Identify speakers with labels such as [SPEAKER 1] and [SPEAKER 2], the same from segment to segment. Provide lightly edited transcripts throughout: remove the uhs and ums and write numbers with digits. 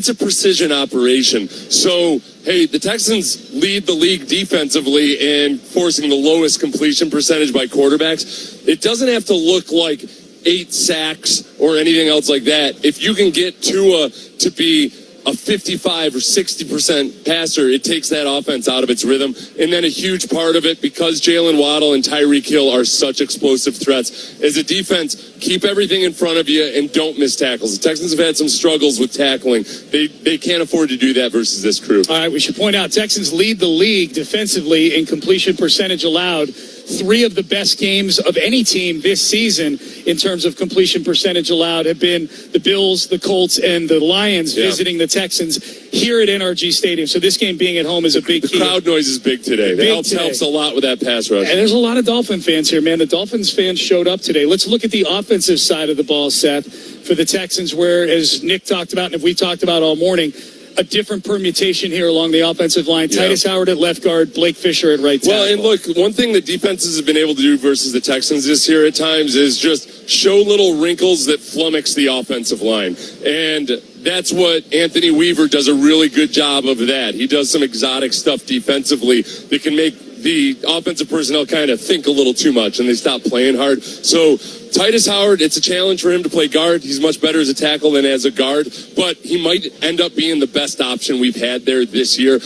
[SPEAKER 1] It's a precision operation. So, hey, the Texans lead the league defensively in forcing the lowest completion percentage by quarterbacks. It doesn't have to look like 8 sacks or anything else like that. If you can get Tua to be a 55 or 60% passer, it takes that offense out of its rhythm. And then a huge part of it, because Jalen Waddle and Tyreek Hill are such explosive threats, as a defense, keep everything in front of you and don't miss tackles. The Texans have had some struggles with tackling. They can't afford to do that versus this crew.
[SPEAKER 2] All right, we should point out Texans lead the league defensively in completion percentage allowed. 3 of the best games of any team this season in terms of completion percentage allowed have been the Bills, the Colts, and the Lions visiting the Texans here at NRG Stadium. So this game being at home is a big key.
[SPEAKER 1] The crowd noise is big today. That helps a lot with that pass rush.
[SPEAKER 2] And there's a lot of Dolphin fans here, man. The Dolphins fans showed up today. Let's look at the offensive side of the ball, Seth, for the Texans, where, as Nick talked about and if we talked about all morning, a different permutation here along the offensive line. Yeah. Titus Howard at left guard, Blake Fisher at right tackle. Well,
[SPEAKER 1] and look, one thing that defenses have been able to do versus the Texans this year at times is just show little wrinkles that flummox the offensive line. And that's what Anthony Weaver does a really good job of that. He does some exotic stuff defensively that can make the offensive personnel kind of think a little too much and they stop playing hard. So Titus Howard, it's a challenge for him to play guard. He's much better as a tackle than as a guard, but he might end up being the best option we've had there this year.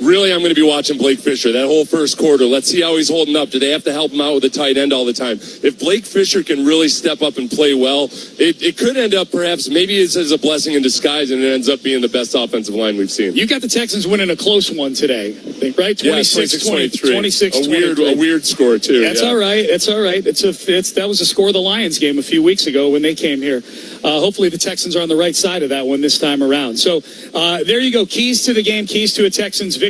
[SPEAKER 1] Really, I'm going to be watching Blake Fisher that whole first quarter. Let's see how he's holding up. Do they have to help him out with a tight end all the time? If Blake Fisher can really step up and play well, it could end up perhaps, maybe it's as a blessing in disguise, and it ends up being the best offensive line we've seen.
[SPEAKER 2] You got the Texans winning a close one today, I think, right?
[SPEAKER 1] 26-23.
[SPEAKER 2] 26-23.
[SPEAKER 1] A weird score, too.
[SPEAKER 2] That's all right. That's all right. That was a score of the Lions game a few weeks ago when they came here. Hopefully the Texans are on the right side of that one this time around. So there you go. Keys to the game, keys to a Texans victory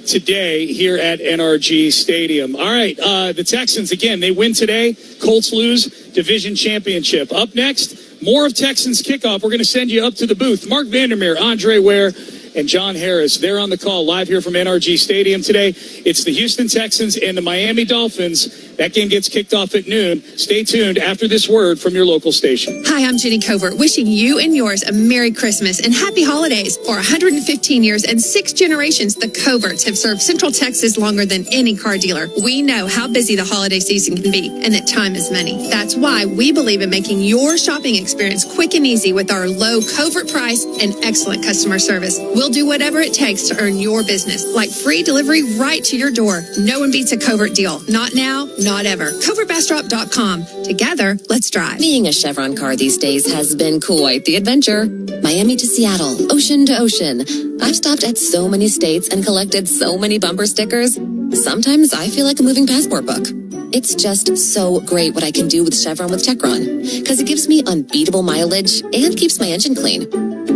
[SPEAKER 2] today here at NRG Stadium. All right, the Texans, again, they win today. Colts lose, division championship. Up next, more of Texans Kickoff. We're going to send you up to the booth. Mark Vandermeer, Andre Ware, and John Harris. They're on the call live here from NRG Stadium today. It's the Houston Texans and the Miami Dolphins. That game gets kicked off at noon. Stay tuned after this word from your local station.
[SPEAKER 3] Hi, I'm Jenny Covert, wishing you and yours a Merry Christmas and Happy Holidays. For 115 years and 6 generations, the Coverts have served Central Texas longer than any car dealer. We know how busy the holiday season can be and that time is money. That's why we believe in making your shopping experience quick and easy with our low Covert price and excellent customer service. We'll do whatever it takes to earn your business, like free delivery right to your door. No one beats a Covert deal. Not now, not ever. CovertBastrop.com. Together, let's drive.
[SPEAKER 4] Being a Chevron car these days has been quite the adventure. Miami to Seattle, ocean to ocean. I've stopped at so many states and collected so many bumper stickers. Sometimes I feel like a moving passport book. It's just so great what I can do with Chevron with Techron, because it gives me unbeatable mileage and keeps my engine clean.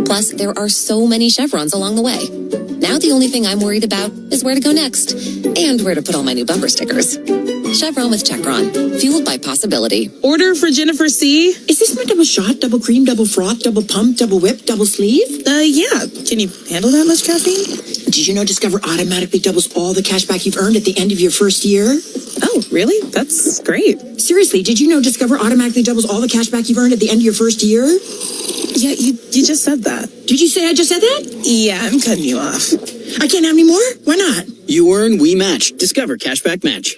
[SPEAKER 4] Plus, there are so many Chevrons along the way. Now the only thing I'm worried about is where to go next and where to put all my new bumper stickers. Chevron with Techron, fueled by possibility.
[SPEAKER 5] Order for Jennifer C.
[SPEAKER 6] Is this my double shot, double cream, double froth, double pump, double whip, double sleeve?
[SPEAKER 5] Yeah. Can you handle that much caffeine?
[SPEAKER 6] Did you know Discover automatically doubles all the cash back you've earned at the end of your first year?
[SPEAKER 5] Oh, really? That's great.
[SPEAKER 6] Seriously, did you know Discover automatically doubles all the cash back you've earned at the end of your first year?
[SPEAKER 5] Yeah, you just said that.
[SPEAKER 6] Did you say I just said that?
[SPEAKER 5] Yeah, I'm cutting you off.
[SPEAKER 6] I can't have any more? Why not?
[SPEAKER 7] You earn, we match. Discover Cashback Match.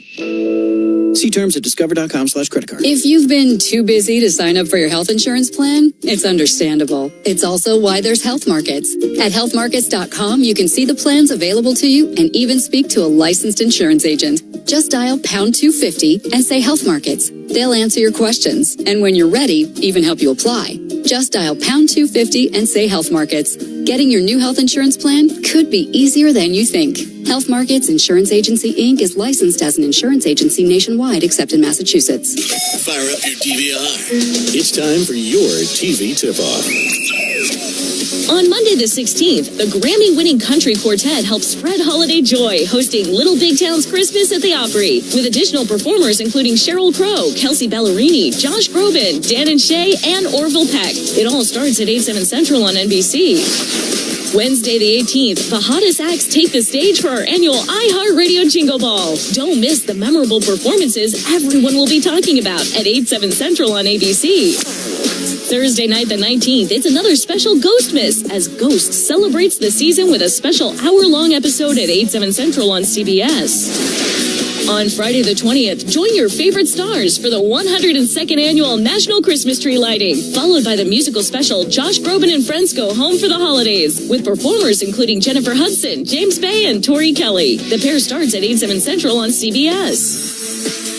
[SPEAKER 7] See terms at discover.com/creditcard.
[SPEAKER 8] If you've been too busy to sign up for your health insurance plan, it's understandable. It's also why there's Health Markets. At healthmarkets.com, you can see the plans available to you and even speak to a licensed insurance agent. Just dial pound 250 and say Health Markets. They'll answer your questions, and when you're ready, even help you apply. Just dial pound 250 and say Health Markets. Getting your new health insurance plan could be easier than you think. Health Markets Insurance Agency, Inc. is licensed as an insurance agency nationwide except in Massachusetts.
[SPEAKER 9] Fire up your DVR. It's time for your TV tip-off.
[SPEAKER 10] On Monday the 16th, the Grammy-winning country quartet helps spread holiday joy, hosting Little Big Town's Christmas at the Opry, with additional performers including Sheryl Crow, Kelsey Ballerini, Josh Groban, Dan and Shay, and Orville Peck. It all starts at 8/7 Central on NBC. Wednesday the 18th, the hottest acts take the stage for our annual iHeartRadio Jingle Ball. Don't miss the memorable performances everyone will be talking about at 8/7 Central on ABC. Thursday night the 19th, it's another special Ghost Miss as Ghost celebrates the season with a special hour-long episode at 8/7 Central on CBS. On Friday the 20th, join your favorite stars for the 102nd Annual National Christmas Tree Lighting, followed by the musical special Josh Groban and Friends Go Home for the Holidays, with performers including Jennifer Hudson, James Bay, and Tori Kelly. The pair starts at 8/7 Central on CBS.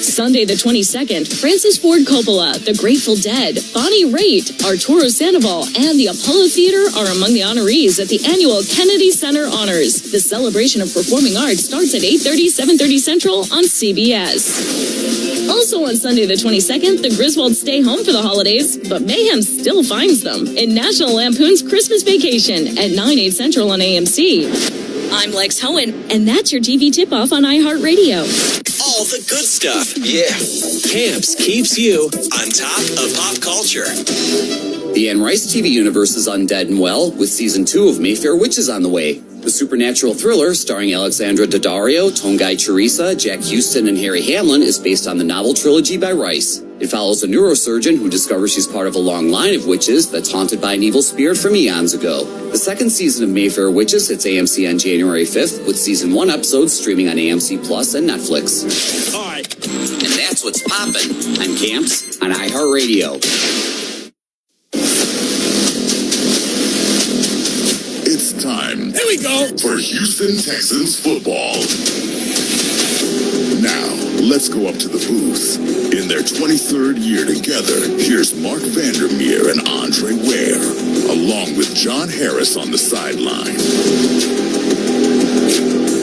[SPEAKER 10] Sunday the 22nd, Francis Ford Coppola, The Grateful Dead, Bonnie Raitt, Arturo Sandoval, and the Apollo Theater are among the honorees at the annual Kennedy Center Honors. The celebration of performing arts starts at 8:30, 7:30 Central on CBS. Also on Sunday the 22nd, the Griswolds stay home for the holidays, but mayhem still finds them in National Lampoon's Christmas Vacation at 9/8 Central on AMC. I'm Lex Hohen, and that's your TV tip-off on iHeartRadio.
[SPEAKER 9] All the good stuff. Yeah. Camps keeps you on top of pop culture.
[SPEAKER 11] The Anne Rice TV universe is undead and well, with season 2 of Mayfair Witches on the way. The supernatural thriller, starring Alexandra Daddario, Tongai Teresa, Jack Houston, and Harry Hamlin, is based on the novel trilogy by Rice. It follows a neurosurgeon who discovers she's part of a long line of witches that's haunted by an evil spirit from eons ago. The second season of Mayfair Witches hits AMC on January 5th, with season 1 episodes streaming on AMC Plus and Netflix.
[SPEAKER 9] All right.
[SPEAKER 11] And that's what's poppin' on Camps on iHeartRadio.
[SPEAKER 12] It's time.
[SPEAKER 9] Here we go.
[SPEAKER 12] For Houston Texans football. Now, let's go up to the booth. In their 23rd year together, here's Mark Vandermeer and Andre Ware, along with John Harris on the sideline.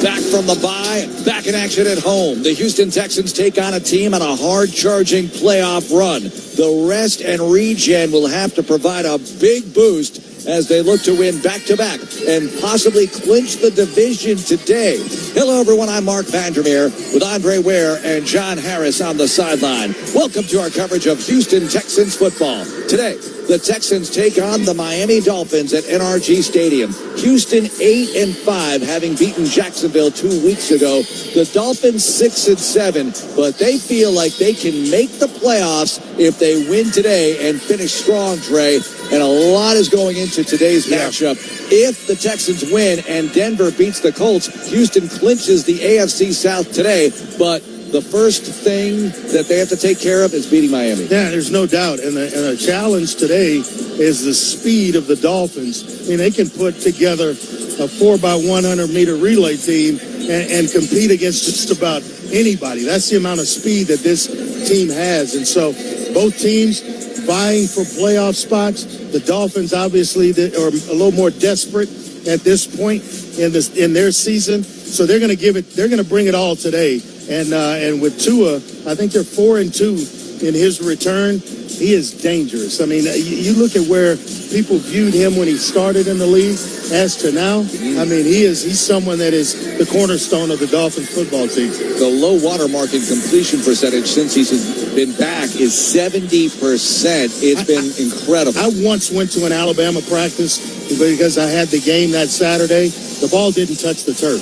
[SPEAKER 13] Back from the bye, back in action at home. The Houston Texans take on a team on a hard-charging playoff run. The rest and regen will have to provide a big boost as they look to win back-to-back and possibly clinch the division today. Hello, everyone. I'm Mark Vandermeer with Andre Ware and John Harris on the sideline. Welcome to our coverage of Houston Texans football. Today, the Texans take on the Miami Dolphins at NRG Stadium. Houston 8-5, having beaten Jacksonville 2 weeks ago. The Dolphins 6-7, but they feel like they can make the playoffs if they win today and finish strong, Dre. And a lot is going into today's matchup. If the Texans win and Denver beats the Colts, Houston clinches the AFC South today. But the first thing that they have to take care of is beating Miami.
[SPEAKER 14] Yeah, there's no doubt. And the challenge today is the speed of the Dolphins. I mean, they can put together a 4x100-meter relay team and compete against just about anybody. That's the amount of speed that this team has. And so both teams vying for playoff spots. The Dolphins obviously are a little more desperate at this point in their season. So they're going to give it. They're going to bring it all today. And with Tua, I think they're 4-2 in his return. He is dangerous. I mean, you look at where people viewed him when he started in the league as to now. I mean, he's someone that is the cornerstone of the Dolphins football team.
[SPEAKER 13] The low watermark in completion percentage since he's been back is 70%. It's been incredible.
[SPEAKER 14] I once went to an Alabama practice because I had the game that Saturday. The ball didn't touch the turf.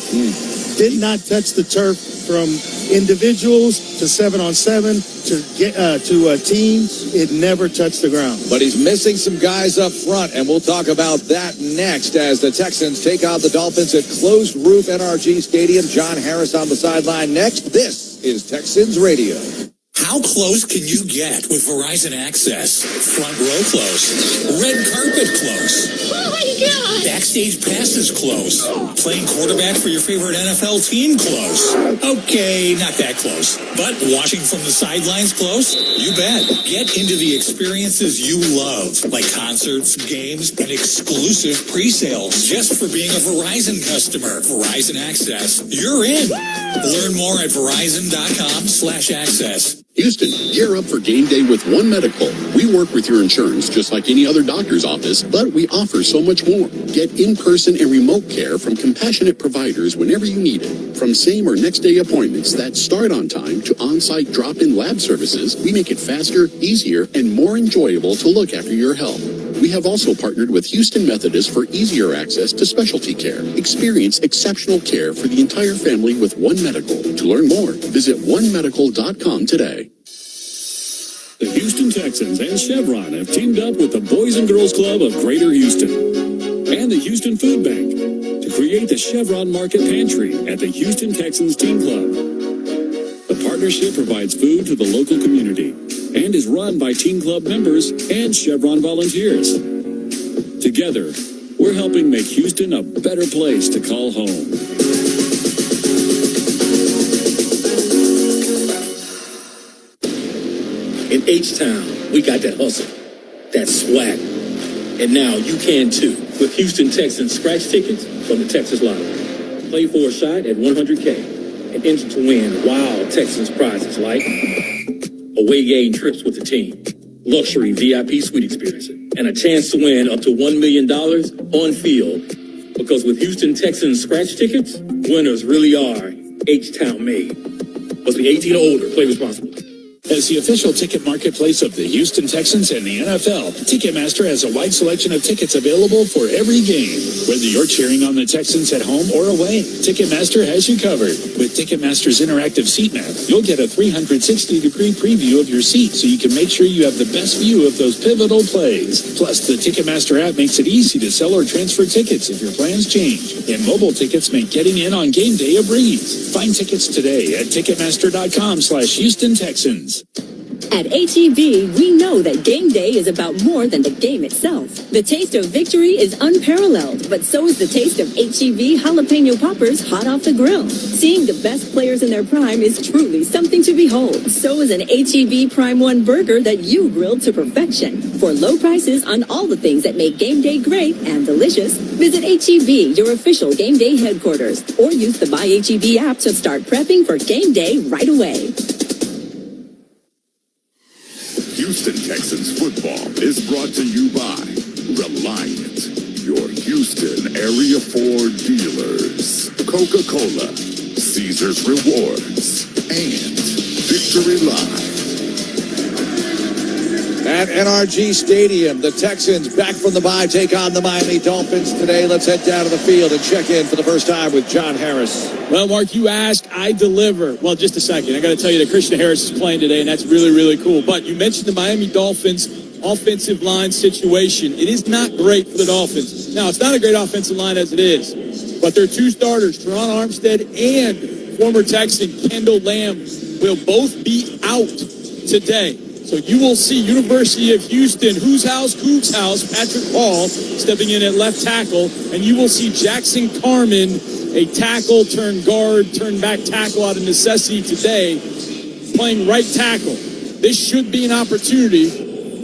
[SPEAKER 14] Did not touch the turf from individuals to 7-on-7 to a team. It never touched the ground.
[SPEAKER 13] But he's missing some guys up front, and we'll talk about that next as the Texans take on the Dolphins at closed-roof NRG Stadium. John Harris on the sideline next. This is Texans Radio.
[SPEAKER 9] How close can you get with Verizon Access? Front row close. Red carpet close.
[SPEAKER 10] Oh my God!
[SPEAKER 9] Backstage passes close. Playing quarterback for your favorite NFL team close. Okay, not that close. But watching from the sidelines close? You bet. Get into the experiences you love, like concerts, games, and exclusive pre-sales just for being a Verizon customer. Verizon Access. You're in. Learn more at Verizon.com/access.
[SPEAKER 15] Houston, gear up for game day with One Medical. We work with your insurance just like any other doctor's office, but we offer so much more. Get in-person and remote care from compassionate providers whenever you need it. From same or next day appointments that start on time to on-site drop-in lab services, we make it faster, easier, and more enjoyable to look after your health. We have also partnered with Houston Methodist for easier access to specialty care. Experience exceptional care for the entire family with One Medical. To learn more, visit onemedical.com today.
[SPEAKER 16] The Houston Texans and Chevron have teamed up with the Boys and Girls Club of Greater Houston and the Houston Food Bank to create the Chevron Market Pantry at the Houston Texans Team Club. The partnership provides food to the local community and is run by Team Club members and Chevron volunteers. Together, we're helping make Houston a better place to call home.
[SPEAKER 17] In H-Town, we got that hustle, that swag. And now you can too with Houston Texans scratch tickets from the Texas Lottery. Play for a shot at $100K and enter to win wild Texans prizes like away game trips with the team, luxury VIP suite experiences, and a chance to win up to $1 million on field. Because with Houston Texans scratch tickets, winners really are H-Town made. Must be 18 or older. Play responsibly.
[SPEAKER 16] As the official ticket marketplace of the Houston Texans and the NFL, Ticketmaster has a wide selection of tickets available for every game. Whether you're cheering on the Texans at home or away, Ticketmaster has you covered. With Ticketmaster's interactive seat map, you'll get a 360-degree preview of your seat so you can make sure you have the best view of those pivotal plays. Plus, the Ticketmaster app makes it easy to sell or transfer tickets if your plans change. And mobile tickets make getting in on game day a breeze. Find tickets today at Ticketmaster.com/Houston Texans.
[SPEAKER 10] At H-E-B, we know that game day is about more than the game itself. The taste of victory is unparalleled, but so is the taste of H-E-B jalapeno poppers hot off the grill. Seeing the best players in their prime is truly something to behold. So is an H-E-B Prime 1 burger that you grilled to perfection. For low prices on all the things that make game day great and delicious, visit H-E-B, your official game day headquarters, or use the Buy H-E-B app to start prepping for game day right away.
[SPEAKER 12] Houston Texans football is brought to you by Reliant, your Houston Area 4 dealers, Coca-Cola, Caesars Rewards, and Victory Live.
[SPEAKER 13] At NRG Stadium, the Texans back from the bye take on the Miami Dolphins today. Let's head down to the field and check in for the first time with John Harris.
[SPEAKER 2] Well, Mark, you ask, I deliver. Well, just a second. I got to tell you that Christian Harris is playing today, and that's really, really cool. But you mentioned the Miami Dolphins offensive line situation. It is not great for the Dolphins. Now, it's not a great offensive line as it is, but their two starters, Teron Armstead and former Texan Kendall Lamb, will both be out today. So you will see University of Houston, Whose House, Patrick Paul stepping in at left tackle, and you will see Jackson Carman, a tackle turned guard, turned back tackle out of necessity today, playing right tackle. This should be an opportunity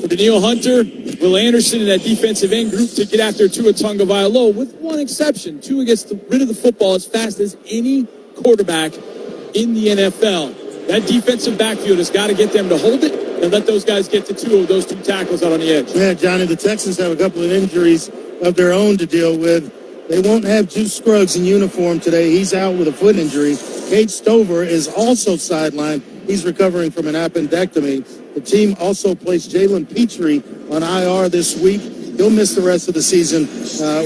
[SPEAKER 2] for Danielle Hunter, Will Anderson, and that defensive end group to get after Tua Tagovailoa, with one exception. Tua gets rid of the football as fast as any quarterback in the NFL. That defensive backfield has got to get them to hold it and let those guys get to those two tackles out on the edge.
[SPEAKER 14] Yeah, Johnny, the Texans have a couple of injuries of their own to deal with. They won't have Juice Scruggs in uniform today. He's out with a foot injury. Cade Stover is also sidelined. He's recovering from an appendectomy. The team also placed Jalen Petrie on IR this week. He'll miss the rest of the season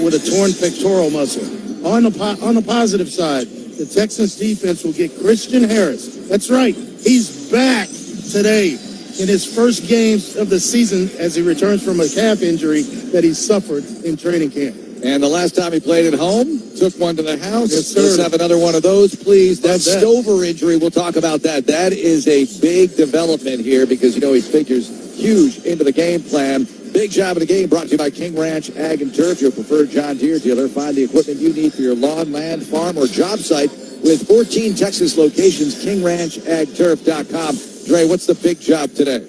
[SPEAKER 14] with a torn pectoral muscle. On the positive side, the Texans defense will get Christian Harris. That's right. He's back today in his first games of the season as he returns from a calf injury that he suffered in training camp.
[SPEAKER 13] And the last time he played at home, took one to the house.
[SPEAKER 14] Yes, sir.
[SPEAKER 13] Let's have another one of those, please. That Stover injury, we'll talk about that. That is a big development here because, he figures huge into the game plan. Big job of the game brought to you by King Ranch Ag and Turf, your preferred John Deere dealer. Find the equipment you need for your lawn, land, farm, or job site with 14 Texas locations, KingRanchAgTurf.com. Dre, what's the big job today?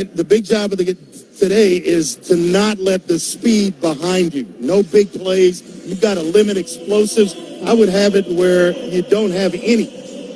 [SPEAKER 14] The big job of today is to not let the speed behind you. No big plays. You've got to limit explosives. I would have it where you don't have any.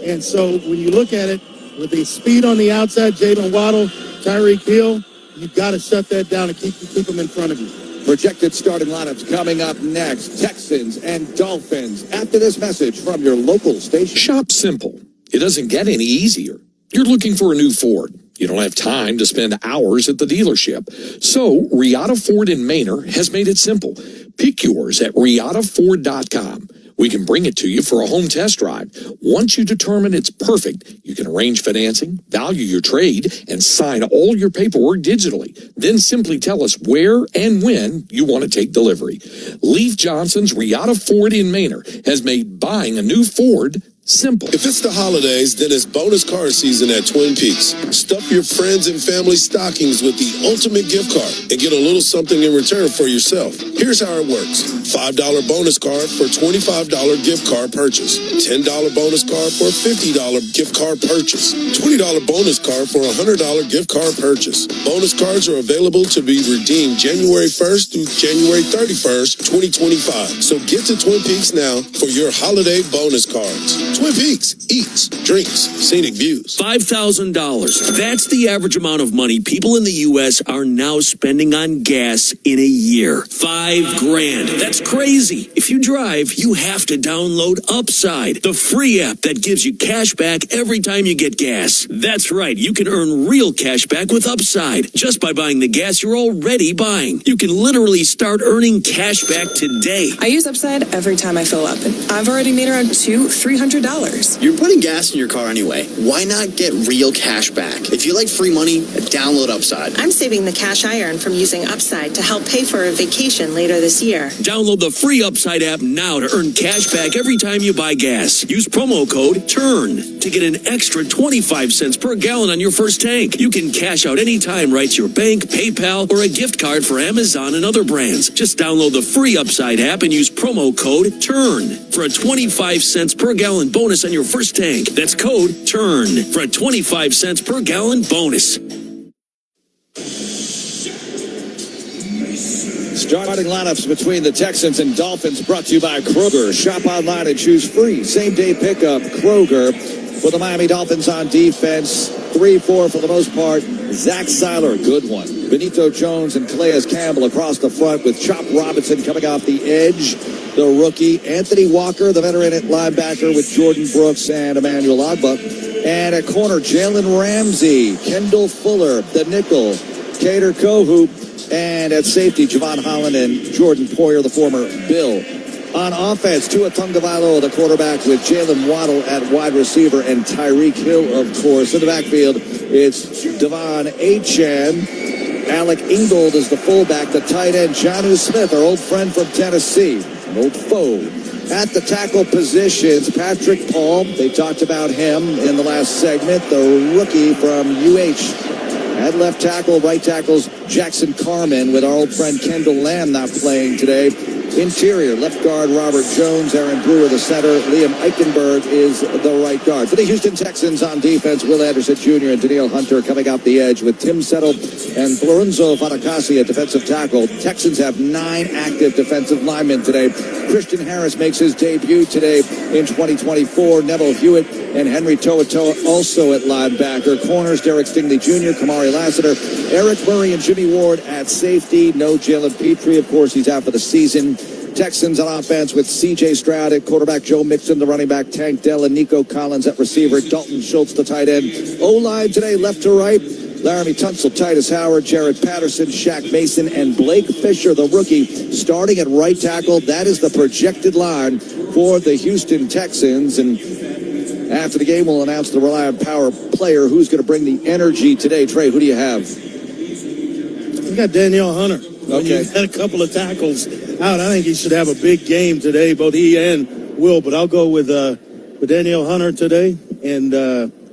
[SPEAKER 14] And so when you look at it, with the speed on the outside, Jalen Waddle, Tyreek Hill, you've got to shut that down and keep them in front of you.
[SPEAKER 13] Projected starting lineups coming up next. Texans and Dolphins. After this message from your local station.
[SPEAKER 18] Shop simple. It doesn't get any easier. You're looking for a new Ford. You don't have time to spend hours at the dealership. So Riata Ford in Manor has made it simple. Pick yours at RiataFord.com. We can bring it to you for a home test drive. Once you determine it's perfect, you can arrange financing, value your trade, and sign all your paperwork digitally. Then simply tell us where and when you want to take delivery. Leif Johnson's Riata Ford in Manor has made buying a new Ford simple.
[SPEAKER 19] If it's the holidays, then it's bonus car season at Twin Peaks. Stuff your friends and family stockings with the ultimate gift card and get a little something in return for yourself. Here's how it works. $5 bonus card for $25 gift card purchase. $10 bonus card for a $50 gift card purchase. $20 bonus card for a $100 gift card purchase. Bonus cards are available to be redeemed January 1st through January 31st, 2025. So get to Twin Peaks now for your holiday bonus cards. Twin Peaks, eats, drinks, scenic views.
[SPEAKER 20] $5,000. That's the average amount of money people in the U.S. are now spending on gas in a year. $5,000. That's crazy. If you drive, you have to download Upside, the free app that gives you cash back every time you get gas. That's right. You can earn real cash back with Upside just by buying the gas you're already buying. You can literally start earning cash back today.
[SPEAKER 5] I use Upside every time I fill up, and I've already made around $300.
[SPEAKER 7] You're putting gas in your car anyway. Why not get real cash back? If you like free money, download Upside.
[SPEAKER 5] I'm saving the cash I earn from using Upside to help pay for a vacation later this year.
[SPEAKER 20] Download the free Upside app now to earn cash back every time you buy gas. Use promo code TURN to get an extra 25 cents per gallon on your first tank. You can cash out anytime right to your bank, PayPal, or a gift card for Amazon and other brands. Just download the free Upside app and use promo code TURN for a 25 cents per gallon bonus on your first tank. That's code TURN for a 25 cents per gallon bonus.
[SPEAKER 13] Starting lineups between the Texans and Dolphins brought to you by Kroger. Shop online and choose free same-day pickup. Kroger for the Miami Dolphins on defense. 3-4 for the most part. Zach Seiler, good one. Benito Jones and Calais Campbell across the front with Chop Robinson coming off the edge. The rookie, Anthony Walker, the veteran at linebacker with Jordan Brooks and Emmanuel Ogbah. And at corner, Jalen Ramsey, Kendall Fuller, the nickel, Kader Kohu. And at safety, Javon Holland and Jordan Poyer, the former Bill. On offense, Tua Tagovailoa, the quarterback, with Jalen Waddle at wide receiver and Tyreek Hill, of course. In the backfield, it's Devon Achane. Alec Ingold is the fullback. The tight end, Jonnu Smith, our old friend from Tennessee, an old foe. At the tackle positions, Patrick Paul. They talked about him in the last segment, the rookie from UH. At left tackle, right tackles, Jackson Carman, with our old friend Kendall Lamb not playing today. Interior, left guard, Robert Jones, Aaron Brewer, the center, Liam Eichenberg is the right guard. For the Houston Texans on defense, Will Anderson Jr. and Danielle Hunter coming out the edge with Tim Settle and Florenzo Fatakasi at defensive tackle. Texans have 9 active defensive linemen today. Christian Harris makes his debut today in 2024. Neville Hewitt and Henry To'oto'o also at linebacker. Corners, Derek Stingley Jr., Kamari Lassiter, Eric Murray and Jimmy Ward at safety. No Jalen Petrie, of course, he's out for the season. Texans on offense with C.J. Stroud at quarterback, Joe Mixon, the running back, Tank Dell, and Nico Collins at receiver, Dalton Schultz, the tight end. O-line today, left to right, Laramie Tunsil, Titus Howard, Jared Patterson, Shaq Mason, and Blake Fisher, the rookie, starting at right tackle. That is the projected line for the Houston Texans. And after the game, we'll announce the Reliant Power player who's going to bring the energy today. Trey, who do you have?
[SPEAKER 14] We got Danielle Hunter.
[SPEAKER 13] Okay.
[SPEAKER 14] He had a couple of tackles out. I think he should have a big game today, both he and Will. But I'll go with Danielle Hunter today, and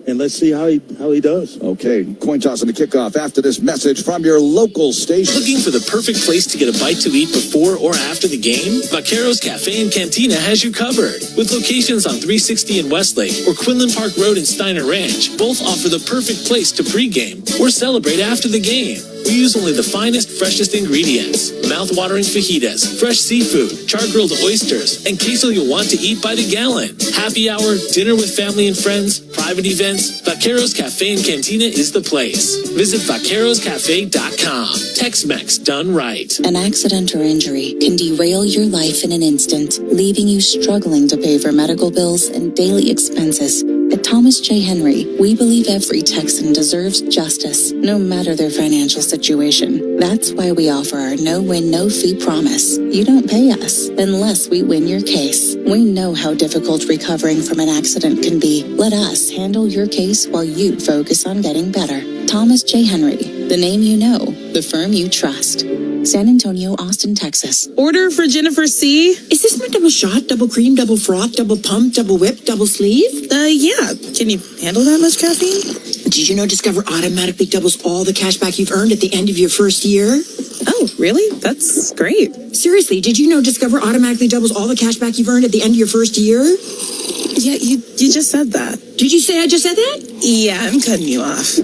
[SPEAKER 14] let's see how he does.
[SPEAKER 13] Okay, coin toss and the kickoff after this message from your local station.
[SPEAKER 21] Looking for the perfect place to get a bite to eat before or after the game? Vaqueros Cafe and Cantina has you covered. With locations on 360 in Westlake or Quinlan Park Road in Steiner Ranch, both offer the perfect place to pregame or celebrate after the game. We use only the finest, freshest ingredients. Mouth-watering fajitas, fresh seafood, char-grilled oysters, and queso you'll want to eat by the gallon. Happy hour, dinner with family and friends, private events, Vaqueros Cafe and Cantina is the place. Visit vaqueroscafe.com. Tex-Mex done right.
[SPEAKER 22] An accident or injury can derail your life in an instant, leaving you struggling to pay for medical bills and daily expenses. At Thomas J. Henry, we believe every Texan deserves justice, no matter their financial situation. That's why we offer our no-win, no-fee promise. You don't pay us unless we win your case. We know how difficult recovering from an accident can be. Let us handle your case while you focus on getting better. Thomas J. Henry, the name you know, the firm you trust. San Antonio, Austin, Texas.
[SPEAKER 6] Order for Jennifer C. Is this my double shot, double cream, double froth, double pump, double whip, double sleeve? Yeah. Can you handle that much caffeine? Did you know Discover automatically doubles all the cash back you've earned at the end of your first year? Oh, really? That's great. Seriously, did you know Discover automatically doubles all the cash back you've earned at the end of your first year? Yeah, you just said that. Did you say I just said that? Yeah, I'm cutting you off.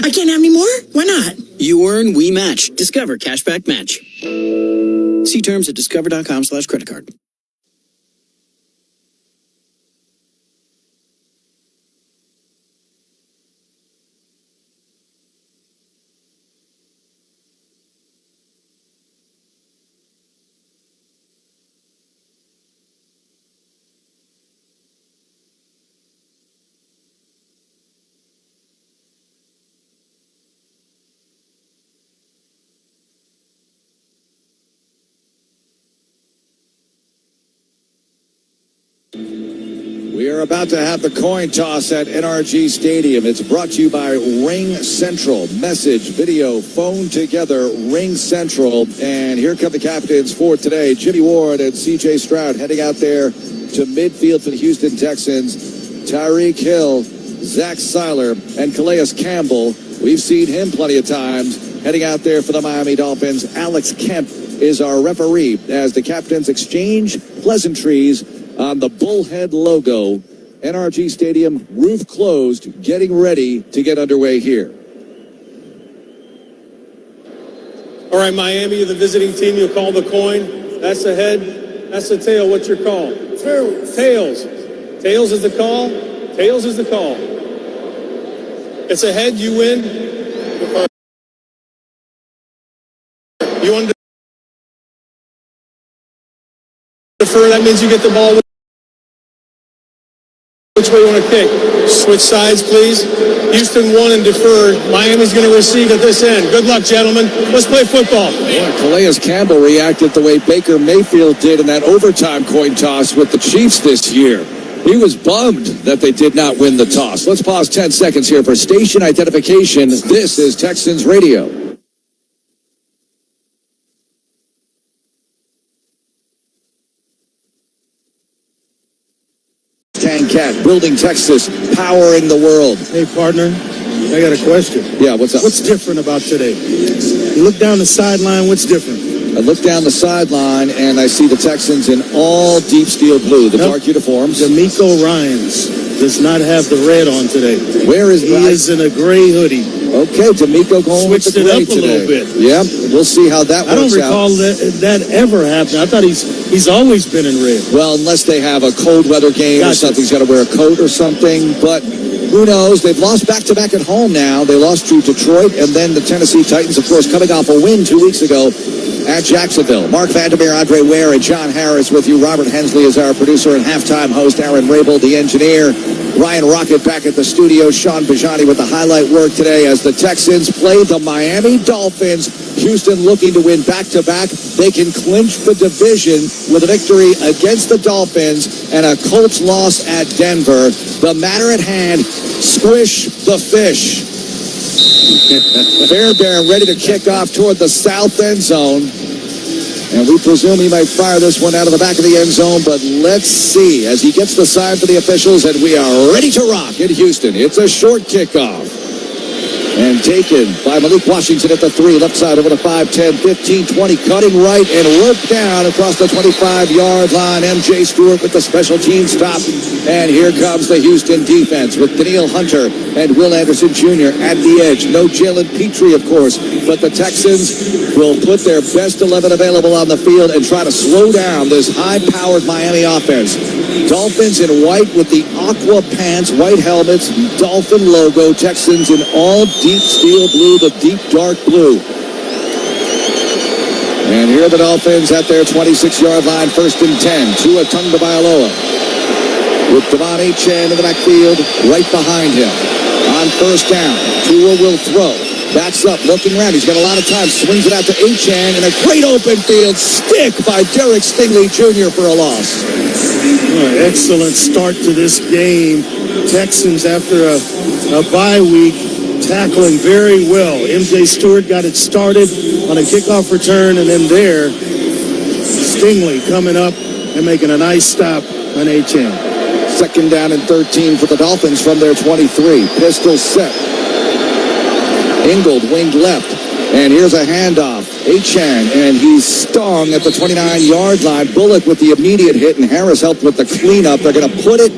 [SPEAKER 6] I can't have any more? Why not?
[SPEAKER 1] You earn, we match. Discover Cashback Match. See terms at discover.com/credit card.
[SPEAKER 13] We are about to have the coin toss at NRG Stadium. It's brought to you by Ring Central. Message, video, phone together, Ring Central. And here come the captains for today. Jimmy Ward and C.J. Stroud heading out there to midfield for the Houston Texans. Tyreek Hill, Zach Seiler, and Calais Campbell. We've seen him plenty of times heading out there for the Miami Dolphins. Alex Kemp is our referee as the captains exchange pleasantries on the Bullhead logo. NRG Stadium, roof closed, getting ready to get underway here.
[SPEAKER 3] All right, Miami, you're the visiting team. You'll call the coin. That's the head. That's the tail. What's your call? Tails. Tails. Tails is the call. Tails is the call. It's a head. You win. You want to defer? That means you get the ball. Which way you want to kick? Switch sides, please. Houston won and deferred. Miami's going to receive at this end. Good luck, gentlemen. Let's play football.
[SPEAKER 13] Yeah, Calais Campbell reacted the way Baker Mayfield did in that overtime coin toss with the Chiefs this year. He was bummed that they did not win the toss. Let's pause 10 seconds here for station identification. This is Texans Radio. Cat, building Texas, powering the world.
[SPEAKER 14] Hey, partner, I got a question.
[SPEAKER 13] Yeah, what's up?
[SPEAKER 14] What's different about today? You look down the sideline, what's different?
[SPEAKER 13] I look down the sideline, and I see the Texans in all deep steel blue, the dark uniforms.
[SPEAKER 14] D'Amico Ryans does not have the red on today.
[SPEAKER 13] Where is
[SPEAKER 14] he? Is in a gray hoodie.
[SPEAKER 13] Okay, D'Amico going
[SPEAKER 14] switched
[SPEAKER 13] with the
[SPEAKER 14] it
[SPEAKER 13] gray
[SPEAKER 14] up a
[SPEAKER 13] today.
[SPEAKER 14] little bit.
[SPEAKER 13] Yeah, we'll see how that works out.
[SPEAKER 14] I don't recall that ever happened. I thought he's always been in red.
[SPEAKER 13] Well, unless they have a cold weather game or something, he's got to wear a coat or something. But who knows? They've lost back-to-back at home now. They lost to Detroit and then the Tennessee Titans, of course, coming off a win 2 weeks ago at Jacksonville. Mark Vandermeer, Andre Ware, and John Harris with you. Robert Hensley is our producer and halftime host. Aaron Rabel, the engineer. Ryan Rocket back at the studio. Sean Bajani with the highlight work today as the Texans play the Miami Dolphins. Houston looking to win back-to-back. They can clinch the division with a victory against the Dolphins and a Colts loss at Denver. The matter at hand, squish the fish. Fairbairn ready to kick off toward the south end zone. And we presume he might fire this one out of the back of the end zone, but let's see as he gets the sign for the officials, and we are ready to rock in Houston. It's a short kickoff. And taken by Malik Washington at the 3, left side over the 5, 10, 15, 20, cutting right and roped down across the 25-yard line. MJ Stewart with the special team stop. And here comes the Houston defense with Daniil Hunter and Will Anderson Jr. at the edge. No Jalen Petrie, of course, but the Texans will put their best 11 available on the field and try to slow down this high-powered Miami offense. Dolphins in white with the aqua pants, white helmets, Dolphin logo. Texans in all deep steel blue, the deep dark blue. And here are the Dolphins at their 26-yard line, 1st and 10. Tua Tagovailoa with Devon Achane in the backfield right behind him. On first down, Tua will throw. Backs up, looking around. He's got a lot of time. Swings it out to Achane, and a great open field stick by Derek Stingley Jr. for a loss.
[SPEAKER 14] Excellent start to this game. Texans, after a bye week, tackling very well. MJ Stewart got it started on a kickoff return, and then there, Stingley coming up and making a nice stop on Achane.
[SPEAKER 13] Second down and 13 for the Dolphins from their 23. Pistol set. Ingold winged left. And here's a handoff. Achane, and he's stung at the 29-yard line. Bullock with the immediate hit, and Harris helped with the cleanup. They're going to put it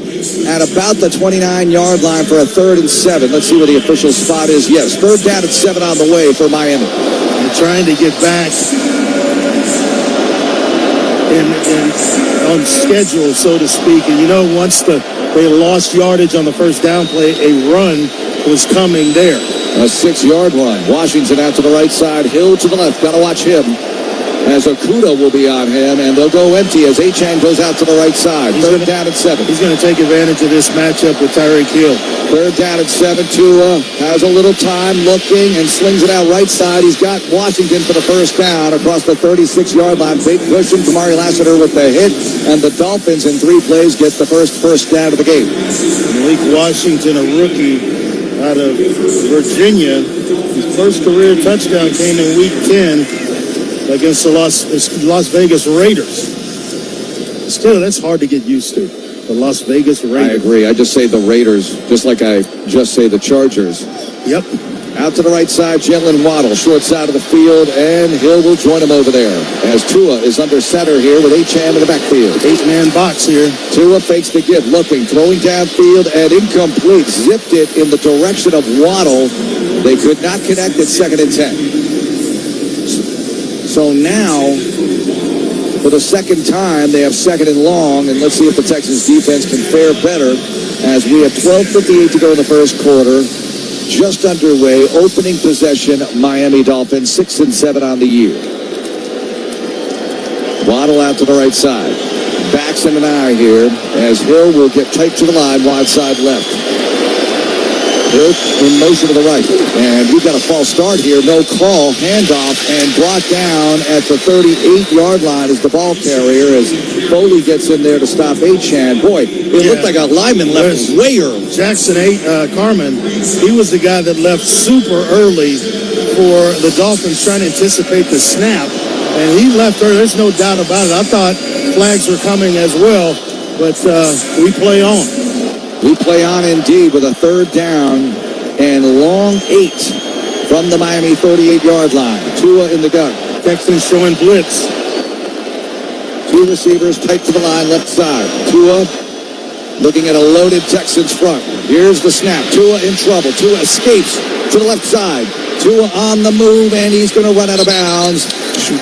[SPEAKER 13] at about the 29-yard line for a 3rd and 7. Let's see where the official spot is. Yes, 3rd down and 7 on the way for Miami.
[SPEAKER 14] They're trying to get back on schedule, so to speak. And once they lost yardage on the first down play, a run was coming there.
[SPEAKER 13] A 6-yard run. Washington out to the right side. Hill to the left. Got to watch him. As Okuda will be on him, and they'll go empty as Achane goes out to the right side. 3rd down and 7.
[SPEAKER 14] He's going to take advantage of this matchup with Tyreek Hill.
[SPEAKER 13] 3rd down and 7. Tua has a little time looking and slings it out right side. He's got Washington for the first down across the 36-yard line. Big cushion. Kamari Lassiter with the hit, and the Dolphins in 3 plays get the first down of the game.
[SPEAKER 14] Malik Washington, a rookie out of Virginia. His first career touchdown came in Week 10 against the Las Vegas Raiders. Still, that's hard to get used to. The Las Vegas Raiders.
[SPEAKER 13] I agree. I just say the Raiders, just like I just say the Chargers.
[SPEAKER 14] Yep.
[SPEAKER 13] Out to the right side, Jalen Waddle, short side of the field, and Hill will join him over there. As Tua is under center here with Achane in the backfield.
[SPEAKER 14] 8-man box here.
[SPEAKER 13] Tua fakes the give, looking, throwing downfield, and incomplete. Zipped it in the direction of Waddle. They could not connect at 2nd and 10. So now, for the second time, they have 2nd and long, and let's see if the Texans defense can fare better as we have 12:58 to go in the first quarter. Just underway, opening possession, Miami Dolphins, 6 and 7 on the year. Waddle out to the right side. Backs in an eye here as Hill will get tight to the line, wide side left. Hill in motion to the right. And we've got a false start here. No call. Handoff and brought down at the 38-yard line as the ball carrier as Foley gets in there to stop Achane. Boy, it looked like a lineman left way early.
[SPEAKER 14] Jackson Carman, he was the guy that left super early for the Dolphins trying to anticipate the snap. And he left early. There's no doubt about it. I thought flags were coming as well, but we play on.
[SPEAKER 13] We play on indeed with a 3rd down and long 8 from the Miami 38-yard line. Tua in the gun.
[SPEAKER 14] Texans showing blitz.
[SPEAKER 13] 2 receivers tight to the line, left side. Tua looking at a loaded Texans front. Here's the snap. Tua in trouble. Tua escapes to the left side. Tua on the move, and he's going to run out of bounds.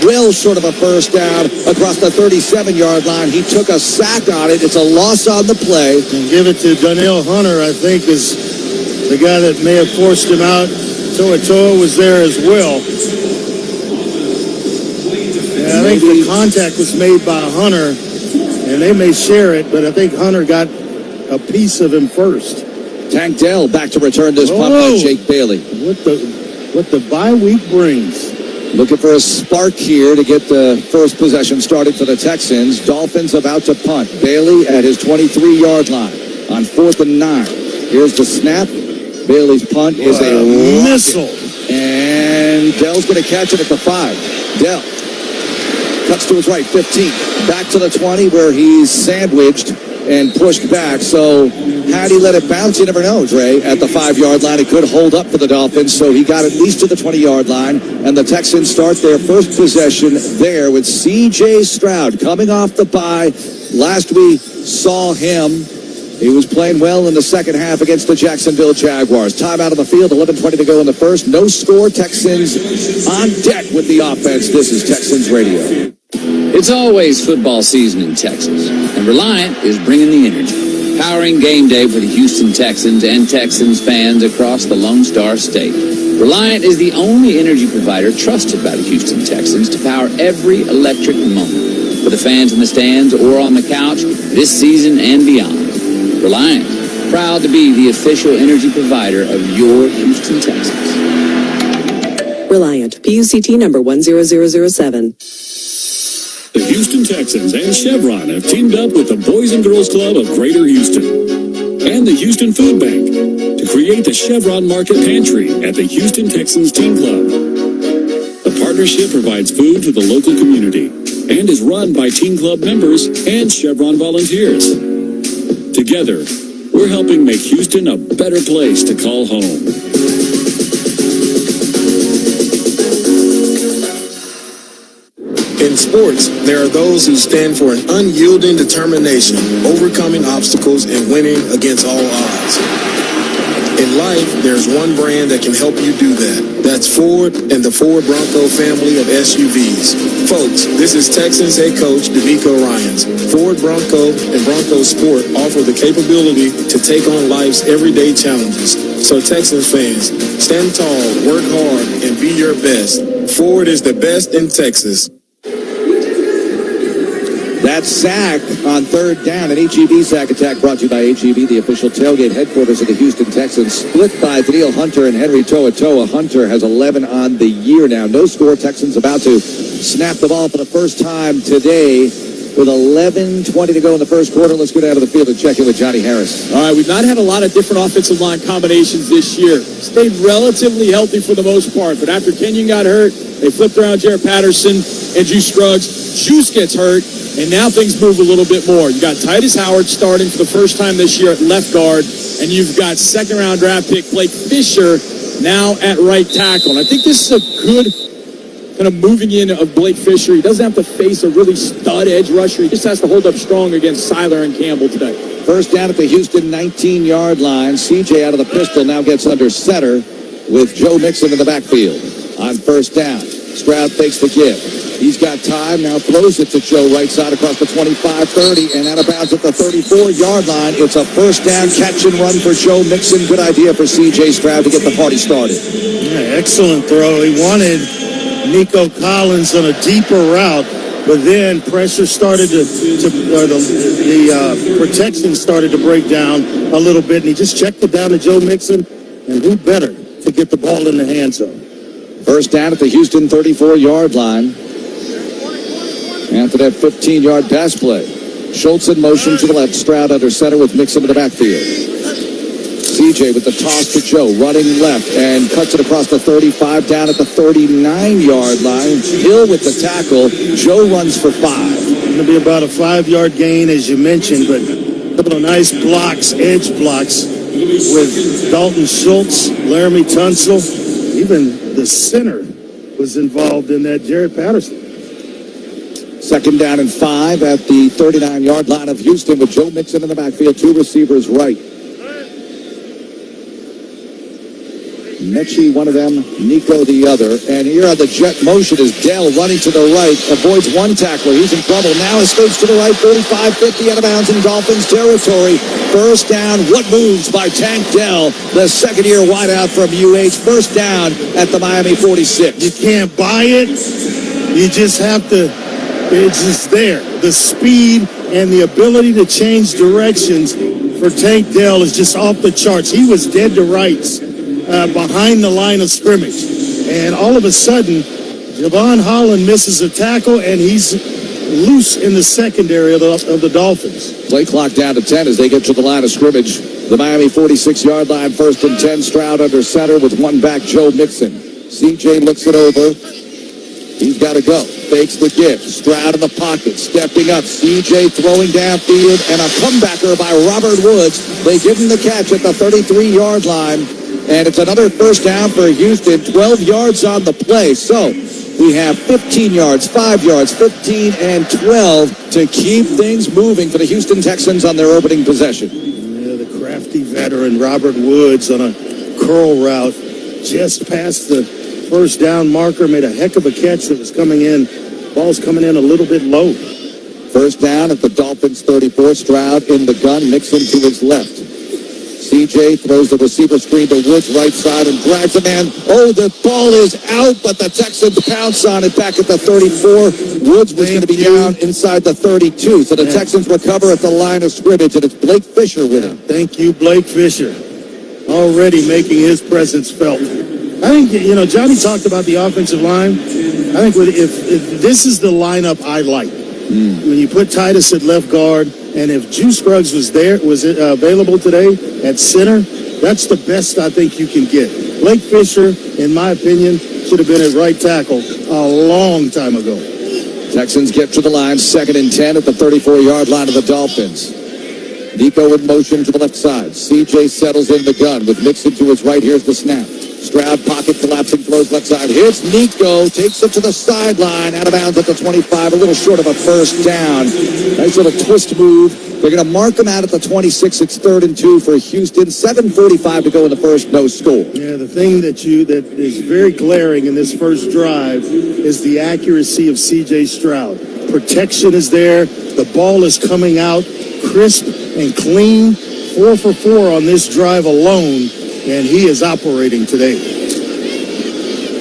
[SPEAKER 13] Well short of a first down across the 37-yard line. He took a sack on it. It's a loss on the play.
[SPEAKER 14] And give it to Danielle Hunter, I think, is the guy that may have forced him out. Toa was there as well. Yeah, I think the contact was made by Hunter, and they may share it, but I think Hunter got a piece of him first.
[SPEAKER 13] Tank Dell back to return this punt by Jake Bailey.
[SPEAKER 14] What the bye week brings.
[SPEAKER 13] Looking for a spark here to get the first possession started for the Texans. Dolphins about to punt. Bailey at his 23-yard line on 4th and 9. Here's the snap. Bailey's punt is a
[SPEAKER 14] missile.
[SPEAKER 13] And Dell's going to catch it at the 5. Dell cuts to his right, 15. Back to the 20 where he's sandwiched and pushed back. So had he let it bounce, you never know, Dre. At the 5-yard line, it could hold up for the Dolphins. So he got at least to the 20-yard line. And the Texans start their first possession there with C.J. Stroud coming off the bye. Last we saw him, he was playing well in the second half against the Jacksonville Jaguars. Time out of the field, 11:20 to go in the first. No score. Texans on deck with the offense. This is Texans Radio.
[SPEAKER 11] It's always football season in Texas, and Reliant is bringing the energy, powering game day for the Houston Texans and Texans fans across the Lone Star State. Reliant is the only energy provider trusted by the Houston Texans to power every electric moment for the fans in the stands or on the couch this season and beyond.
[SPEAKER 4] Reliant, proud to be the official energy provider of your Houston Texans.
[SPEAKER 8] Reliant, PUCT number 10007.
[SPEAKER 16] The Houston Texans and Chevron have teamed up with the Boys and Girls Club of Greater Houston and the Houston Food Bank to create the Chevron Market Pantry at the Houston Texans Team Club. The partnership provides food to the local community and is run by Team Club members and Chevron volunteers. Together, we're helping make Houston a better place to call home.
[SPEAKER 19] In sports, there are those who stand for an unyielding determination, overcoming obstacles and winning against all odds. In life, there's one brand that can help you do that. That's Ford and the Ford Bronco family of SUVs. Folks, this is Texans head coach D'Amico Ryans. Ford Bronco and Bronco Sport offer the capability to take on life's everyday challenges. So Texans fans, stand tall, work hard, and be your best. Ford is the best in Texas.
[SPEAKER 13] That sack on third down, an HEB sack attack brought to you by HEB, the official tailgate headquarters of the Houston Texans. Split by Daniil Hunter and Henry To'oTo'o. Hunter has 11 on the year now. No score. Texans about to snap the ball for the first time today with 11:20 to go in the first quarter. Let's get out of the field and check in with Johnny Harris.
[SPEAKER 3] All right, we've not had a lot of different offensive line combinations this year. Stayed relatively healthy for the most part, but after Kenyon got hurt, they flipped around Jared Patterson and Juice Scruggs. Juice gets hurt, and now things move a little bit more. You got Titus Howard starting for the first time this year at left guard, and you've got second-round draft pick Blake Fisher now at right tackle. And I think this is a good kind of moving in of Blake Fisher. He doesn't have to face a really stud edge rusher. He just has to hold up strong against Seiler and Campbell today.
[SPEAKER 13] First down at the Houston 19-yard line. CJ out of the pistol now gets under center with Joe Mixon in the backfield. On first down, Stroud fakes the give. He's got time, now throws it to Joe right side across the 25-30 and out of bounds at the 34-yard line. It's a first down catch and run for Joe Mixon. Good idea for C.J. Stroud to get the party started.
[SPEAKER 14] Yeah, excellent throw. He wanted Nico Collins on a deeper route, but then pressure started the protection started to break down a little bit, and he just checked it down to Joe Mixon, and who better to get the ball in the hands of?
[SPEAKER 13] First down at the Houston 34-yard line. After that 15-yard pass play, Schultz in motion to the left, Stroud under center with Mixon in the backfield. CJ with the toss to Joe, running left and cuts it across the 35 down at the 39-yard line. Hill with the tackle. Joe runs for 5.
[SPEAKER 14] Going to be about a 5-yard gain, as you mentioned, but a couple of nice blocks, edge blocks with Dalton Schultz, Laramie Tunsil, even the center was involved in that, Jared Patterson.
[SPEAKER 13] Second down and 5 at the 39-yard line of Houston with Joe Mixon in the backfield, 2 receivers right. Mechie, one of them, Nico, the other. And here on the jet motion is Dell running to the right, avoids one tackler. He's in trouble. Now escapes to the right, 35-50 out of bounds in Dolphins territory. First down, what moves by Tank Dell, the second-year wideout from UH. First down at the Miami 46.
[SPEAKER 14] You can't buy it. You just have to, it's just there. The speed and the ability to change directions for Tank Dell is just off the charts. He was dead to rights. Behind the line of scrimmage. And all of a sudden, Javon Holland misses a tackle, and he's loose in the secondary of the Dolphins.
[SPEAKER 13] Play clock down to 10 as they get to the line of scrimmage. The Miami 46-yard line, first and 10. Stroud under center with one back, Joe Mixon. CJ looks it over. He's got to go. Fakes the give. Stroud in the pocket. Stepping up. CJ throwing downfield. And a comebacker by Robert Woods. They give him the catch at the 33-yard line. And it's another first down for Houston, 12 yards on the play. So we have 15 yards, 5 yards, 15 and 12 to keep things moving for the Houston Texans on their opening possession.
[SPEAKER 14] Yeah, the crafty veteran Robert Woods on a curl route just past the first down marker, made a heck of a catch that was coming in. Ball's coming in a little bit low.
[SPEAKER 13] First down at the Dolphins 34, Stroud in the gun, Mixon to his left. CJ throws the receiver screen to Woods right side and drags a man. Oh, the ball is out, but the Texans pounce on it back at the 34. Woods was going to be down inside the 32. So the Texans recover at the line of scrimmage, and it's Blake Fisher with him.
[SPEAKER 14] Thank you, Blake Fisher. Already making his presence felt. I think, Johnny talked about the offensive line. I think if this is the lineup I like. When you put Titus at left guard, and if Juice Scruggs was available today at center, that's the best I think you can get. Blake Fisher, in my opinion, should have been at right tackle a long time ago.
[SPEAKER 13] Texans get to the line, 2nd and 10 at the 34-yard line of the Dolphins. Nico in motion to the left side. CJ settles in the gun with Mixon to his right. Here's the snap. Stroud pocket collapsing, throws left side. Hits Nico, takes it to the sideline, out of bounds at the 25, a little short of a first down. Nice little twist move. They're going to mark him out at the 26. It's 3rd and 2 for Houston. 7:45 to go in the first, no score.
[SPEAKER 14] Yeah, the thing that is very glaring in this first drive is the accuracy of C.J. Stroud. Protection is there. The ball is coming out crisp and clean. 4 for 4 on this drive alone, and he is operating today.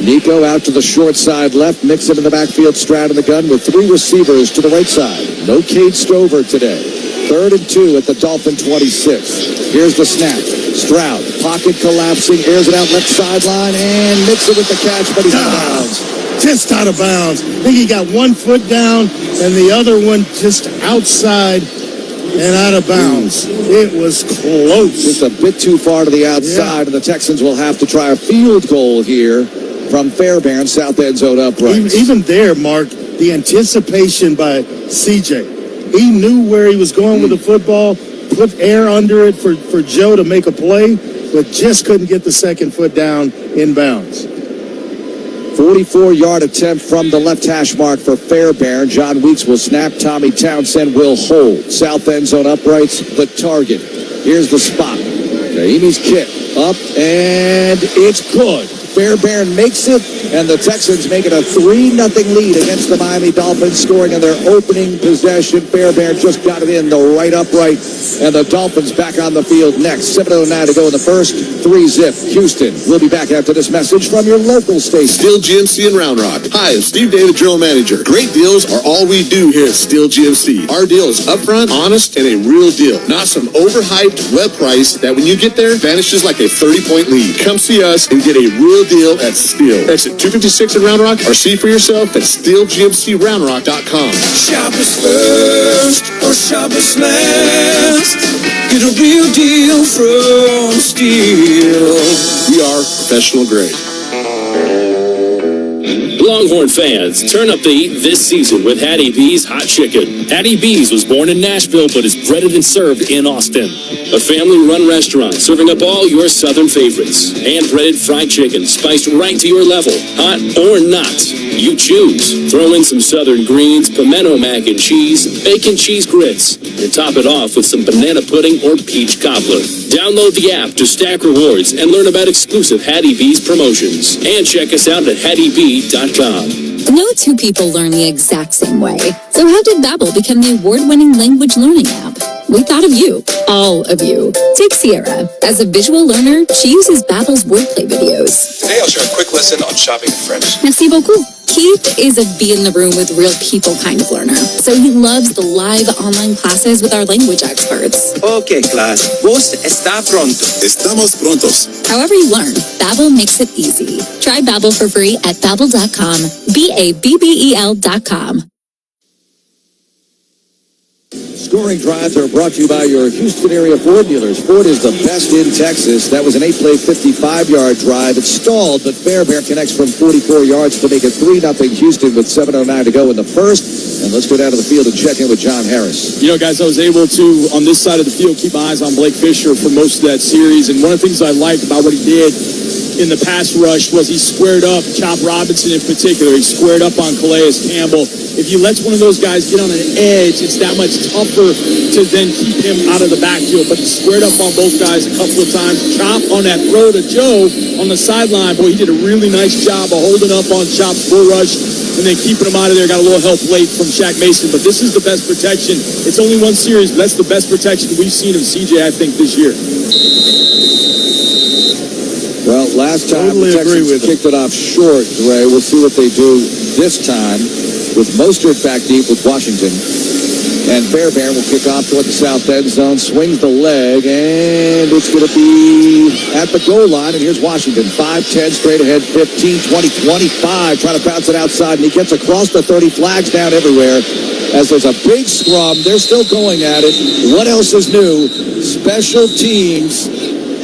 [SPEAKER 13] Nico out to the short side left. Mixon in the backfield. Stroud in the gun with 3 receivers to the right side. No Cade Stover today. 3rd and 2 at the Dolphin 26. Here's the snap. Stroud, pocket collapsing, airs it out left sideline, and Mixon with the catch, but he's out of bounds.
[SPEAKER 14] Just out of bounds. I think he got 1 foot down and the other one just outside and out of bounds. It was close.
[SPEAKER 13] Just a bit too far to the outside, and the Texans will have to try a field goal here from Fairbairn, south end zone upright.
[SPEAKER 14] Even there, Mark, the anticipation by CJ. He knew where he was going with the football, put air under it for Joe to make a play, but just couldn't get the second foot down in bounds.
[SPEAKER 13] 44-yard attempt from the left hash mark for Fairbairn. John Weeks will snap. Tommy Townsend will hold. South end zone uprights, the target. Here's the spot. Naimi's kick up, and it's good. Fairbairn makes it, and the Texans make it a 3-0 lead against the Miami Dolphins, scoring in their opening possession. Fairbairn just got it in the right upright, and the Dolphins back on the field next. 7:09 to go in the first. 3-zip. Houston. We'll be back after this message from your local station.
[SPEAKER 9] Steel GMC in Round Rock. Hi, I'm Steve David, General Manager. Great deals are all we do here at Steel GMC. Our deal is upfront, honest, and a real deal. Not some overhyped web price that when you get there, vanishes like a 30-point lead. Come see us and get a real deal at Steel. Exit 256 in Round Rock, or see for yourself at SteelGMCRoundRock.com.
[SPEAKER 15] Shoppers first or shoppers last. Get a real deal from Steel.
[SPEAKER 9] We are professional grade.
[SPEAKER 21] Longhorn fans, turn up the heat this season with Hattie B's Hot Chicken. Hattie B's was born in Nashville but is breaded and served in Austin. A family-run restaurant serving up all your southern favorites. Hand-breaded fried chicken spiced right to your level. Hot or not, you choose. Throw in some southern greens, pimento mac and cheese, bacon cheese grits, and top it off with some banana pudding or peach cobbler. Download the app to stack rewards and learn about exclusive Hattie B's promotions. And check us out at HattieB.com.
[SPEAKER 23] No two people learn the exact same way. So how did Babbel become the award-winning language learning app? We thought of you. All of you. Take Sierra. As a visual learner, she uses Babbel's wordplay videos.
[SPEAKER 24] Today I'll share a quick lesson on shopping in French.
[SPEAKER 23] Merci beaucoup. Keith is a be in the room with real people kind of learner. So he loves the live online classes with our language experts.
[SPEAKER 24] Okay, class. Vos está pronto.
[SPEAKER 9] Estamos prontos.
[SPEAKER 23] However you learn, Babbel makes it easy. Try Babbel for free at Babbel.com. Babbel.com.
[SPEAKER 13] Scoring drives are brought to you by your Houston area Ford dealers. Ford is the best in Texas. That was an 8-play, 55-yard drive. It stalled, but Fairbairn connects from 44 yards to make it 3-0 Houston with 7:09 to go in the first. And let's go down to the field and check in with John Harris.
[SPEAKER 2] You know, guys, I was able to, on this side of the field, keep my eyes on Blake Fisher for most of that series. And one of the things I liked about what he did in the pass rush was he squared up Chop Robinson in particular. He squared up on Calais Campbell. If you let one of those guys get on an edge, it's that much tougher to then keep him out of the backfield. But he squared up on both guys a couple of times. Chop on that throw to Joe on the sideline. Boy, he did a really nice job of holding up on Chop's bull rush and then keeping him out of there. Got a little help late from Shaq Mason. But this is the best protection. It's only one series, but that's the best protection we've seen of CJ, I think, this year.
[SPEAKER 13] Last time
[SPEAKER 14] Totally
[SPEAKER 13] the
[SPEAKER 14] agree
[SPEAKER 13] Texans
[SPEAKER 14] with
[SPEAKER 13] kicked it off short, Ray. We'll see what they do this time with Mostert back deep with Washington. And Fairbairn will kick off toward the south end zone, swings the leg, and it's going to be at the goal line. And here's Washington, 5-10, straight ahead, 15, 20, 25, trying to bounce it outside, and he gets across the 30, flags down everywhere. As there's a big scrum, they're still going at it. What else is new? Special teams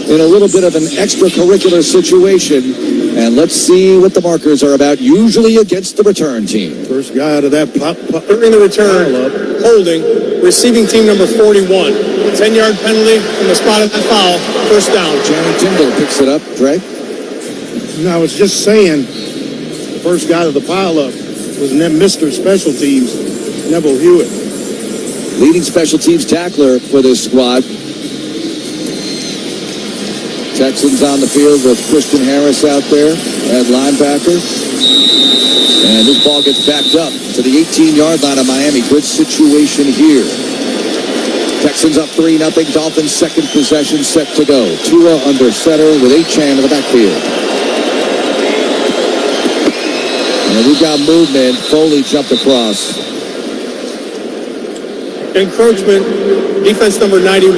[SPEAKER 13] in a little bit of an extracurricular situation. And let's see what the markers are about, usually against the return team.
[SPEAKER 14] First guy out of that
[SPEAKER 3] During the return, holding, receiving team number 41. 10-yard penalty from the spot of that foul. First down.
[SPEAKER 13] Jerry Tyndall picks it up. Greg?
[SPEAKER 14] No, I was just saying, the first guy to the pileup was Mr. Special Teams, Neville Hewitt.
[SPEAKER 13] Leading special teams tackler for this squad. Texans on the field with Christian Harris out there at linebacker. And this ball gets backed up to the 18-yard line of Miami. Good situation here. Texans up 3-0. Dolphins second possession set to go. Tua under center with Achane in the backfield. And we've got movement. Foley jumped across.
[SPEAKER 3] Encroachment, defense number 91.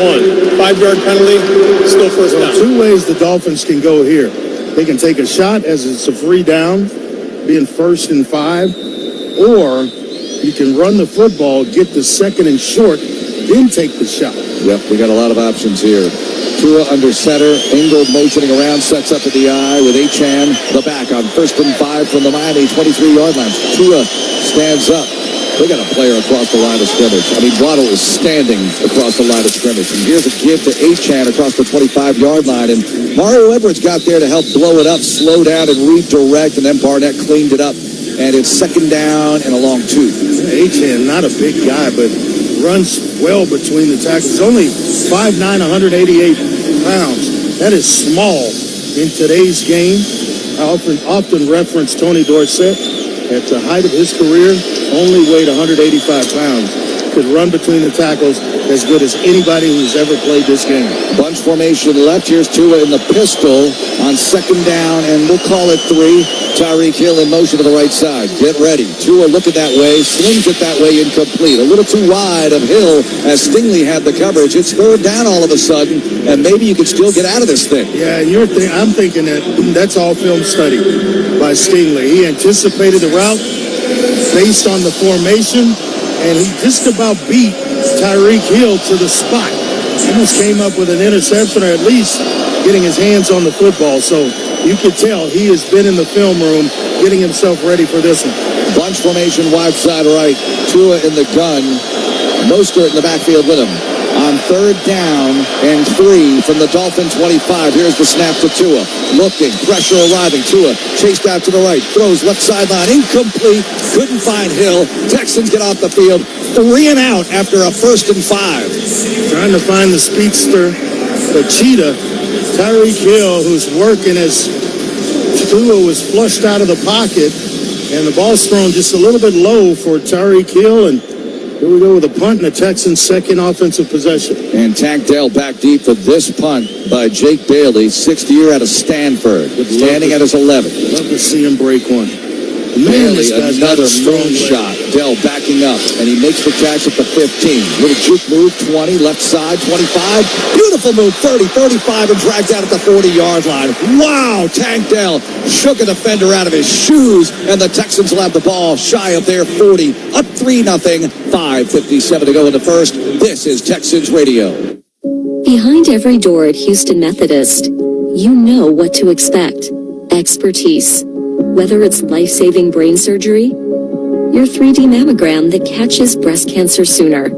[SPEAKER 3] 5-yard penalty, still first down.
[SPEAKER 14] Two ways the Dolphins can go here. They can take a shot as it's a free down, being 1st and 5, or you can run the football, get the 2nd and short, then take the shot.
[SPEAKER 13] Yep, we got a lot of options here. Tua under center, Ingold motioning around, sets up at the eye with Achane, the back on 1st and 5 from the Miami 23-yard line. Tua stands up. They got a player across the line of scrimmage. I mean, Waddle is standing across the line of scrimmage. And here's a give to Achane across the 25-yard line. And Mario Edwards got there to help blow it up, slow down, and redirect. And then Barnett cleaned it up. And it's 2nd down and a long 2.
[SPEAKER 14] Achane, not a big guy, but runs well between the tackles. Only 5'9", 188 pounds. That is small in today's game. I often reference Tony Dorsett. At the height of his career, only weighed 185 pounds. Could run between the tackles as good as anybody who's ever played this game.
[SPEAKER 13] Bunch formation left. Here's Tua in the pistol on 2nd down, and we'll call it 3. Tyreek Hill in motion to the right side. Get ready. Tua looking that way, slings it that way, incomplete. A little too wide of Hill as Stingley had the coverage. It's 3rd down all of a sudden, and maybe you could still get out of this thing.
[SPEAKER 14] Yeah, I'm thinking that's all film study by Stingley. He anticipated the route based on the formation, and he just about beat Tyreek Hill to the spot. He almost came up with an interception, or at least getting his hands on the football. So you could tell he has been in the film room getting himself ready for this one.
[SPEAKER 13] Bunch formation, wide side right. Tua in the gun. Mostert in the backfield with him. On 3rd down and 3 from the Dolphin 25. Here's the snap to Tua. Looking, pressure arriving. Tua chased out to the right. Throws left sideline. Incomplete. Couldn't find Hill. Texans get off the field. 3 and out after a 1st and 5.
[SPEAKER 14] Trying to find the speedster, the cheetah, Tyreek Hill, who's working as Tua was flushed out of the pocket. And the ball's thrown just a little bit low for Tyreek Hill. And here we go with a punt and the Texans' 2nd offensive possession.
[SPEAKER 13] And Tank Dell back deep for this punt by Jake Bailey, 6th year out of Stanford, standing at his 11th.
[SPEAKER 14] Love to see him break one.
[SPEAKER 13] Bailey, another moonshot. Dell backing up, and he makes the catch at the 15. Little juke move, 20, left side, 25. Beautiful move, 30, 35, and dragged out at the 40-yard line. Wow, Tank Dell shook a defender out of his shoes, and the Texans will have the ball shy of their 40. Up 3-0, 5:57 to go in the first. This is Texans Radio.
[SPEAKER 23] Behind every door at Houston Methodist, you know what to expect. Expertise. Whether it's life-saving brain surgery, your 3D mammogram that catches breast cancer sooner,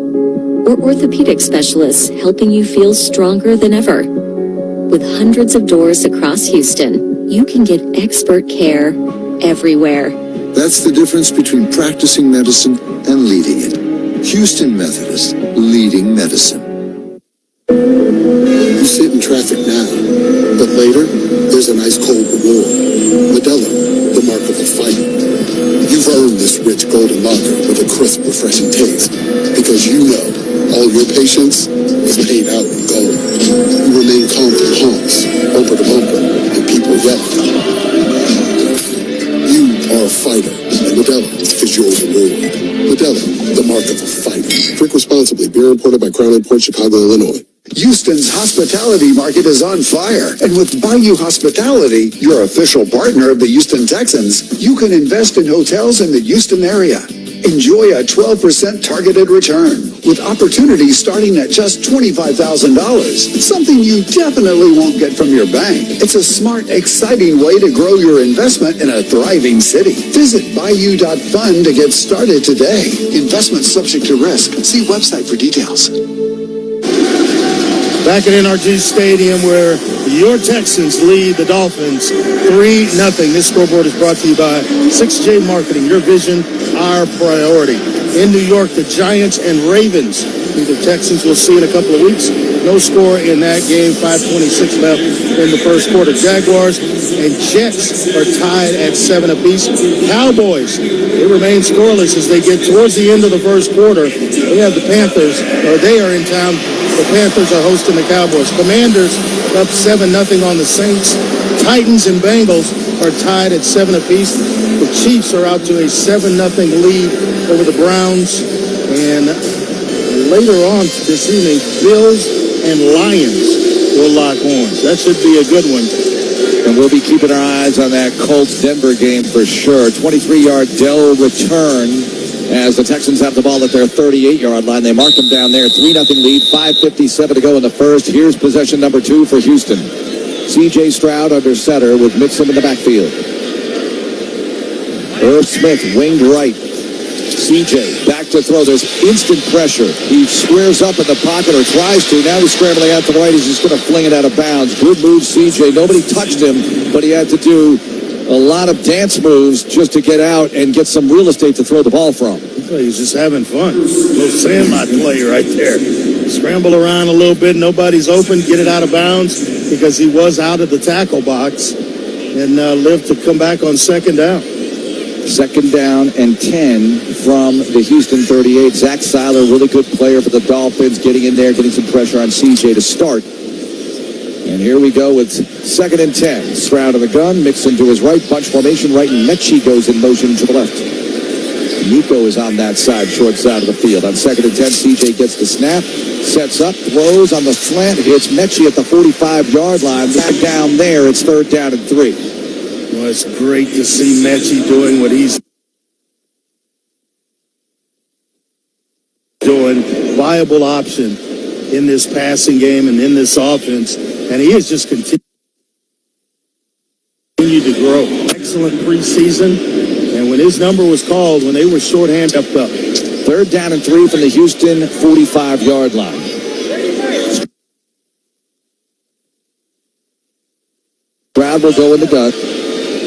[SPEAKER 23] or orthopedic specialists helping you feel stronger than ever. With hundreds of doors across Houston, you can get expert care everywhere.
[SPEAKER 10] That's the difference between practicing medicine and leading it. Houston Methodist, leading medicine. You sit in traffic now, but later, there's an ice cold reward. Modelo, the mark of a fighter. You've earned this rich golden lager with a crisp, refreshing taste, because you know all your patience is paid out in gold. You remain calm through honks, bumper to bumper, and people together. You are a fighter, and Modelo is your reward. Modelo, the mark of a fighter. Drink responsibly. Beer imported by Crown Imports, Chicago, Illinois.
[SPEAKER 7] Houston's hospitality market is on fire, and with Bayou Hospitality, your official partner of the Houston Texans, you can invest in hotels in the Houston area. Enjoy a 12% targeted return, with opportunities starting at just $25,000, something you definitely won't get from your bank. It's a smart, exciting way to grow your investment in a thriving city. Visit Bayou.fund to get started today. Investment subject to risk. See website for details.
[SPEAKER 14] Back at NRG Stadium, where your Texans lead the Dolphins 3-0. This scoreboard is brought to you by 6J Marketing. Your vision, our priority. In New York, the Giants and Ravens. The Texans will see in a couple of weeks. No score in that game. 5:26 left in the first quarter. Jaguars and Jets are tied at 7 apiece. Cowboys, they remain scoreless as they get towards the end of the first quarter. They have the Panthers, or they are in town. The Panthers are hosting the Cowboys. Commanders up 7-0 on the Saints. Titans and Bengals are tied at 7 apiece. The Chiefs are out to a 7-0 lead over the Browns. And later on this evening, Bills and Lions will lock horns. That should be a good one.
[SPEAKER 13] And we'll be keeping our eyes on that Colts-Denver game for sure. 23-yard Dell return as the Texans have the ball at their 38-yard line. They mark them down there. 3-0 lead, 5:57 to go in the first. Here's possession number 2 for Houston. C.J. Stroud under center with Mixon in the backfield. Irv Smith, winged right. C.J. back to throw. There's instant pressure. He squares up in the pocket, or tries to. Now he's scrambling out to the right. He's just going to fling it out of bounds. Good move, C.J. Nobody touched him, but he had to do a lot of dance moves just to get out and get some real estate to throw the ball from.
[SPEAKER 14] He's just having fun. A little sandlot play right there. Scramble around a little bit. Nobody's open. Get it out of bounds because he was out of the tackle box and lived to come back on second down.
[SPEAKER 13] Second down and 10 from the Houston 38. Zach Seiler, really good player for the Dolphins, getting in there, getting some pressure on C.J. to start. And here we go with second and 10. Stroud in the gun, Mixon to his right, bunch formation right, and Mechie goes in motion to the left. Nico is on that side, short side of the field. On second and 10, C.J. gets the snap, sets up, throws on the slant, hits Mechie at the 45-yard line. Back down there, it's third down and 3.
[SPEAKER 14] Well, it's great to see Mechie doing what he's doing. Viable option in this passing game and in this offense. And he has just continued to grow. Excellent preseason. And when his number was called, when they were shorthanded, up.
[SPEAKER 13] Third down and 3 from the Houston 45-yard line. Stroud will go in the gun.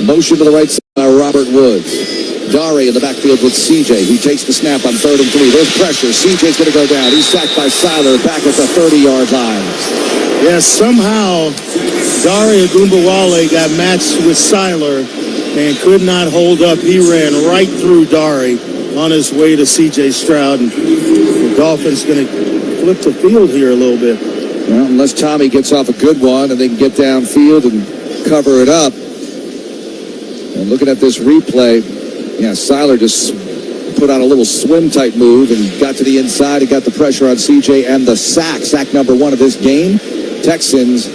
[SPEAKER 13] Motion to the right side by Robert Woods. Dare in the backfield with C.J. He takes the snap on third and 3. There's pressure. C.J.'s going to go down. He's sacked by Seiler back at the 30-yard line.
[SPEAKER 14] Yes, somehow Dare Ogunbowale got matched with Seiler and could not hold up. He ran right through Dare on his way to C.J. Stroud. And the Dolphins going to flip the field here a little bit.
[SPEAKER 13] Well, unless Tommy gets off a good one and they can get downfield and cover it up. And looking at this replay, Seiler just put on a little swim-type move and got to the inside. He got the pressure on C.J. and the sack number 1 of this game. Texans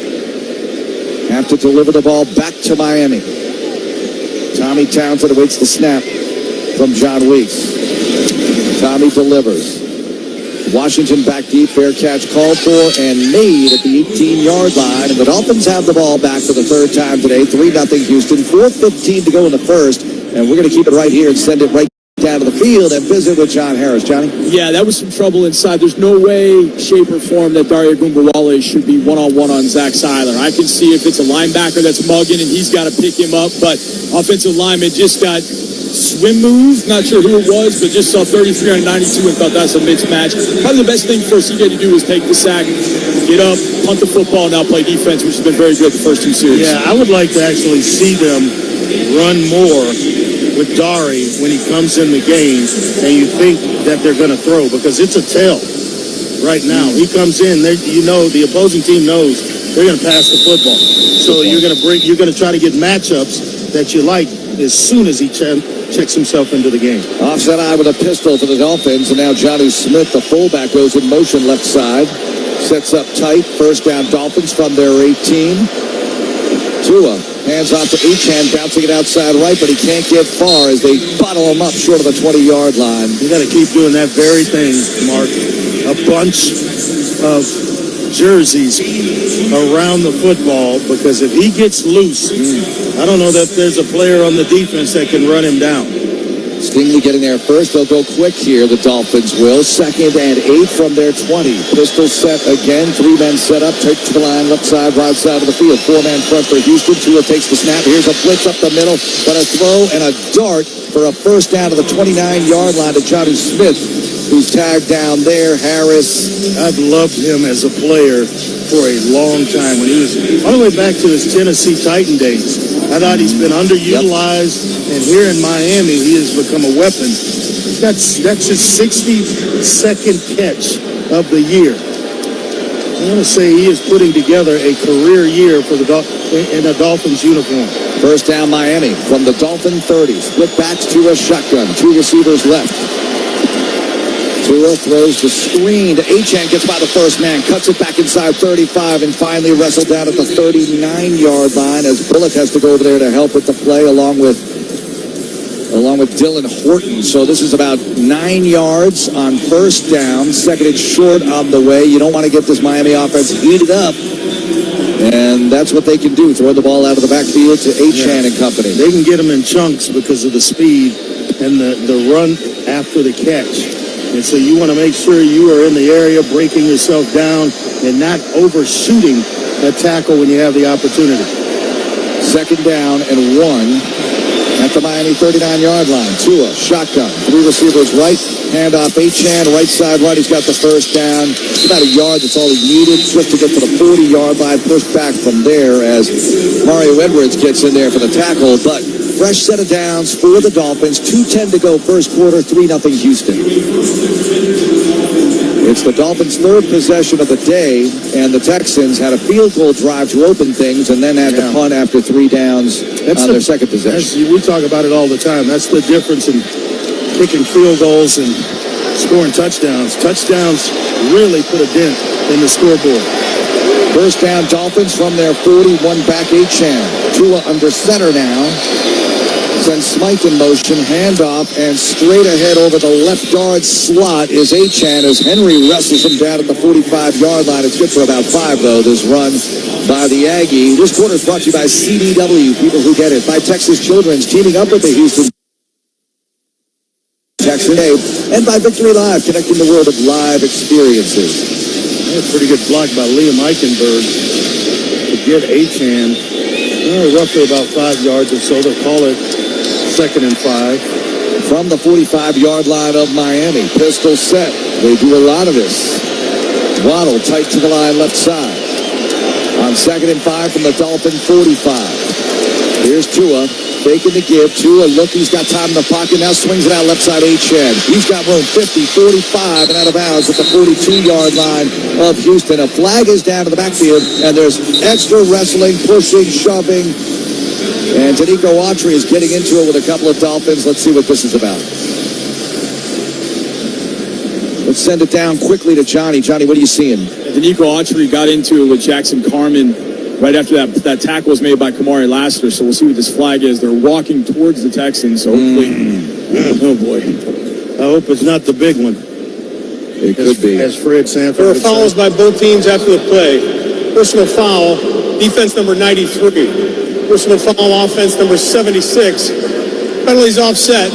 [SPEAKER 13] have to deliver the ball back to Miami. Tommy Townsend awaits the snap from John Weeks. Tommy delivers. Washington back deep, fair catch called for and made at the 18-yard line. And the Dolphins have the ball back for the third time today. 3-0 Houston, 4:15 to go in the first. And we're going to keep it right here and send it right down to the field and visit with John Harris. Johnny?
[SPEAKER 2] Yeah, that was some trouble inside. There's no way, shape, or form that Dare Ogunbowale should be one-on-one on Zach Seiler. I can see if it's a linebacker that's mugging and he's got to pick him up, but offensive lineman just got swim move. Not sure who it was, but just saw 33 on 92 and thought that's a mismatch. Probably the best thing for CJ to do is take the sack, get up, punt the football, and now play defense, which has been very good the first 2 series.
[SPEAKER 14] Yeah, I would like to actually see them run more with Dare when he comes in the game, and you think that they're going to throw, because it's a tell right now. He comes in, the opposing team knows they're going to pass the football. So you're going to try to get matchups that you like as soon as he checks himself into the game.
[SPEAKER 13] Offset eye with a pistol for the Dolphins, and now Johnny Smith, the fullback, goes in motion left side. Sets up tight. First down Dolphins from their 18. Tua hands off to Echan, bouncing it outside right, but he can't get far as they bottle him up short of the 20-yard line.
[SPEAKER 14] You got to keep doing that very thing, Mark. A bunch of jerseys around the football, because if he gets loose, I don't know that there's a player on the defense that can run him down.
[SPEAKER 13] Stingley getting there first. They'll go quick here, the Dolphins will. 2nd and 8 from their 20. Pistol set again. 3 men set up. Take to the line, left side, right side of the field. 4-man front for Houston. Tua takes the snap. Here's a blitz up the middle. But a throw and a dart for a first down to the 29-yard line to Johnny Smith, who's tagged down there. Harris.
[SPEAKER 14] I've loved him as a player for a long time. When he was all the way back to his Tennessee Titan days, I thought he's been underutilized. And here in Miami, he has become a weapon. That's his 62nd catch of the year. I want to say he is putting together a career year for in a Dolphins uniform.
[SPEAKER 13] First down Miami from the Dolphin 30. Split backs to a shotgun. 2 receivers left. Tua throws the screen to Echan, gets by the first man, cuts it back inside 35, and finally wrestled down at the 39-yard line as Bullock has to go over there to help with the play along with Dylan Horton. So this is about 9 yards on first down. Second and short on the way. You don't want to get this Miami offense heated up. And that's what they can do. Throw the ball out of the backfield to Echan and company.
[SPEAKER 14] They can get them in chunks because of the speed and the run after the catch. And so you want to make sure you are in the area, breaking yourself down and not overshooting a tackle when you have the opportunity.
[SPEAKER 13] Second down and 1. At the Miami 39-yard line. Tua, shotgun. 3 receivers right. Handoff Echan, right side right. He's got the first down. It's about a yard. That's all he needed just to get to the 40-yard line. Pushed back from there as Mario Edwards gets in there for the tackle. But fresh set of downs for the Dolphins. 2:10 to go first quarter. 3-0 Houston. It's the Dolphins' 3rd possession of the day, and the Texans had a field goal drive to open things and then had to punt after 3 downs on their second possession.
[SPEAKER 14] We talk about it all the time. That's the difference in kicking field goals and scoring touchdowns. Touchdowns really put a dent in the scoreboard.
[SPEAKER 13] First down, Dolphins from their 41 back. Echan. Tua under center now. Sends Smythe in motion, handoff, and straight ahead over the left guard slot is Echan as Henry wrestles him down at the 45-yard line. It's good for about 5, though, this run by the Aggie. This quarter is brought to you by CDW, people who get it, by Texas Children's, teaming up with the Houston Texans, and by Victory Live, connecting the world of live experiences.
[SPEAKER 14] A pretty good block by Liam Eichenberg to get Echan roughly about 5 yards or so. They'll call it 2nd and 5.
[SPEAKER 13] From the 45-yard line of Miami. Pistol set. They do a lot of this. Waddle tight to the line left side. On 2nd and 5 from the Dolphin 45. Here's Tua. Faking the give. Tua, look, he's got time in the pocket. Now swings it out left side, Echan. He's got room. 50, 45, and out of bounds at the 42-yard line of Houston. A flag is down to the backfield, and there's extra wrestling, pushing, shoving. And Danico Autry is getting into it with a couple of Dolphins. Let's see what this is about. Let's send it down quickly to Johnny. Johnny, what are you seeing?
[SPEAKER 5] Danico Autry got into it with Jackson Carman right after that tackle was made by Kamari Lassiter. So we'll see what this flag is. They're walking towards the Texans. So hopefully, oh boy,
[SPEAKER 14] I hope it's not the big one.
[SPEAKER 13] It could be.
[SPEAKER 14] As Fred Sanford.
[SPEAKER 3] There were fouls by both teams after the play. Personal foul, defense number 93. Personal foul, offense number 76. Penalties offset.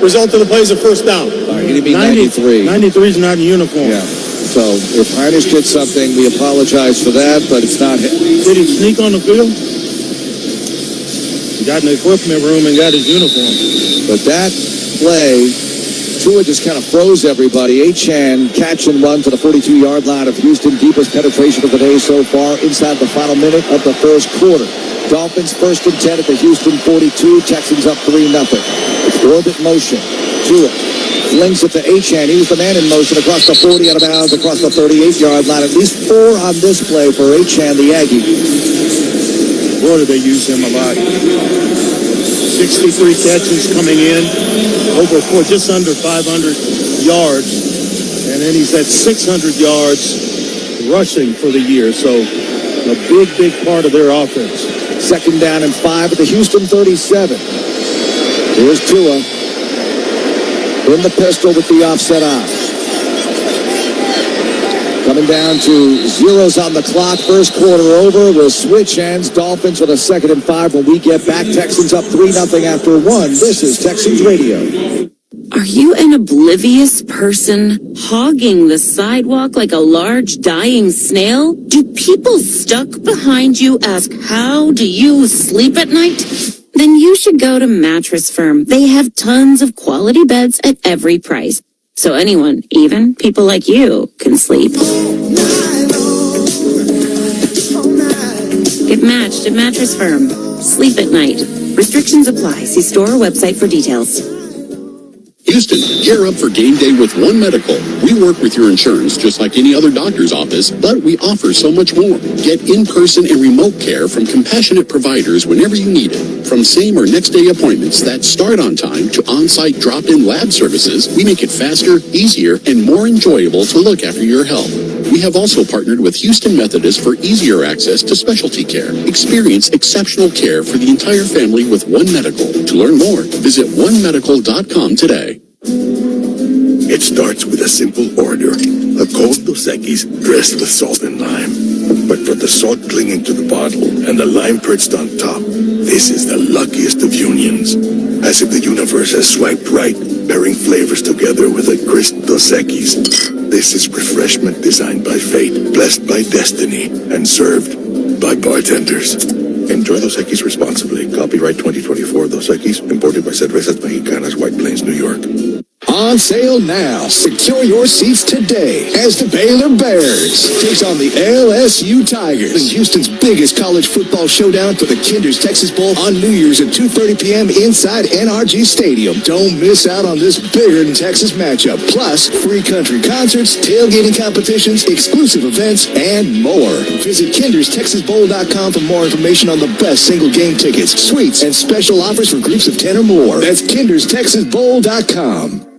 [SPEAKER 3] Result of the play is a first down.
[SPEAKER 13] He didn't mean 93.
[SPEAKER 14] 93 is not in uniform.
[SPEAKER 13] Yeah. So if Heinisch did something, we apologize for that, but it's not him.
[SPEAKER 14] Did he sneak on the field? He got in the equipment room and got his uniform.
[SPEAKER 13] But that play, Tua just kind of froze everybody. Echan catch and run to the 42-yard line of Houston. Deepest penetration of the day so far inside the final minute of the first quarter. Dolphins 1st and 10 at the Houston 42. Texans up 3-0. Orbit motion. Tua Flings it to Achane. He was the man in motion across the 40 out of bounds, across the 38-yard line. At least 4 on this play for Achane, the Aggie.
[SPEAKER 14] Boy, did they use him a lot. 63 catches coming in, just under 500 yards. And then he's at 600 yards rushing for the year. So a big part of their offense.
[SPEAKER 13] Second down and 5 at the Houston 37. Here's Tua in the pistol with the offset eye. Coming down to zeros on the clock. First quarter over. We'll switch ends. Dolphins with a 2nd and 5 when we get back. Texans up 3-0 after 1. This is Texans Radio.
[SPEAKER 6] Are you an oblivious person hogging the sidewalk like a large dying snail? Do people stuck behind you ask, how do you sleep at night? Then you should go to Mattress Firm. They have tons of quality beds at every price. So anyone, even people like you, can sleep. Get matched at Mattress Firm. Sleep at night. Restrictions apply. See store or website for details.
[SPEAKER 9] Houston, gear up for game day with One Medical. We work with your insurance just like any other doctor's office, but we offer so much more. Get in-person and remote care from compassionate providers whenever you need it. From same or next day appointments that start on time to on-site drop-in lab services, we make it faster, easier, and more enjoyable to look after your health. We have also partnered with Houston Methodist for easier access to specialty care. Experience exceptional care for the entire family with One Medical. To learn more, visit onemedical.com today.
[SPEAKER 12] It starts with a simple order, a cold Dos Equis dressed with salt and lime. But for the salt clinging to the bottle and the lime perched on top, this is the luckiest of unions. As if the universe has swiped right, pairing flavors together with a crisp Dos Equis. This is refreshment designed by fate, blessed by destiny, and served by bartenders. Enjoy Dos Equis responsibly. Copyright 2024 Dos Equis, imported by Cervezas Mexicanas, White Plains, New York.
[SPEAKER 17] On sale now. Secure your seats today as the Baylor Bears takes on the LSU Tigers in Houston's biggest college football showdown for the Kinder's Texas Bowl on New Year's at 2:30 p.m. inside NRG Stadium. Don't miss out on this bigger than Texas matchup. Plus, free country concerts, tailgating competitions, exclusive events, and more. Visit KindersTexasBowl.com for more information on the best single game tickets, suites, and special offers for groups of 10 or more. That's KindersTexasBowl.com.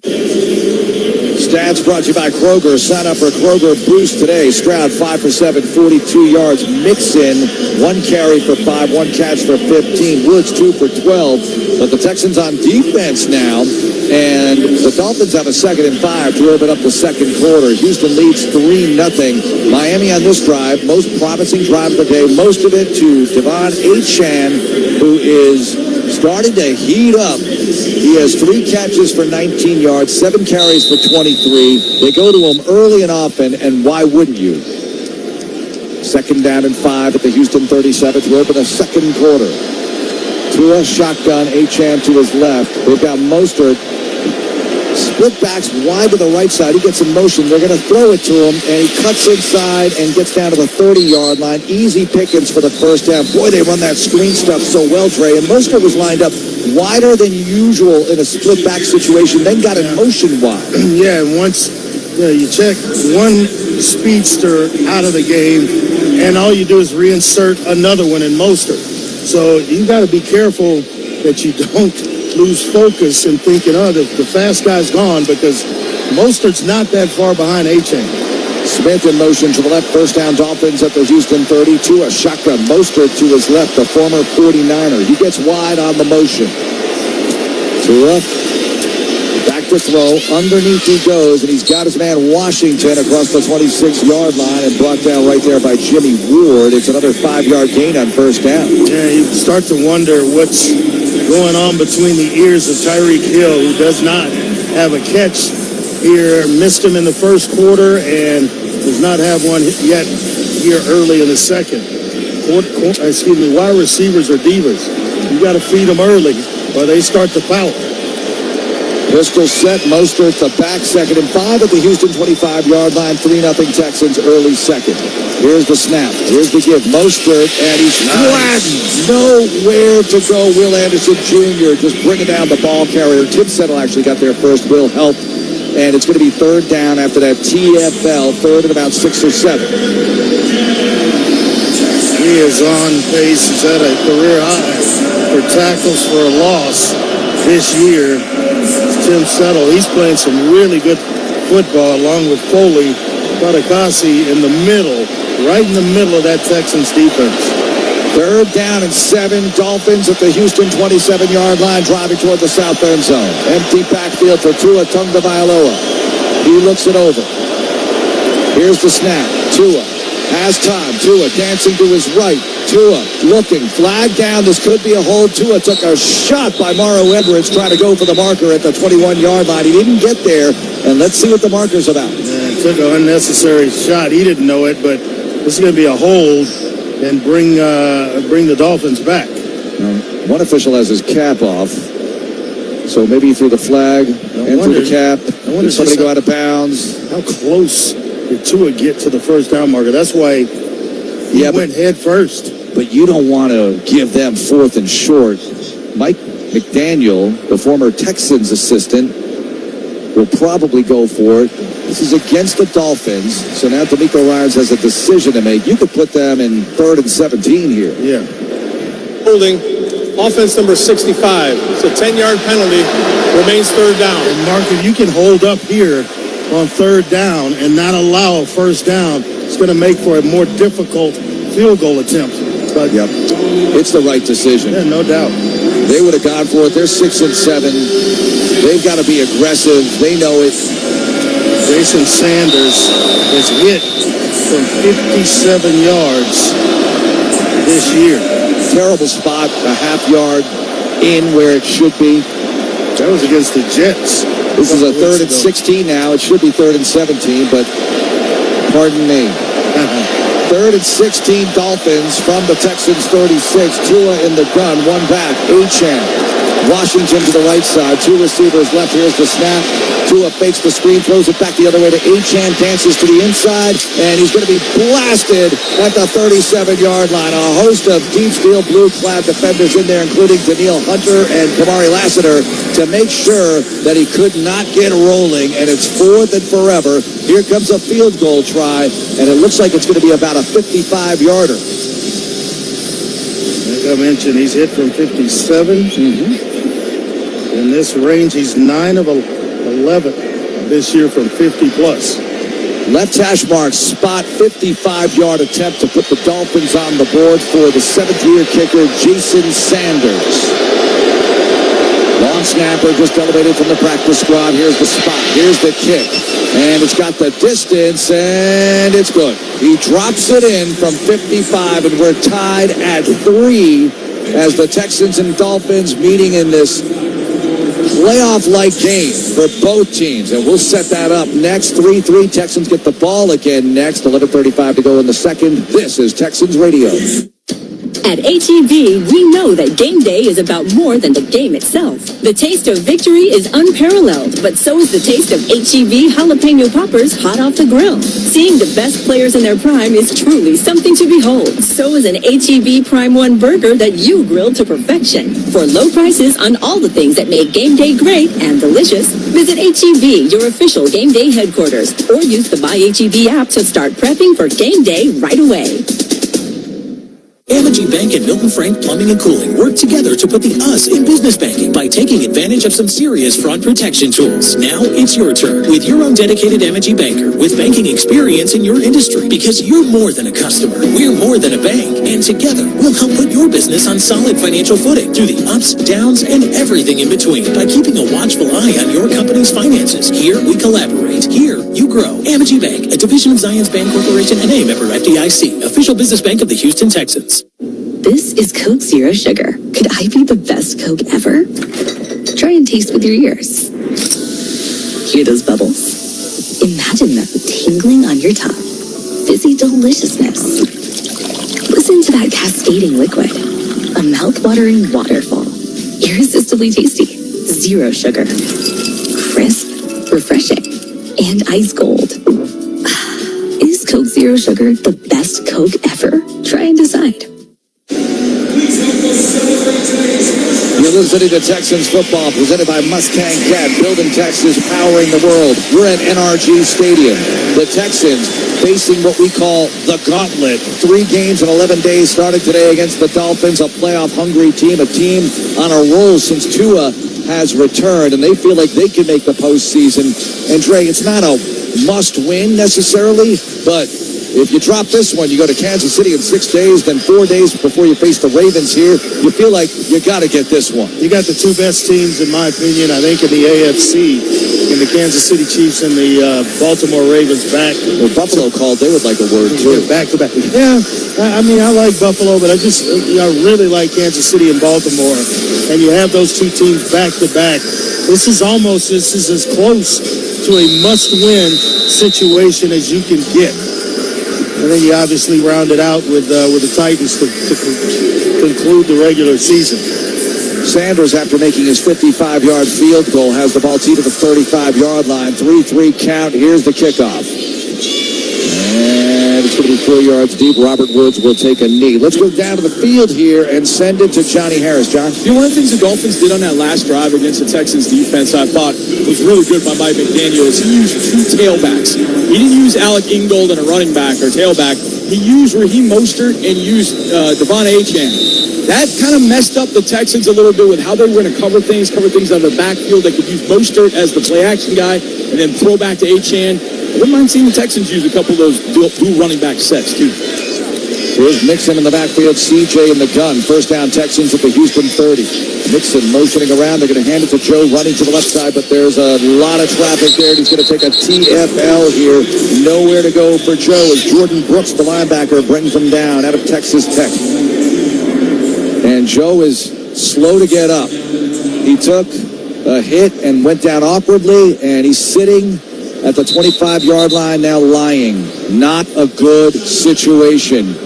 [SPEAKER 13] Stats brought to you by Kroger. Sign up for Kroger Boost today. Stroud 5 for 7, 42 yards. Mixon 1 carry for 5, 1 catch for 15. Woods 2 for 12. But the Texans on defense now, and the Dolphins have a 2nd and 5 to open up the second quarter. Houston leads 3-0. Miami on this drive, most promising drive of the day. Most of it to Devon Achane, who is starting to heat up. He has 3 catches for 19 yards, 7 carries for 23. They go to him early and often, and why wouldn't you? 2nd down and 5 at the Houston 37 to open the second quarter. Tua shotgun, Achane to his left. They've got Mostert. Split backs wide to the right side. He gets in motion. They're going to throw it to him, and he cuts inside and gets down to the 30-yard line. Easy pickings for the first half. Boy, they run that screen stuff so well, Trey. And Mostert was lined up wider than usual in a split back situation, then got in motion wide.
[SPEAKER 14] Yeah, and once you check one speedster out of the game, and all you do is reinsert another one in Mostert. So you got to be careful that you don't lose focus in thinking, the fast guy's gone, because Mostert's not that far behind Achane.
[SPEAKER 13] Smith in motion to the left. First down, Dolphins at the Houston 30. Tua shotgun. Mostert to his left, the former 49er. He gets wide on the motion. Tua back to throw. Underneath he goes, and he's got his man Washington across the 26-yard line and brought down right there by Jimmy Ward. It's another 5-yard gain on first down.
[SPEAKER 14] Yeah, you start to wonder what's going on between the ears of Tyreek Hill, who does not have a catch here. Missed him in the first quarter and does not have one yet here early in the second. Wide receivers are divas. You got to feed them early or they start to pout.
[SPEAKER 13] Pistol set, Mostert the back, 2nd and 5 at the Houston 25-yard line. 3-0 Texans, early second. Here's the snap. Here's the give. Mostert, and he's flattened. Nowhere to go. Will Anderson Jr. just bringing down the ball carrier. Tim Settle actually got there first. Will helped and it's going to be third down after that TFL, third and about 6 or 7.
[SPEAKER 14] He is on pace. He's at a career high for tackles for a loss this year. Tim Settle, he's playing some really good football along with Foley, Fatakasi in the middle, right in the middle of that Texans defense.
[SPEAKER 13] Third down and 7. Dolphins at the Houston 27-yard line, driving toward the south end zone. Empty backfield for Tua Tagovailoa. He looks it over. Here's the snap. Tua has time. Tua dancing to his right. Tua looking. Flag down. This could be a hold. Tua took a shot by Morrow Edwards trying to go for the marker at the 21-yard line. He didn't get there. And let's see what the marker's about.
[SPEAKER 14] Yeah, took an unnecessary shot. He didn't know it, but this is going to be a hold and bring the Dolphins back.
[SPEAKER 13] One official has his cap off. So maybe he threw the flag and threw the cap. Did somebody go out of bounds?
[SPEAKER 14] How close did Tua get to the first down marker? That's why he went head first.
[SPEAKER 13] But you don't want to give them fourth and short. Mike McDaniel, the former Texans assistant, will probably go for it. This is against the Dolphins. So now D'Amico Ryans has a decision to make. You could put them in 3rd and 17 here.
[SPEAKER 14] Yeah.
[SPEAKER 3] Holding. Offense number 65. It's a 10-yard penalty. Remains third down.
[SPEAKER 14] And Mark, if you can hold up here on third down and not allow a first down, it's going to make for a more difficult field goal attempt. But
[SPEAKER 13] it's the right decision.
[SPEAKER 14] Yeah, no doubt.
[SPEAKER 13] They would have gone for it. They're 6 and 7. They've got to be aggressive. They know it.
[SPEAKER 14] Jason Sanders is hit from 57 yards this year.
[SPEAKER 13] Terrible spot, a half yard in where it should be.
[SPEAKER 14] That was against the Jets.
[SPEAKER 13] This is a 3rd and 16 now. It should be 3rd and 17, but pardon me. 3rd and 16 Dolphins from the Texans 36. Tua in the gun, one back. Achane. Washington to the right side. 2 receivers left. Here's the snap. Tua fakes the screen, throws it back the other way to Achane, dances to the inside, and he's going to be blasted at the 37-yard line. A host of deep steel blue-clad defenders in there, including Daniil Hunter and Kamari Lassiter, to make sure that he could not get rolling, and it's 4th and forever. Here comes a field goal try, and it looks like it's going to be about a 55-yarder.
[SPEAKER 14] Like I mentioned, he's hit from 57. In this range, he's 9 of 11 this year from 50-plus.
[SPEAKER 13] Left hash mark, spot, 55-yard attempt to put the Dolphins on the board for the 7th-year kicker, Jason Sanders. Long snapper just elevated from the practice squad. Here's the spot. Here's the kick. And it's got the distance, and it's good. He drops it in from 55, and we're tied at 3 as the Texans and Dolphins meeting in this playoff-like game for both teams. And we'll set that up next. 3-3. Texans get the ball again next. 11:35 to go in the second. This is Texans Radio.
[SPEAKER 1] At H-E-B, we know that game day is about more than the game itself. The taste of victory is unparalleled, but so is the taste of H-E-B jalapeno poppers hot off the grill. Seeing the best players in their prime is truly something to behold. So is an H-E-B Prime 1 burger that you grilled to perfection. For low prices on all the things that make game day great and delicious, visit H-E-B, your official game day headquarters, or use the My H-E-B app to start prepping for game day right away.
[SPEAKER 18] Amity Bank and Milton Frank Plumbing and Cooling work together to put the us in business banking by taking advantage of some serious fraud protection tools. Now it's your turn with your own dedicated Amity banker with banking experience in your industry, because you're more than a customer. We're more than a bank, and together we'll help put your business on solid financial footing through the ups, downs, and everything in between by keeping a watchful eye on your company's finances. Here we collaborate. Here you grow. Amity Bank, a division of Zions Bank Corporation and a member FDIC, official business bank of the Houston Texans.
[SPEAKER 1] This is Coke Zero Sugar. Could I be the best Coke ever? Try and taste with your ears. Hear those bubbles? Imagine them tingling on your tongue. Fizzy deliciousness. Listen to that cascading liquid. A mouth-watering waterfall. Irresistibly tasty. Zero sugar. Crisp, refreshing, and ice cold. Is Coke Zero Sugar the best Coke ever? Try and decide.
[SPEAKER 13] You're listening to Texans football presented by Mustang Cat, building Texas, powering the world. We're at NRG Stadium. The Texans facing what we call the gauntlet. 3 games in 11 days starting today against the Dolphins, a playoff-hungry team, a team on a roll since Tua has returned, and they feel like they can make the postseason. And Dre, it's not a must-win necessarily, but if you drop this one, you go to Kansas City in 6 days, then 4 days before you face the Ravens here. You feel like you got to get this one.
[SPEAKER 14] You got the 2 best teams, in my opinion, I think, in the AFC, in the Kansas City Chiefs and the Baltimore Ravens back.
[SPEAKER 13] Well, Buffalo called. They would like a word, too.
[SPEAKER 14] Back to back. Yeah, I mean, I like Buffalo, but I really like Kansas City and Baltimore. And you have those 2 teams back to back. This is as close to a must-win situation as you can get. And then you obviously round it out with the Titans to conclude the regular season.
[SPEAKER 13] Sanders, after making his 55-yard field goal, has the ball teed to the 35-yard line. 3-3 count. Here's the kickoff. And it's going to be 4 yards deep. Robert Woods will take a knee. Let's go down to the field here and send it to Johnny Harris. John?
[SPEAKER 5] You know, one of the things the Dolphins did on that last drive against the Texans defense, I thought was really good by Mike McDaniel, is he used 2 tailbacks. He didn't use Alec Ingold and a running back or tailback. He used Raheem Mostert and used Devon Achane. That kind of messed up the Texans a little bit with how they were going to cover things out of the backfield. They could use Mostert as the play-action guy and then throw back to Achane. I wouldn't mind seeing the Texans use a couple of those blue running back sets, too.
[SPEAKER 13] Here's Mixon in the backfield, CJ in the gun. First down, Texans at the Houston 30. Mixon motioning around. They're going to hand it to Joe running to the left side, but there's a lot of traffic there. He's going to take a TFL here. Nowhere to go for Joe as Jordan Brooks, the linebacker, brings him down out of Texas Tech. And Joe is slow to get up. He took a hit and went down awkwardly, and he's sitting at the 25-yard line now lying. Not a good situation.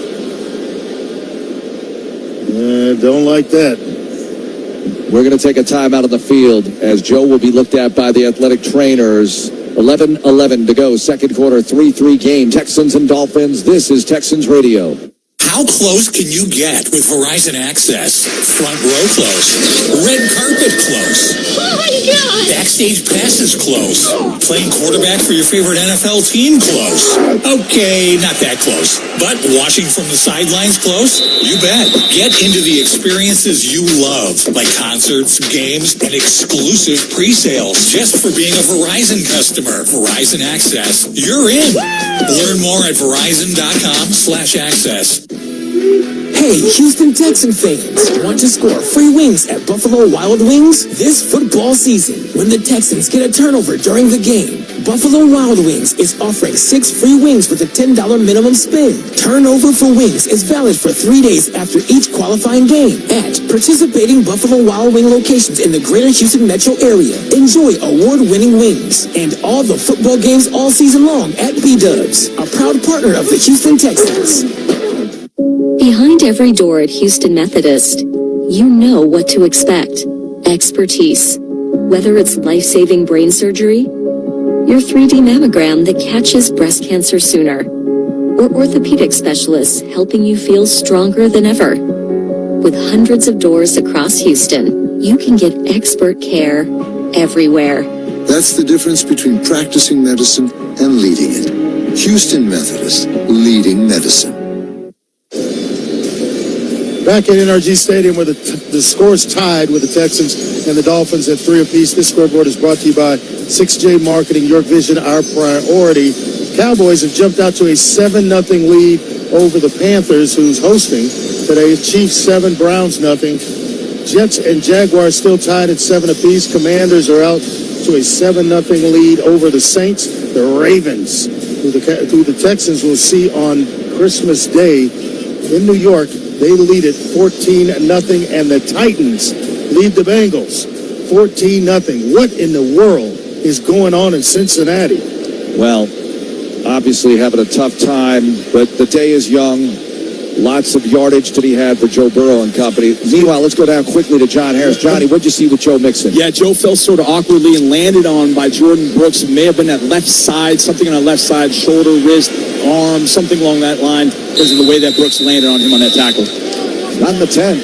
[SPEAKER 14] Don't like that.
[SPEAKER 13] We're going to take a time out of the field as Joe will be looked at by the athletic trainers. 11-11 to go. Second quarter, 3-3 game. Texans and Dolphins. This is Texans Radio.
[SPEAKER 16] How close can you get with Verizon Access? Front row close. Red carpet close.
[SPEAKER 1] Oh my God!
[SPEAKER 16] Backstage passes close. Playing quarterback for your favorite NFL team close. Okay, not that close. But watching from the sidelines close? You bet. Get into the experiences you love, like concerts, games, and exclusive pre-sales just for being a Verizon customer. Verizon Access. You're in. Learn more at Verizon.com/access.
[SPEAKER 18] Hey, Houston Texan fans, want to score free wings at Buffalo Wild Wings? This football season, when the Texans get a turnover during the game, Buffalo Wild Wings is offering 6 free wings with a $10 minimum spend. Turnover for wings is valid for 3 days after each qualifying game at participating Buffalo Wild Wing locations in the greater Houston metro area. Enjoy award-winning wings and all the football games all season long at B-Dubs, a proud partner of the Houston Texans.
[SPEAKER 1] Behind every door at Houston Methodist, you know what to expect. Expertise. Whether it's life-saving brain surgery, your 3D mammogram that catches breast cancer sooner, or orthopedic specialists helping you feel stronger than ever. With hundreds of doors across Houston, you can get expert care everywhere.
[SPEAKER 10] That's the difference between practicing medicine and leading it. Houston Methodist, leading medicine.
[SPEAKER 14] Back at NRG Stadium where the score's tied with the Texans and the Dolphins at 3 apiece. This scoreboard is brought to you by 6J Marketing, your vision, our priority. Cowboys have jumped out to a 7-0 lead over the Panthers, who's hosting today. Chiefs 7, Browns 0. Jets and Jaguars still tied at 7 apiece. Commanders are out to a 7-0 lead over the Saints. The Ravens, who the Texans will see on Christmas Day in New York, they lead it 14-0, and the Titans lead the Bengals 14-0. What in the world is going on in Cincinnati?
[SPEAKER 13] Well, obviously having a tough time, but the day is young. Lots of yardage to be had for Joe Burrow and company. Meanwhile, let's go down quickly to John Harris. Johnny, what'd you see with Joe Mixon?
[SPEAKER 5] Yeah, Joe fell sort of awkwardly and landed on by Jordan Brooks. It may have been that left side, something on the left side, shoulder, wrist, arm, something along that line because of the way that Brooks landed on him on that tackle.
[SPEAKER 13] Not in the 10.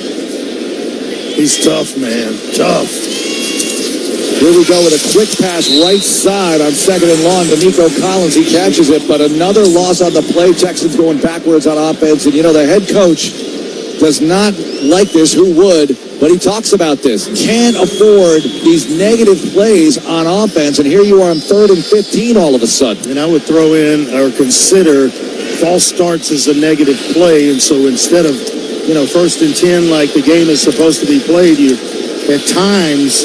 [SPEAKER 14] He's tough, man. Tough.
[SPEAKER 13] Here we go with a quick pass right side on second and long to Nico Collins. He catches it, but another loss on the play. Texans going backwards on offense. And, the head coach does not like this. Who would? But he talks about this. Can't afford these negative plays on offense. And here you are on 3rd and 15 all of a sudden.
[SPEAKER 14] And I would throw in or consider false starts as a negative play. And so instead of, 1st and 10 like the game is supposed to be played, you at times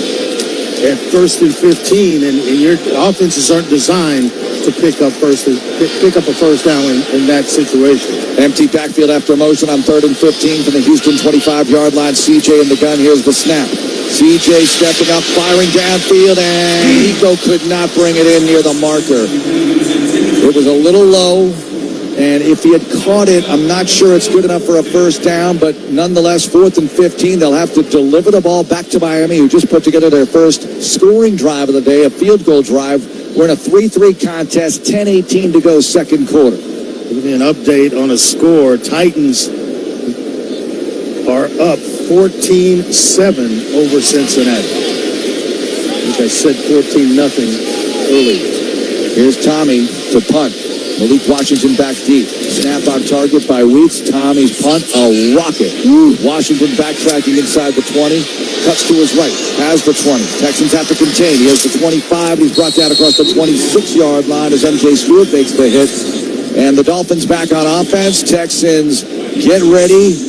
[SPEAKER 14] at 1st and 15, and your offenses aren't designed to pick up a first down in that situation.
[SPEAKER 13] Empty backfield after motion on 3rd and 15 from the Houston 25-yard line. CJ in the gun. Here's the snap. CJ stepping up, firing downfield, and Nico could not bring it in near the marker. It was a little low, and if he had caught it, I'm not sure it's good enough for a first down, but nonetheless, 4th and 15, they'll have to deliver the ball back to Miami, who just put together their first scoring drive of the day, a field goal drive. We're in a 3-3 contest, 10-18 to go, second quarter.
[SPEAKER 14] Give me an update on a score. Titans are up 14-7 over Cincinnati. I think I said 14-0 earlier.
[SPEAKER 13] Here's Tommy to punt. Malik Washington back deep. Snap on target by Weeks. Tommy's punt, a rocket. Washington backtracking inside the 20. Cuts to his right. Has the 20. Texans have to contain. He has the 25. He's brought down across the 26-yard line as MJ Stewart makes the hit. And the Dolphins back on offense. Texans get ready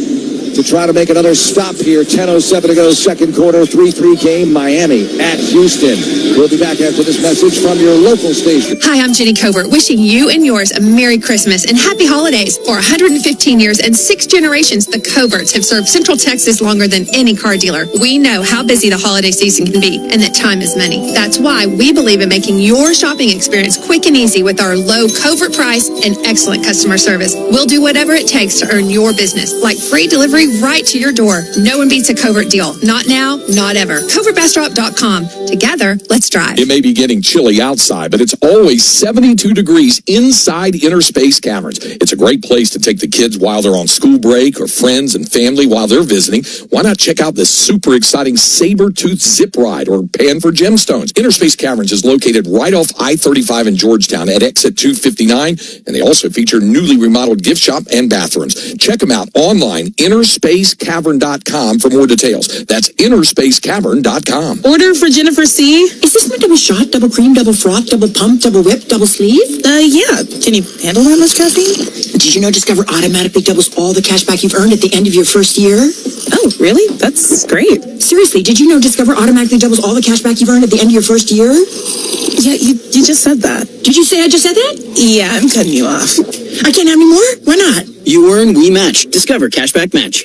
[SPEAKER 13] to try to make another stop here. 10:07 to go, second quarter, 3-3 game, Miami at Houston. We'll be back after this message from your local station.
[SPEAKER 4] Hi, I'm Jenny Covert, wishing you and yours a Merry Christmas and Happy Holidays. For 115 years and 6 generations, the Coverts have served Central Texas longer than any car dealer. We know how busy the holiday season can be and that time is money. That's why we believe in making your shopping experience quick and easy with our low Covert price and excellent customer service. We'll do whatever it takes to earn your business, like free delivery right to your door. No one beats a Covert deal. Not now, not ever. CovertBastrop.com. Together, let's drive.
[SPEAKER 11] It may be getting chilly outside, but it's always 72 degrees inside Interspace Caverns. It's a great place to take the kids while they're on school break or friends and family while they're visiting. Why not check out this super exciting saber-tooth zip ride or pan for gemstones? Interspace Caverns is located right off I-35 in Georgetown at exit 259, and they also feature newly remodeled gift shop and bathrooms. Check them out online, InnerSpaceCavern.com for more details. That's InnerSpaceCavern.com.
[SPEAKER 6] Order for Jennifer C. Is this my double shot, double cream, double froth, double pump, double whip, double sleeve? Yeah. Can you handle that much caffeine? Did you know Discover automatically doubles all the cash back you've earned at the end of your first year? Oh, really? That's great. Seriously, did you know Discover automatically doubles all the cash back you've earned at the end of your first year? Yeah, you just said that. Did you say I just said that? Yeah, I'm cutting you off. I can't have any more? Why not?
[SPEAKER 20] You earn, we match. Discover Cashback Match.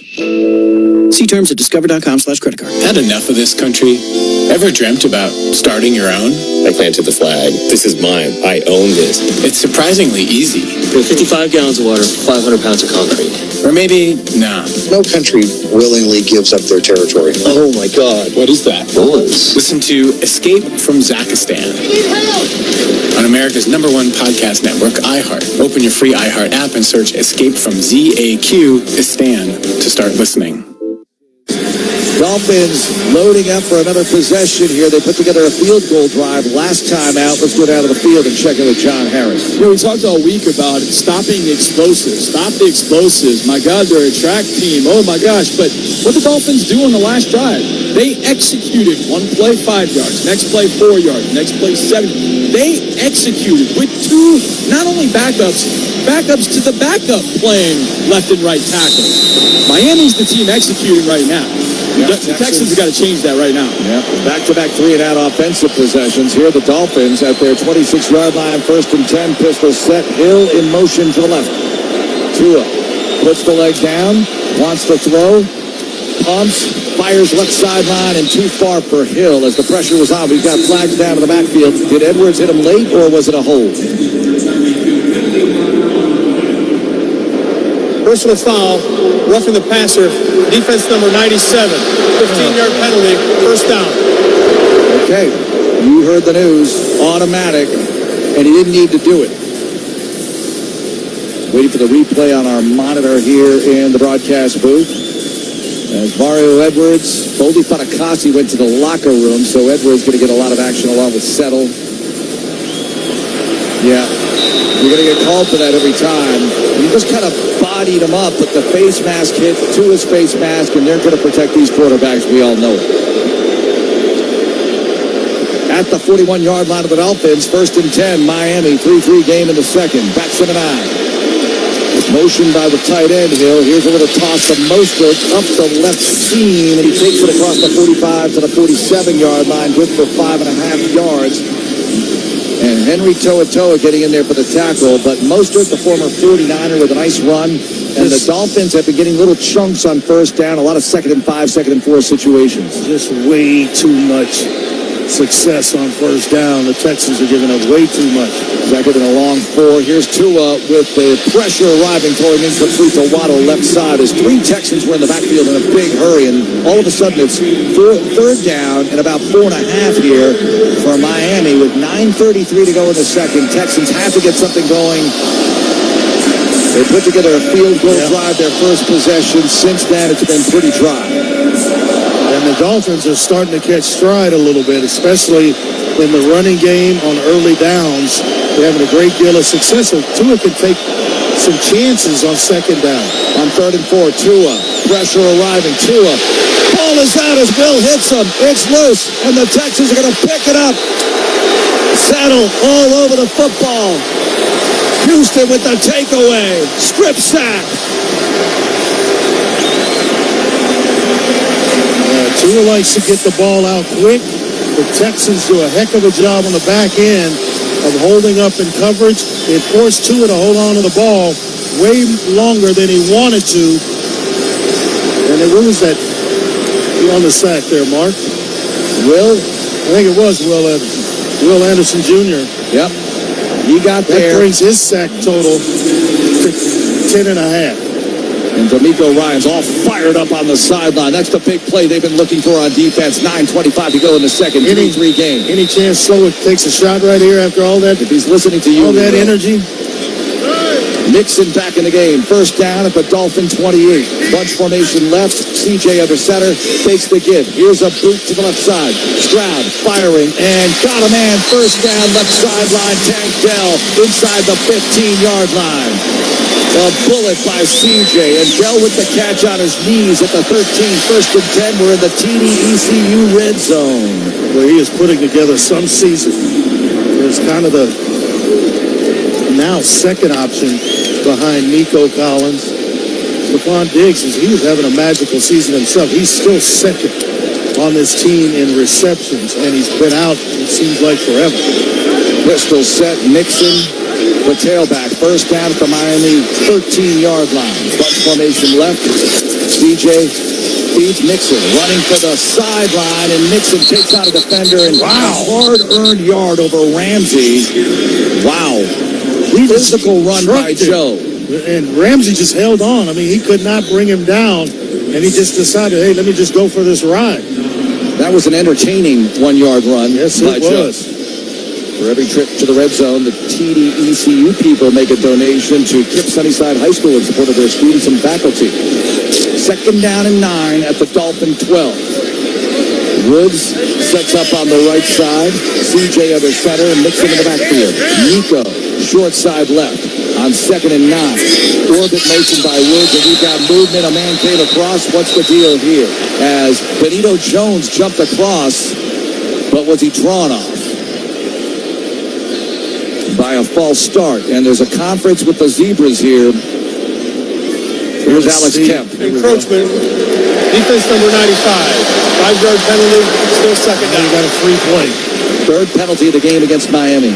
[SPEAKER 20] See terms at discover.com/credit card.
[SPEAKER 16] Had enough of this country? Ever dreamt about starting your own?
[SPEAKER 22] I planted the flag. This is mine. I own this.
[SPEAKER 16] It's surprisingly easy.
[SPEAKER 22] 55 gallons of water, 500 pounds of concrete.
[SPEAKER 16] Or maybe, nah.
[SPEAKER 10] No country willingly gives up their territory.
[SPEAKER 22] Oh my God.
[SPEAKER 16] What is that?
[SPEAKER 22] Bullets.
[SPEAKER 16] Listen to Escape from Zakistan on America's #1 podcast network, iHeart. Open your free iHeart app and search Escape from ZAQ-istan to start listening.
[SPEAKER 13] Dolphins loading up for another possession here. They put together a field goal drive last time out. Let's go down to the field and check in with John Harris.
[SPEAKER 5] We talked all week about stopping the explosives. Stop the explosives. My God, they're a track team. Oh, my gosh. But what the Dolphins do on the last drive, they executed one play 5 yards, next play 4 yards, next play 7. They executed with 2, not only backups to the backup playing left and right tackle. Miami's the team executing right now. The Texans have got to change that right now.
[SPEAKER 13] Back-to-back 3-and-out offensive possessions. Here the Dolphins at their 26-yard line, 1st and 10, pistol set. Hill in motion to the left. Tua puts the leg down, wants to throw, pumps, fires left sideline, and too far for Hill as the pressure was on. We've got flags down to the backfield. Did Edwards hit him late, or was it a hold?
[SPEAKER 3] Personal foul, roughing the passer, defense number 97, 15-yard penalty, first down.
[SPEAKER 13] Okay, you heard the news, automatic, and he didn't need to do it. Waiting for the replay on our monitor here in the broadcast booth. As Mario Edwards, Boldy Fatakasi went to the locker room, so Edwards going to get a lot of action along with Settle. Yeah, you're going to get called for that every time. You just kind of bodied him up, but the face mask hit to his face mask, and they're going to protect these quarterbacks. We all know it. At the 41-yard line of the Dolphins, 1st and 10, Miami, 3-3 game in the second. Backs him and motion by the tight end, Hill. Here's a little toss to Mostert up the left seam, and he takes it across the 45 to the 47-yard line, good for 5.5 yards. And Henry Toa getting in there for the tackle, but Mostert, the former 49er, with a nice run. And the Dolphins have been getting little chunks on first down, a lot of 2nd and 5, 2nd and 4 situations.
[SPEAKER 14] Just way too much success on first down. The Texans are giving up way too much.
[SPEAKER 13] Second and a long 4. Here's Tua with the pressure arriving, throwing incomplete to Waddle left side as 3 Texans were in the backfield in a big hurry, and all of a sudden it's 3rd down and about 4.5 here for Miami with 9:33 to go in the second. Texans have to get something going. They put together a field goal drive their first possession. Since then, it's been pretty dry.
[SPEAKER 14] And the Dolphins are starting to catch stride a little bit, especially in the running game on early downs. They're having a great deal of success. So Tua can take some chances on 2nd down.
[SPEAKER 13] On 3rd and 4, Tua. Pressure arriving. Tua. Ball is out as Will hits him. It's loose, and the Texans are going to pick it up. Settle all over the football. Houston with the takeaway. Strip sack.
[SPEAKER 14] Tua likes to get the ball out quick. The Texans do a heck of a job on the back end of holding up in coverage. It forced Tua to hold on to the ball way longer than he wanted to. And what was that on the sack there, Mark?
[SPEAKER 13] Will?
[SPEAKER 14] I think it was Will Anderson Jr.
[SPEAKER 13] Yep. He got there.
[SPEAKER 14] That brings his sack total to 10.5.
[SPEAKER 13] And D'Amico Ryan's all fired up on the sideline. That's the big play they've been looking for on defense. 9:25 to go in the second. 3-3 game.
[SPEAKER 14] Any chance Slowick takes a shot right here after all that?
[SPEAKER 13] If he's listening to you.
[SPEAKER 14] All that energy.
[SPEAKER 13] Mixon back in the game. First down at the Dolphin 28. Bunch formation left. CJ under center. Takes the give. Here's a boot to the left side. Stroud firing and got a man. First down left sideline. Tank Dell inside the 15-yard line. A bullet by CJ, and Dell with the catch on his knees at the 13. 1st and 10. We're in the TD-ECU red zone.
[SPEAKER 14] Where he is putting together some season. There's kind of the now second option behind Nico Collins. Stephon Diggs, he was having a magical season himself. He's still second on this team in receptions, and he's been out, it seems like, forever.
[SPEAKER 13] Pistol set, Mixon. The tailback, first down at the Miami 13-yard line. Bunch formation left. CJ feeds Mixon, running for the sideline, and Mixon takes out a defender and a hard-earned yard over Ramsey. Wow. Physical run by Joe.
[SPEAKER 14] And Ramsey just held on. I mean, he could not bring him down, and he just decided, hey, let me just go for this ride.
[SPEAKER 13] That was an entertaining 1-yard run by Joe. For every trip to the red zone, the TD-ECU people make a donation to KIPP Sunnyside High School in support of their students and faculty. 2nd down and 9 at the Dolphin 12. Woods sets up on the right side. CJ under center and Mixon in the backfield. Nico, short side left on 2nd and 9. Orbit motion by Woods, and we've got movement. A man came across. What's the deal here? As Benito Jones jumped across, but was he drawn off by a false start? And there's a conference with the Zebras here. Here's Alex Kemp.
[SPEAKER 3] Encroachment. Defense number 95. 5-yard penalty. Still 2nd down.
[SPEAKER 14] You got a free play.
[SPEAKER 13] 3rd penalty of the game against Miami.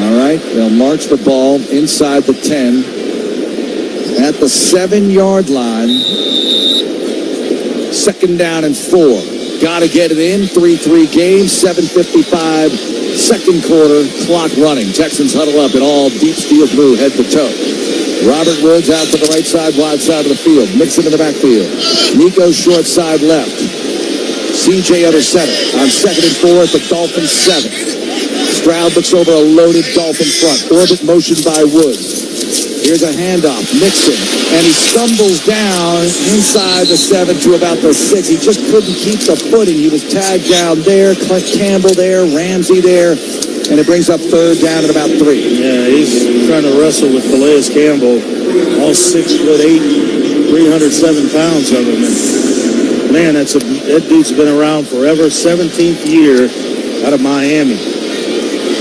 [SPEAKER 13] All right. They'll march the ball inside the 10. At the 7-yard line. 2nd down and 4. Got to get it in. 3-3 game. 7:55. 2nd quarter. Clock running. Texans huddle up in all deep steel blue head to toe. Robert Woods out to the right side, wide side of the field. Mixon in the backfield. Nico short side left. CJ under center on 2nd and 4 at the Dolphins 7. Stroud looks over a loaded Dolphin front. Orbit motion by Woods. Here's a handoff. Mixon. And he stumbles down inside the 7 to about the 6. He just couldn't keep the footing. He was tagged down there. Clint Campbell there. Ramsey there. And it brings up third down at about 3.
[SPEAKER 14] Yeah, he's trying to wrestle with Calais Campbell. All 6'8", 307 pounds of him. And man, that dude's been around forever. 17th year out of Miami.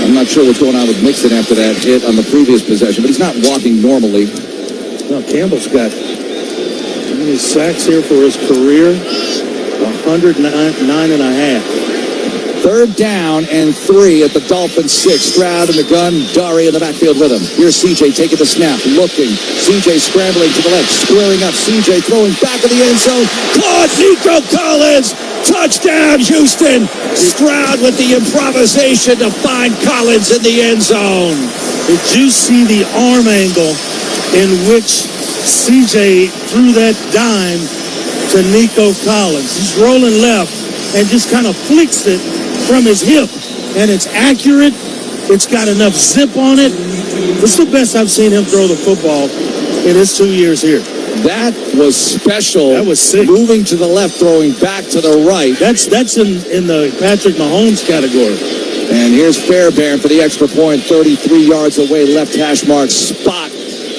[SPEAKER 13] I'm not sure what's going on with Mixon after that hit on the previous possession, but he's not walking normally.
[SPEAKER 14] No, Campbell's got how many sacks here for his career? 109 and a half.
[SPEAKER 13] Third down and 3 at the Dolphins 6. Stroud in the gun, Dari in the backfield with him. Here's CJ taking the snap, looking. CJ scrambling to the left, squaring up. CJ throwing back of the end zone. Caught Nico Collins. Touchdown, Houston. Stroud with the improvisation to find Collins in the end zone.
[SPEAKER 14] Did you see the arm angle in which CJ threw that dime to Nico Collins? He's rolling left and just kind of flicks it from his hip, and it's accurate. It's got enough zip on it. It's the best I've seen him throw the football in his 2 years here.
[SPEAKER 13] That was special.
[SPEAKER 14] That was sick.
[SPEAKER 13] Moving to the left, throwing back to the right.
[SPEAKER 14] That's in the Patrick Mahomes category.
[SPEAKER 13] And here's Fairbairn for the extra point, 33 yards away, left hash mark spot,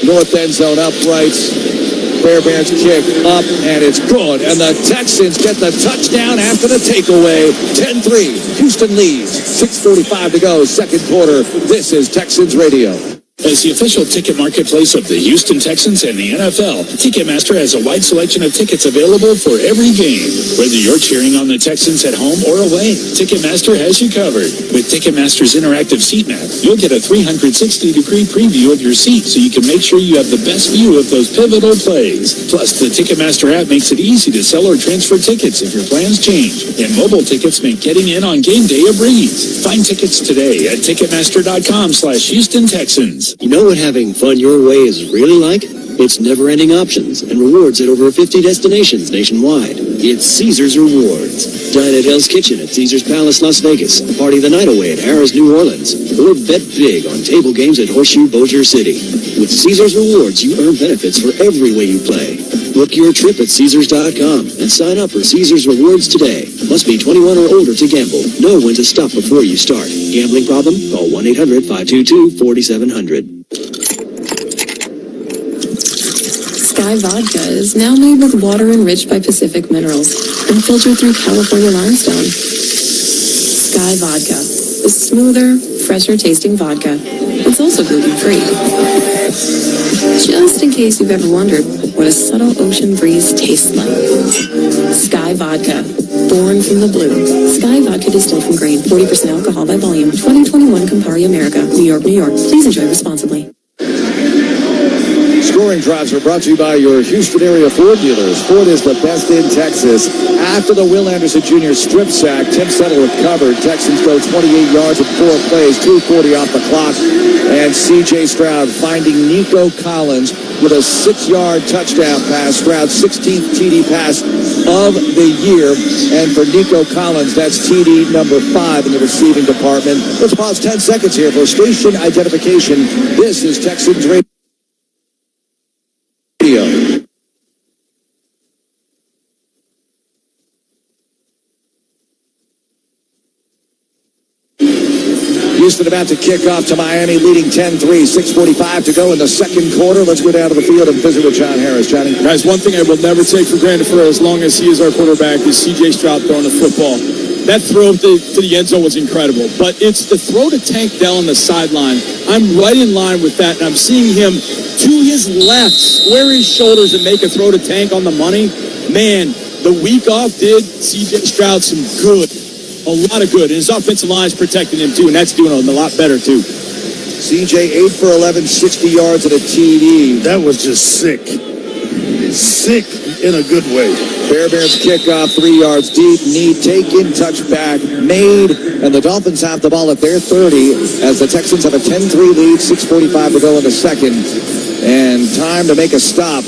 [SPEAKER 13] north end zone uprights. Fairbairn's kick up, and it's good. And the Texans get the touchdown after the takeaway. 10-3. Houston leads. 6:45 to go. Second quarter. This is Texans Radio.
[SPEAKER 16] As the official ticket marketplace of the Houston Texans and the NFL, Ticketmaster has a wide selection of tickets available for every game. Whether you're cheering on the Texans at home or away, Ticketmaster has you covered. With Ticketmaster's interactive seat map, you'll get a 360-degree preview of your seat so you can make sure you have the best view of those pivotal plays. Plus, the Ticketmaster app makes it easy to sell or transfer tickets if your plans change. And mobile tickets make getting in on game day a breeze. Find tickets today at Ticketmaster.com/Houston Texans.
[SPEAKER 20] You know what having fun your way is really like? It's never-ending options and rewards at over 50 destinations nationwide. It's Caesar's Rewards. Dine at Hell's Kitchen at Caesar's Palace, Las Vegas. Party the night away at Harrah's, New Orleans. Or bet big on table games at Horseshoe, Bossier City. With Caesar's Rewards, you earn benefits for every way you play. Book your trip at Caesars.com and sign up for Caesar's Rewards today. Must be 21 or older to gamble. Know when to stop before you start. Gambling problem? Call 1-800-522-4700.
[SPEAKER 8] Sky Vodka is now made with water enriched by Pacific minerals and filtered through California limestone. Sky Vodka is smoother, fresher tasting vodka. It's also gluten-free. Just in case you've ever wondered what a subtle ocean breeze tastes like. Sky Vodka, born from the blue. Sky Vodka distilled from grain, 40% alcohol by volume. 2021 Campari America, New York, New York. Please enjoy responsibly.
[SPEAKER 13] Scoring drives are brought to you by your Houston area Ford dealers. Ford is the best in Texas. After the Will Anderson Jr. strip sack, Tim Settle recovered. Texans go 28 yards in 4 plays, 2:40 off the clock. And C.J. Stroud finding Nico Collins with a 6-yard touchdown pass. Stroud's 16th TD pass of the year. And for Nico Collins, that's TD number 5 in the receiving department. Let's pause 10 seconds here for station identification. This is Texans Radio. Houston about to kick off to Miami, leading 10-3, 6:45 to go in the second quarter. Let's go down to the field and visit with John Harris. Johnny?
[SPEAKER 5] Guys, one thing I will never take for granted for as long as he is our quarterback is C.J. Stroud throwing the football. That throw to the end zone was incredible, but it's the throw to Tank Dell on the sideline. I'm right in line with that, and I'm seeing him to his left, square his shoulders and make a throw to Tank on the money. Man, the week off did C.J. Stroud some good. A lot of good. And his offensive line is protecting him, too, and that's doing him a lot better, too.
[SPEAKER 13] CJ, 8 for 11, 60 yards at a TD.
[SPEAKER 14] That was just sick. Sick in a good way.
[SPEAKER 13] Fairbairn's kickoff, 3 yards deep, knee taken, touchback made, and the Dolphins have the ball at their 30 as the Texans have a 10-3 lead, 6:45 to go in the second, and time to make a stop.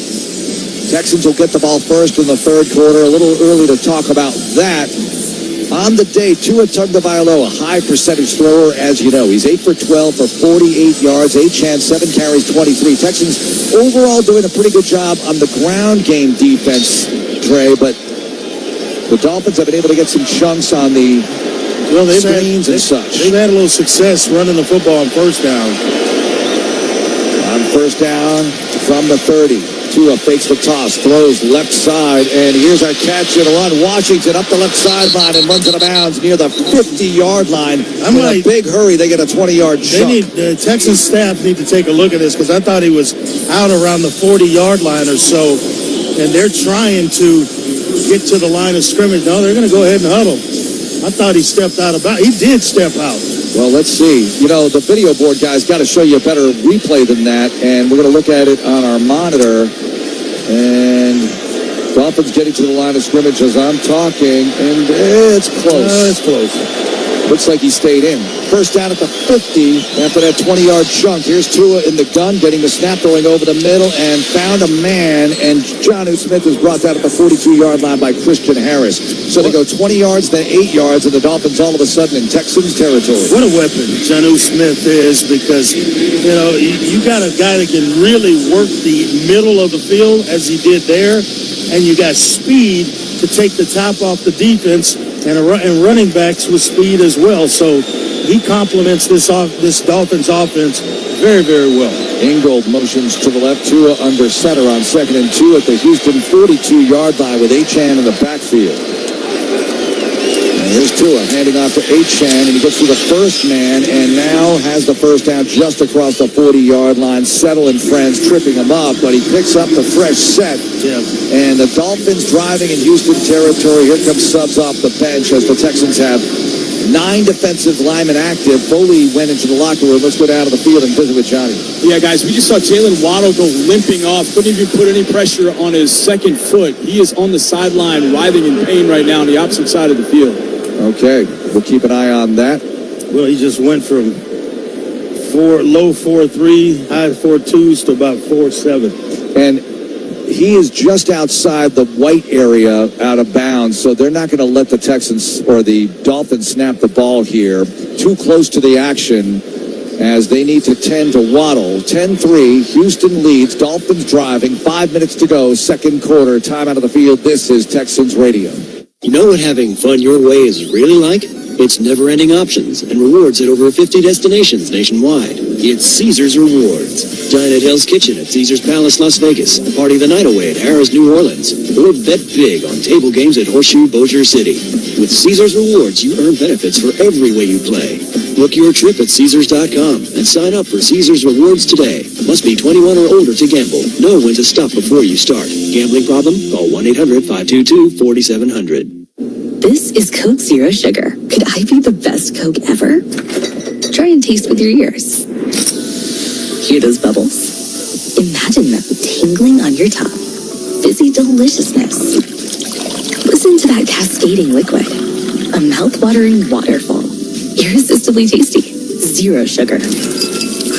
[SPEAKER 13] Texans will get the ball first in the third quarter. A little early to talk about that. On the day, Tua Tagovailoa, a high percentage thrower, as you know. He's 8 for 12 for 48 yards. Achane, 7 carries, 23. Texans overall doing a pretty good job on the ground game defense, Dre, but the Dolphins have been able to get some chunks on the screens and such.
[SPEAKER 14] They've had a little success running the football on first down.
[SPEAKER 13] On first down from the 30. Tua fakes the toss, throws left side, and here's our catch and run. Washington up the left sideline and runs out of bounds near the 50-yard line. In a big hurry, they get a 20-yard chunk.
[SPEAKER 14] The Texans staff need to take a look at this because I thought he was out around the 40-yard line or so, and they're trying to get to the line of scrimmage. No, they're going to go ahead and huddle. I thought he stepped out about. He did step out.
[SPEAKER 13] Well, let's see. You know, the video board guy's got to show you a better replay than that, and we're going to look at it on our monitor. And Dolphins getting to the line of scrimmage as I'm talking, and it's close.
[SPEAKER 14] It's close.
[SPEAKER 13] Looks like he stayed in. First down at the 50 after that 20-yard chunk. Here's Tua in the gun, getting the snap, throwing over the middle, and found a man. And Jonnu Smith is brought down at the 42-yard line by Christian Harris. So they go 20 yards, then 8 yards, and the Dolphins all of a sudden in Texans territory.
[SPEAKER 14] What a weapon Jonnu Smith is, because, you know, you got a guy that can really work the middle of the field as he did there, and you got speed to take the top off the defense, and running backs with speed as well. So he complements this Dolphins offense very, very well.
[SPEAKER 13] Ingold motions to the left. Tua under center on 2nd and 2 at the Houston 42-yard line with Achane in the backfield. And here's Tua handing off to Achane, and he gets to the first man and now has the first down just across the 40-yard line. Settle and friends tripping him up, but he picks up the fresh set.
[SPEAKER 14] Yeah.
[SPEAKER 13] And the Dolphins driving in Houston territory. Here comes subs off the bench as the Texans have 9 defensive linemen active. Foley went into the locker room. Let's go down to the field and visit with Johnny.
[SPEAKER 5] Yeah, guys, we just saw Jalen Waddle go limping off. Couldn't even put any pressure on his second foot. He is on the sideline, writhing in pain right now on the opposite side of the field.
[SPEAKER 13] Okay, we'll keep an eye on that.
[SPEAKER 14] Well, he just went from low 4.3, high 4.2s to about 4.7.
[SPEAKER 13] And he is just outside the white area out of bounds, so they're not going to let the Texans or the Dolphins snap the ball here. Too close to the action as they need to tend to Waddle. 10-3, Houston leads, Dolphins driving, 5 minutes to go, second quarter, time out of the field. This is Texans Radio.
[SPEAKER 20] You know what having fun your way is really like? It's never-ending options and rewards at over 50 destinations nationwide. It's Caesar's Rewards. Dine at Hell's Kitchen at Caesar's Palace, Las Vegas. Party the night away at Harrah's, New Orleans. Or bet big on table games at Horseshoe, Bossier City. With Caesar's Rewards, you earn benefits for every way you play. Book your trip at Caesars.com and sign up for Caesar's Rewards today. Must be 21 or older to gamble. Know when to stop before you start. Gambling problem? Call 1-800-522-4700.
[SPEAKER 8] This is Coke Zero Sugar. Could I be the best Coke ever? Try and taste with your ears. Hear those bubbles? Imagine them tingling on your tongue. Fizzy deliciousness. Listen to that cascading liquid. A mouth-watering waterfall. Irresistibly tasty. Zero sugar.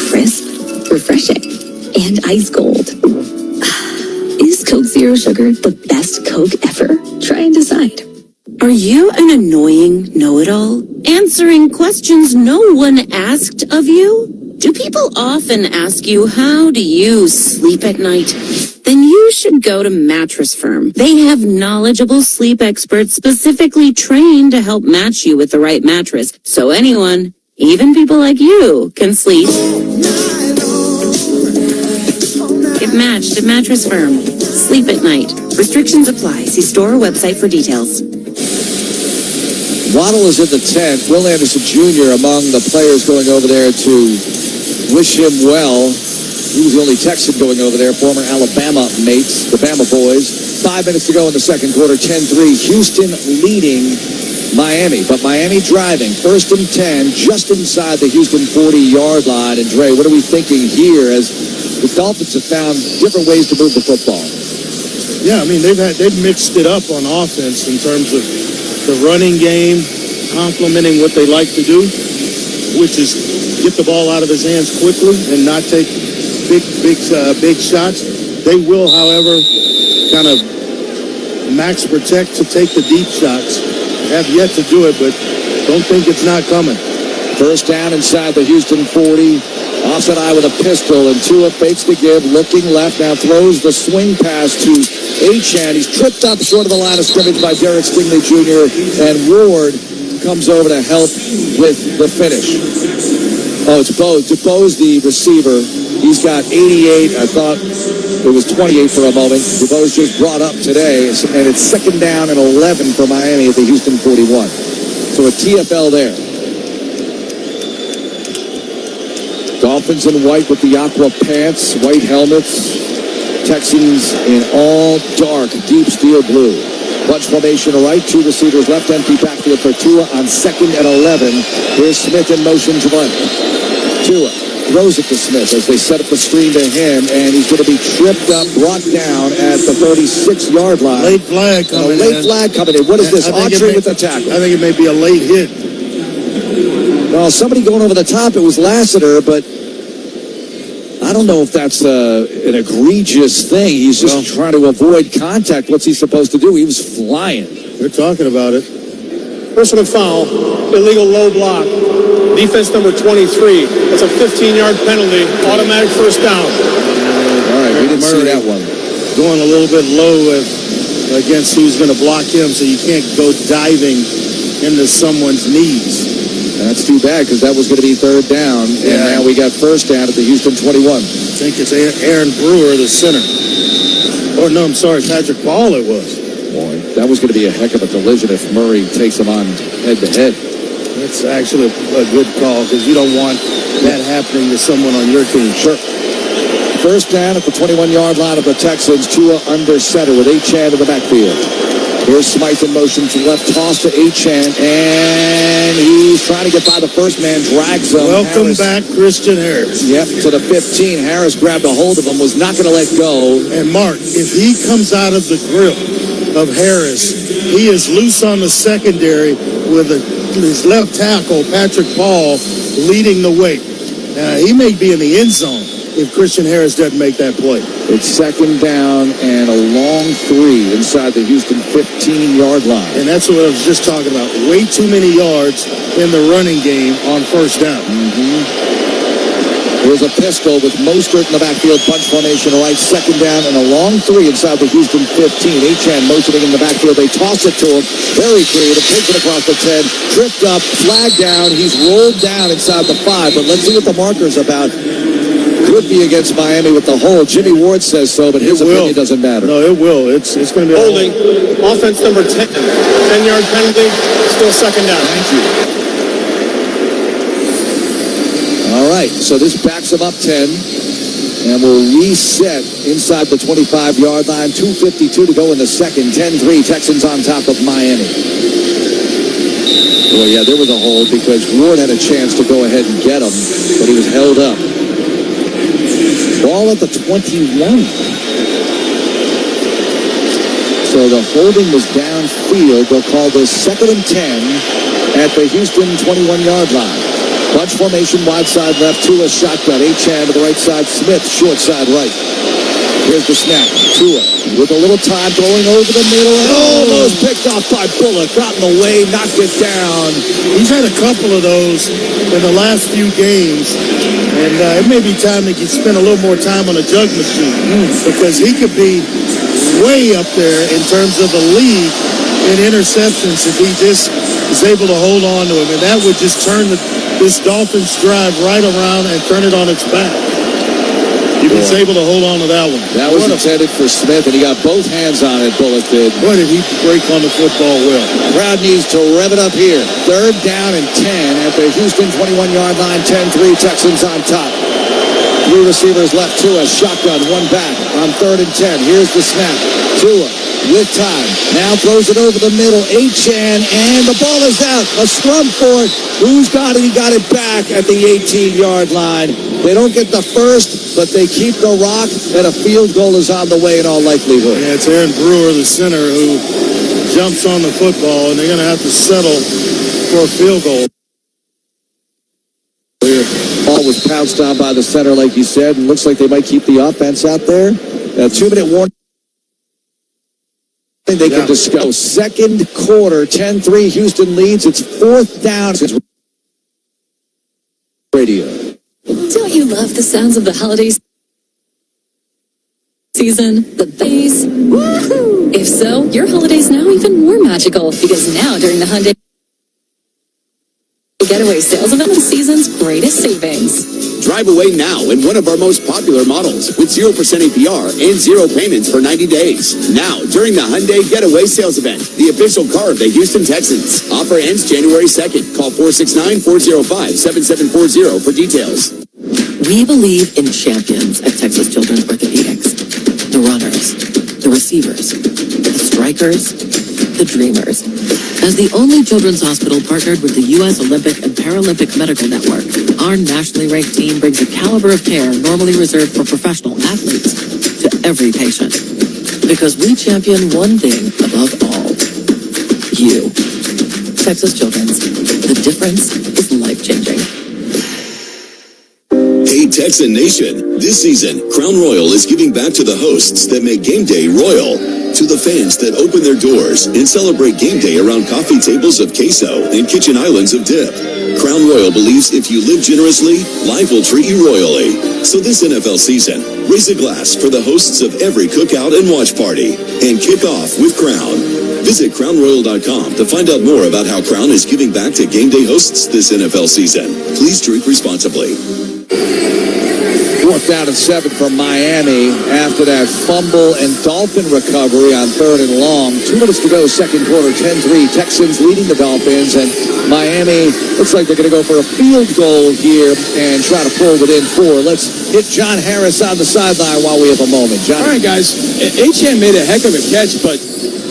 [SPEAKER 8] Crisp, refreshing, and ice cold. Is Coke Zero Sugar the best Coke ever? Try and decide.
[SPEAKER 15] Are you an annoying know-it-all? Answering questions no one asked of you? Do people often ask you, how do you sleep at night? Then you should go to Mattress Firm. They have knowledgeable sleep experts specifically trained to help match you with the right mattress. So anyone, even people like you, can sleep. Get matched at Mattress Firm. Sleep at night. Restrictions apply. See store or website for details.
[SPEAKER 13] Waddle is in the tent. Will Anderson Jr. among the players going over there to wish him well. He was the only Texan going over there, former Alabama mates, the Bama boys. 5 minutes to go in the second quarter, 10-3. Houston leading Miami, but Miami driving. 1st and 10, just inside the Houston 40-yard line. And Dre, what are we thinking here as the Dolphins have found different ways to move the football?
[SPEAKER 14] Yeah, I mean, they've mixed it up on offense in terms of the running game, complementing what they like to do, which is get the ball out of his hands quickly and not take big shots. They will, however, kind of max protect to take the deep shots. have yet to do it, but don't think it's not coming.
[SPEAKER 13] First down inside the Houston 40. Offset eye with a pistol, and Tua fakes the give, looking left, now throws the swing pass to Achane. He's tripped up short of the line of scrimmage by Derek Stingley Jr., and Ward comes over to help with the finish. Oh, it's Bose. DeBose, the receiver. He's got 88. I thought it was 28 for a moment. DeBose just brought up today, and it's second down and 11 for Miami at the Houston 41. So a TFL there. Dolphins in white with the aqua pants, white helmets. Texans in all dark, deep steel blue. Bunch formation right, two receivers left, empty backfield for Tua on 2nd and 11. Here's Smith in motion to the left. Tua throws it to Smith as they set up the screen to him, and he's going to be tripped up, brought down at the 36-yard line.
[SPEAKER 14] Late flag coming in.
[SPEAKER 13] Late flag coming in. What is this? Archery with the tackle.
[SPEAKER 14] I think it may be a late hit.
[SPEAKER 13] Well, somebody going over the top. It was Lassiter, but I don't know if that's an egregious thing. He's just trying to avoid contact. What's he supposed to do? He was flying.
[SPEAKER 14] They're talking about it.
[SPEAKER 3] Personal foul, illegal low block. Defense number 23. That's a 15-yard penalty. Automatic first down.
[SPEAKER 13] All right, we didn't see that one.
[SPEAKER 14] Going a little bit low against who's going to block him, so you can't go diving into someone's knees.
[SPEAKER 13] That's too bad, because that was going to be third down, and now we got first down at the Houston 21.
[SPEAKER 14] I think it's Aaron Brewer, the center. Oh, no, I'm sorry, Patrick Ball it was.
[SPEAKER 13] Boy, that was going to be a heck of a collision if Murray takes him on head-to-head.
[SPEAKER 14] That's actually a good call, because you don't want that happening to someone on your team.
[SPEAKER 13] Sure. First down at the 21-yard line of the Texans. Tua under center with Achane in the backfield. Here's Smythe in motion to left, toss to Achane, and he's trying to get by the first man, drags him.
[SPEAKER 14] Welcome back, Christian Harris.
[SPEAKER 13] Yep, to the 15. Harris grabbed a hold of him, was not going to let go.
[SPEAKER 14] And Mark, if he comes out of the grip of Harris, he is loose on the secondary with his left tackle, Patrick Ball, leading the way. He may be in the end zone if Christian Harris doesn't make that play.
[SPEAKER 13] It's second down and a long 3 inside the Houston 15-yard line.
[SPEAKER 14] And that's what I was just talking about. Way too many yards in the running game on first down.
[SPEAKER 13] There's a pistol with Mostert in the backfield, bunch formation right, second down and a long 3 inside the Houston 15. Achane motioning in the backfield. They toss it to him. Very creative. Takes it across the 10. Tripped up, flag down. He's rolled down inside the 5. But let's see what the marker's about. Could be against Miami with the hold. Jimmy Ward says so, but his opinion doesn't matter.
[SPEAKER 14] No, it will. It's going to be
[SPEAKER 3] holding. Offense number 10. 10-yard penalty. Still second down.
[SPEAKER 13] Thank you. All right, so this backs him up 10, and we'll reset inside the 25-yard line. 2:52 to go in the second. 10-3, Texans on top of Miami. Well, yeah, there was a hold because Ward had a chance to go ahead and get him, but he was held up. Ball at the 21. So the holding was downfield. They'll call this 2nd and 10 at the Houston 21-yard line. Bunch formation, wide side left, Tua shotgun. Achane to the right side, Smith short side right. Here's the snap. Tua with a little time throwing over the middle, and almost picked off by Bullock. Got in the way, knocked it down.
[SPEAKER 14] He's had a couple of those in the last few games, and it may be time that you spend a little more time on a jug machine because he could be way up there in terms of the league in interceptions if he just is able to hold on to him, and that would just turn this Dolphins drive right around and turn it on its back. He was able to hold on to that one.
[SPEAKER 13] That was intended for Smith, and he got both hands on it, Bullock did.
[SPEAKER 14] Boy, did he break on the football well.
[SPEAKER 13] Crowd needs to rev it up here. Third down and 10 at the Houston 21-yard line. 10-3, Texans on top. 3 receivers left, Tua, shotgun, 1 back on 3rd and 10. Here's the snap. Tua with time. Now throws it over the middle. Achane, and the ball is out. A scrum for it. Who's got it? He got it back at the 18-yard line. They don't get the first, but they keep the rock, and a field goal is on the way in all likelihood.
[SPEAKER 14] Yeah, it's Aaron Brewer, the center, who jumps on the football, and they're going to have to settle for a field goal.
[SPEAKER 13] Ball was pounced on by the center, like you said, and looks like they might keep the offense out there. A 2-minute warning. They can discuss. Second quarter, 10-3, Houston leads. It's fourth down. It's radio.
[SPEAKER 1] Don't you love the sounds of the holiday season? The bass? Woohoo! If so, your holiday's now even more magical because now during the Hyundai Getaway sales event, the season's greatest savings.
[SPEAKER 19] Drive away now in one of our most popular models with 0% APR and 0 payments for 90 days. Now, during the Hyundai Getaway sales event, the official car of the Houston Texans. Offer ends January 2nd. Call 469-405-7740 for details.
[SPEAKER 8] We believe in champions at Texas Children's Orthopedics. The runners, the receivers, the strikers, the dreamers. As the only children's hospital partnered with the U.S. Olympic and Paralympic Medical Network, our nationally ranked team brings a caliber of care normally reserved for professional athletes to every patient. Because we champion one thing above all. You. Texas Children's. The difference is life-changing.
[SPEAKER 21] Hey Texan Nation, this season, Crown Royal is giving back to the hosts that make game day royal, to the fans that open their doors and celebrate game day around coffee tables of queso and kitchen islands of dip. Crown Royal believes if you live generously, life will treat you royally. So this NFL season, raise a glass for the hosts of every cookout and watch party, and kick off with Crown. Visit crownroyal.com to find out more about how Crown is giving back to game day hosts this NFL season. Please drink responsibly.
[SPEAKER 13] Fourth down and 7 for Miami after that fumble and Dolphin recovery on 3rd and long. 2 minutes to go, second quarter, 10-3. Texans leading the Dolphins, and Miami looks like they're going to go for a field goal here and try to pull within 4. Let's hit John Harris on the sideline while we have a moment. John.
[SPEAKER 5] All right, guys. H.M. made a heck of a catch, but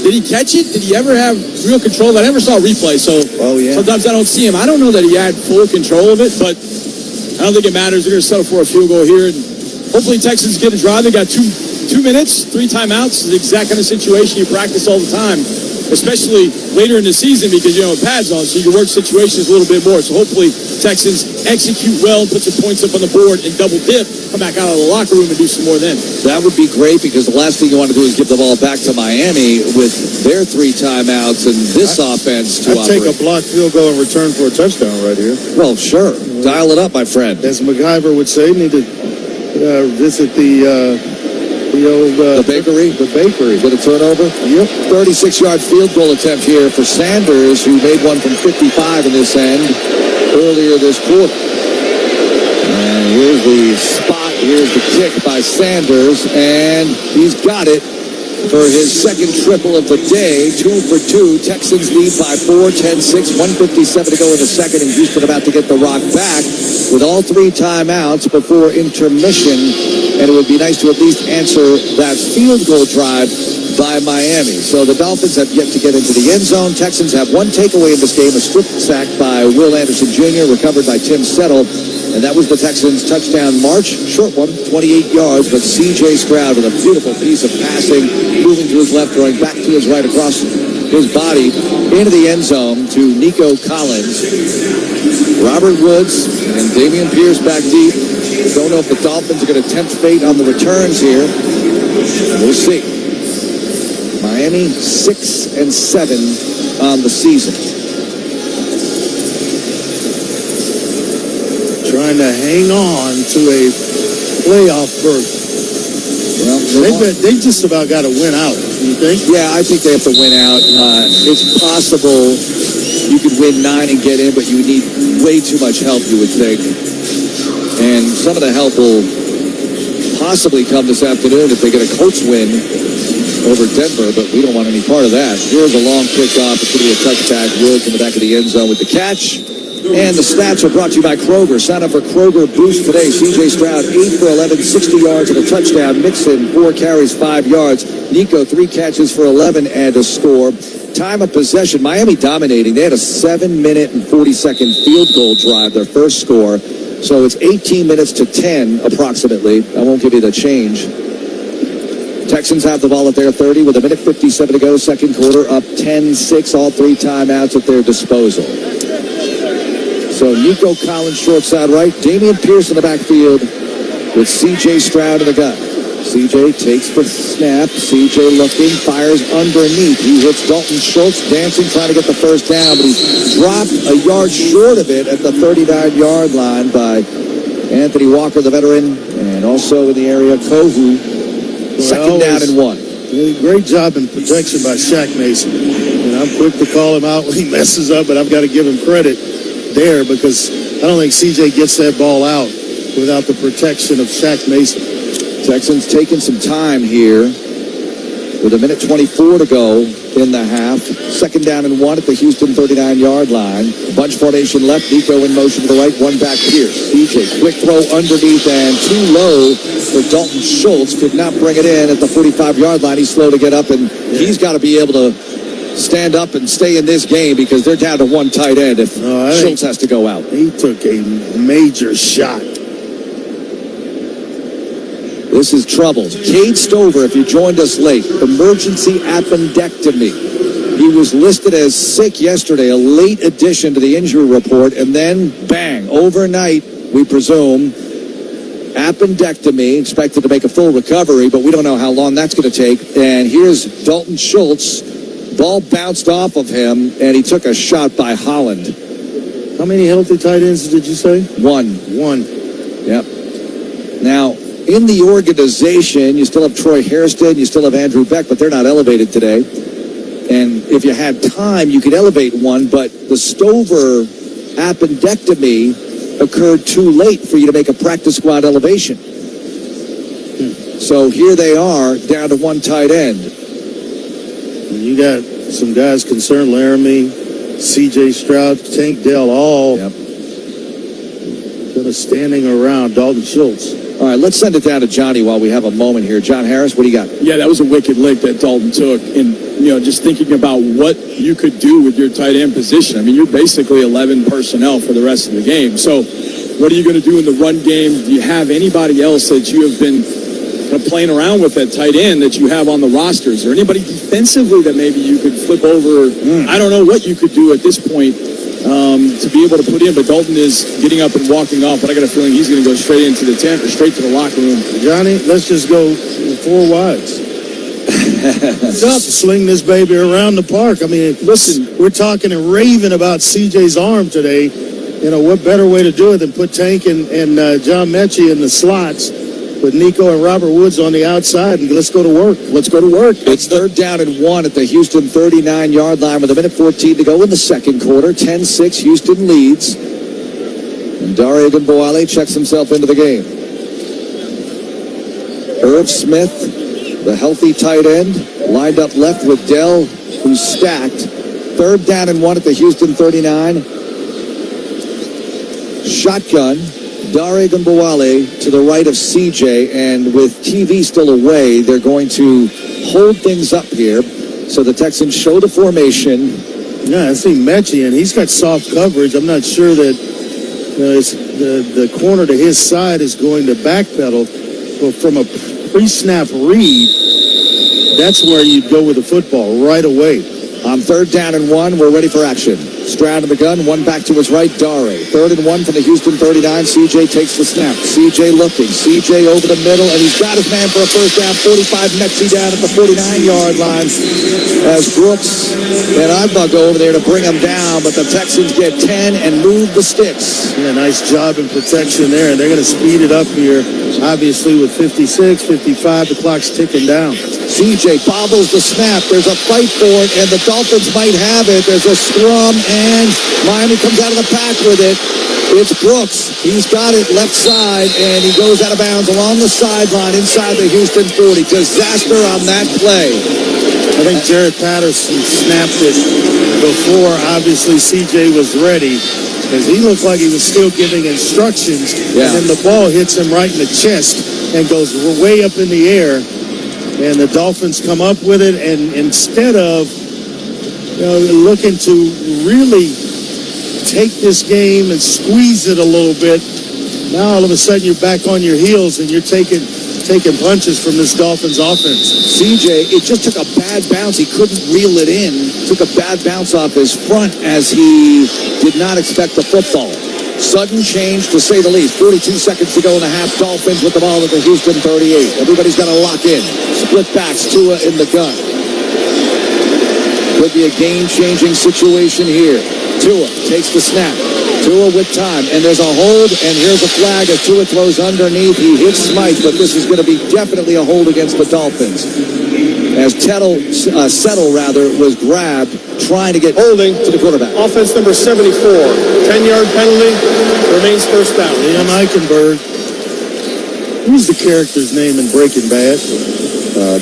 [SPEAKER 5] did he catch it? Did he ever have real control? I never saw a replay, so sometimes I don't see him. I don't know that he had full control of it, but I don't think it matters. They're going to settle for a field goal here, and hopefully Texans get a drive. They got two minutes, 3 timeouts. It's the exact kind of situation you practice all the time, especially later in the season because, pads on, so you can work situations a little bit more. So hopefully Texans execute well, put some points up on the board, and double dip, come back out of the locker room and do some more then.
[SPEAKER 13] That would be great because the last thing you want to do is give the ball back to Miami with their 3 timeouts and this offense to
[SPEAKER 14] I'd take a blocked field goal and return for a touchdown right here.
[SPEAKER 13] Well, sure. Dial it up, my friend.
[SPEAKER 14] As MacGyver would say, need to visit the bakery. The bakery.
[SPEAKER 13] With a turnover?
[SPEAKER 14] Yep.
[SPEAKER 13] 36-yard field goal attempt here for Sanders, who made one from 55 in this end earlier this quarter. And here's the spot. Here's the kick by Sanders, and he's got it for his second triple of the day. 2 for 2. Texans lead by 4, 10-6, 1:57 to go in the second, and Houston about to get the rock back with all 3 timeouts before intermission. And it would be nice to at least answer that field goal drive by Miami. So the Dolphins have yet to get into the end zone. Texans have 1 takeaway in this game, a strip sack by Will Anderson Jr., recovered by Tim Settle. And that was the Texans' touchdown march. Short one, 28 yards, but C.J. Stroud with a beautiful piece of passing, moving to his left, throwing back to his right across his body into the end zone to Nico Collins. Robert Woods and Dameon Pierce back deep. Don't know if the Dolphins are going to tempt fate on the returns here. We'll see. Miami 6-7 on the season.
[SPEAKER 14] Trying to hang on to a playoff berth. Well, they just about got to win out, you think?
[SPEAKER 13] Yeah, I think they have to win out. It's possible you could win 9 and get in, but you would need way too much help, you would think. And some of the help will possibly come this afternoon if they get a close win over Denver, but we don't want any part of that. Here's a long kickoff. It's going to be a touchback. Woods in the back of the end zone with the catch. And the stats are brought to you by Kroger. Sign up for Kroger Boost today. C.J. Stroud, 8 for 11, 60 yards and a touchdown. Mixon, 4 carries, 5 yards. Nico, 3 catches for 11 and a score. Time of possession, Miami dominating. They had a 7-minute and 40-second field goal drive, their first score. So it's 18 minutes to 10, approximately. I won't give you the change. Texans have the ball at their 30 with 1:57 to go, second quarter, up 10-6, all 3 timeouts at their disposal. So Nico Collins short side right, Dameon Pierce in the backfield with C.J. Stroud in the gun. CJ takes the snap. CJ looking, fires underneath. He hits Dalton Schultz, dancing, trying to get the first down, but he's dropped a yard short of it at the 39-yard line by Anthony Walker, the veteran, and also in the area, Kohu. Second down and 1.
[SPEAKER 14] Great job in protection by Shaq Mason. And I'm quick to call him out when he messes up, but I've got to give him credit there because I don't think CJ gets that ball out without the protection of Shaq Mason.
[SPEAKER 13] Texans taking some time here with 1:24 to go in the half. Second down and 1 at the Houston 39-yard line. Bunch formation left. Nico in motion to the right. One back Pierce. DJ, quick throw underneath and too low for Dalton Schultz. Could not bring it in at the 45-yard line. He's slow to get up, and he's got to be able to stand up and stay in this game because they're down to one tight end if Schultz has to go out.
[SPEAKER 14] He took a major shot.
[SPEAKER 13] This is trouble. Cade Stover, if you joined us late, emergency appendectomy. He was listed as sick yesterday, a late addition to the injury report, and then, bang, overnight, we presume, appendectomy, expected to make a full recovery, but we don't know how long that's going to take. And here's Dalton Schultz. Ball bounced off of him, and he took a shot by Holland.
[SPEAKER 14] How many healthy tight ends did you say?
[SPEAKER 13] One. Yep. Now, in the organization, you still have Troy Hairston, you still have Andrew Beck, but they're not elevated today. And if you had time, you could elevate one, but the Stover appendectomy occurred too late for you to make a practice squad elevation. So here they are, down to one tight end.
[SPEAKER 14] And you got some guys concerned, Laramie, C.J. Stroud, Tank Dell, all kind of standing around Dalton Schultz.
[SPEAKER 13] All right, let's send it down to Johnny while we have a moment here. John Harris, what do you got?
[SPEAKER 5] Yeah, that was a wicked lick that Dalton took. And, just thinking about what you could do with your tight end position. I mean, you're basically 11 personnel for the rest of the game. So what are you going to do in the run game? Do you have anybody else that you have been playing around with at tight end that you have on the roster? Is there anybody defensively that maybe you could flip over? I don't know what you could do at this point to be able to put in, but Dalton is getting up and walking off, but I got a feeling he's going to go straight into the tent or straight to the locker room.
[SPEAKER 14] Johnny, let's just go 4 wides. Sling this baby around the park. I mean, listen, we're talking and raving about CJ's arm today. What better way to do it than put Tank and John Mechie in the slots with Nico and Robert Woods on the outside, and let's go to work.
[SPEAKER 13] It's third down and 1 at the Houston 39-yard line with 1:14 to go in the second quarter. 10-6, Houston leads. And Dare Ogunbowale checks himself into the game. Irv Smith, the healthy tight end, lined up left with Dell, who's stacked. Third down and 1 at the Houston 39. Shotgun. Dare Ogunbowale to the right of CJ, and with TV still away, they're going to hold things up here. So the Texans show the formation.
[SPEAKER 14] Yeah, I see Mechie, and he's got soft coverage. I'm not sure that the corner to his side is going to backpedal. But from a pre-snap read, that's where you'd go with the football right away.
[SPEAKER 13] On third down and 1, we're ready for action. Stroud in the gun, one back to his right, Dare. Third and 1 from the Houston 39. CJ takes the snap. CJ looking. CJ over the middle, and he's got his man for a first down. 45 Mechie down at the 49-yard line as Brooks and Agba go over there to bring him down, but the Texans get 10 and move the sticks.
[SPEAKER 14] Yeah, nice job in protection there, and they're going to speed it up here, obviously with 56, 55, the clock's ticking down.
[SPEAKER 13] CJ bobbles the snap. There's a fight for it, and the Dolphins might have it. There's a scrum, and Miami comes out of the pack with it. It's Brooks. He's got it left side, and he goes out of bounds along the sideline inside the Houston 40. Disaster on that play.
[SPEAKER 14] I think Jared Patterson snapped it before, obviously, CJ was ready, because he looked like he was still giving instructions, and then the ball hits him right in the chest and goes way up in the air. And the Dolphins come up with it, and instead of looking to really take this game and squeeze it a little bit, now all of a sudden you're back on your heels and you're taking punches from this Dolphins offense.
[SPEAKER 13] CJ, it just took a bad bounce. He couldn't reel it in. Took a bad bounce off his front as he did not expect the football. Sudden change, to say the least. 42 seconds to go in the half. Dolphins with the ball at the Houston 38. Everybody's got to lock in. Split backs, Tua in the gun. Could be a game-changing situation here. Tua takes the snap. Tua with time, and there's a hold, and here's a flag as Tua throws underneath. He hits Smythe, but this is going to be definitely a hold against the Dolphins. As Settle was grabbed, trying to get
[SPEAKER 3] holding
[SPEAKER 13] to the quarterback.
[SPEAKER 3] Offense number 74, 10-yard penalty, remains first down.
[SPEAKER 14] Liam Eichenberg. Who's the character's name in Breaking Bad?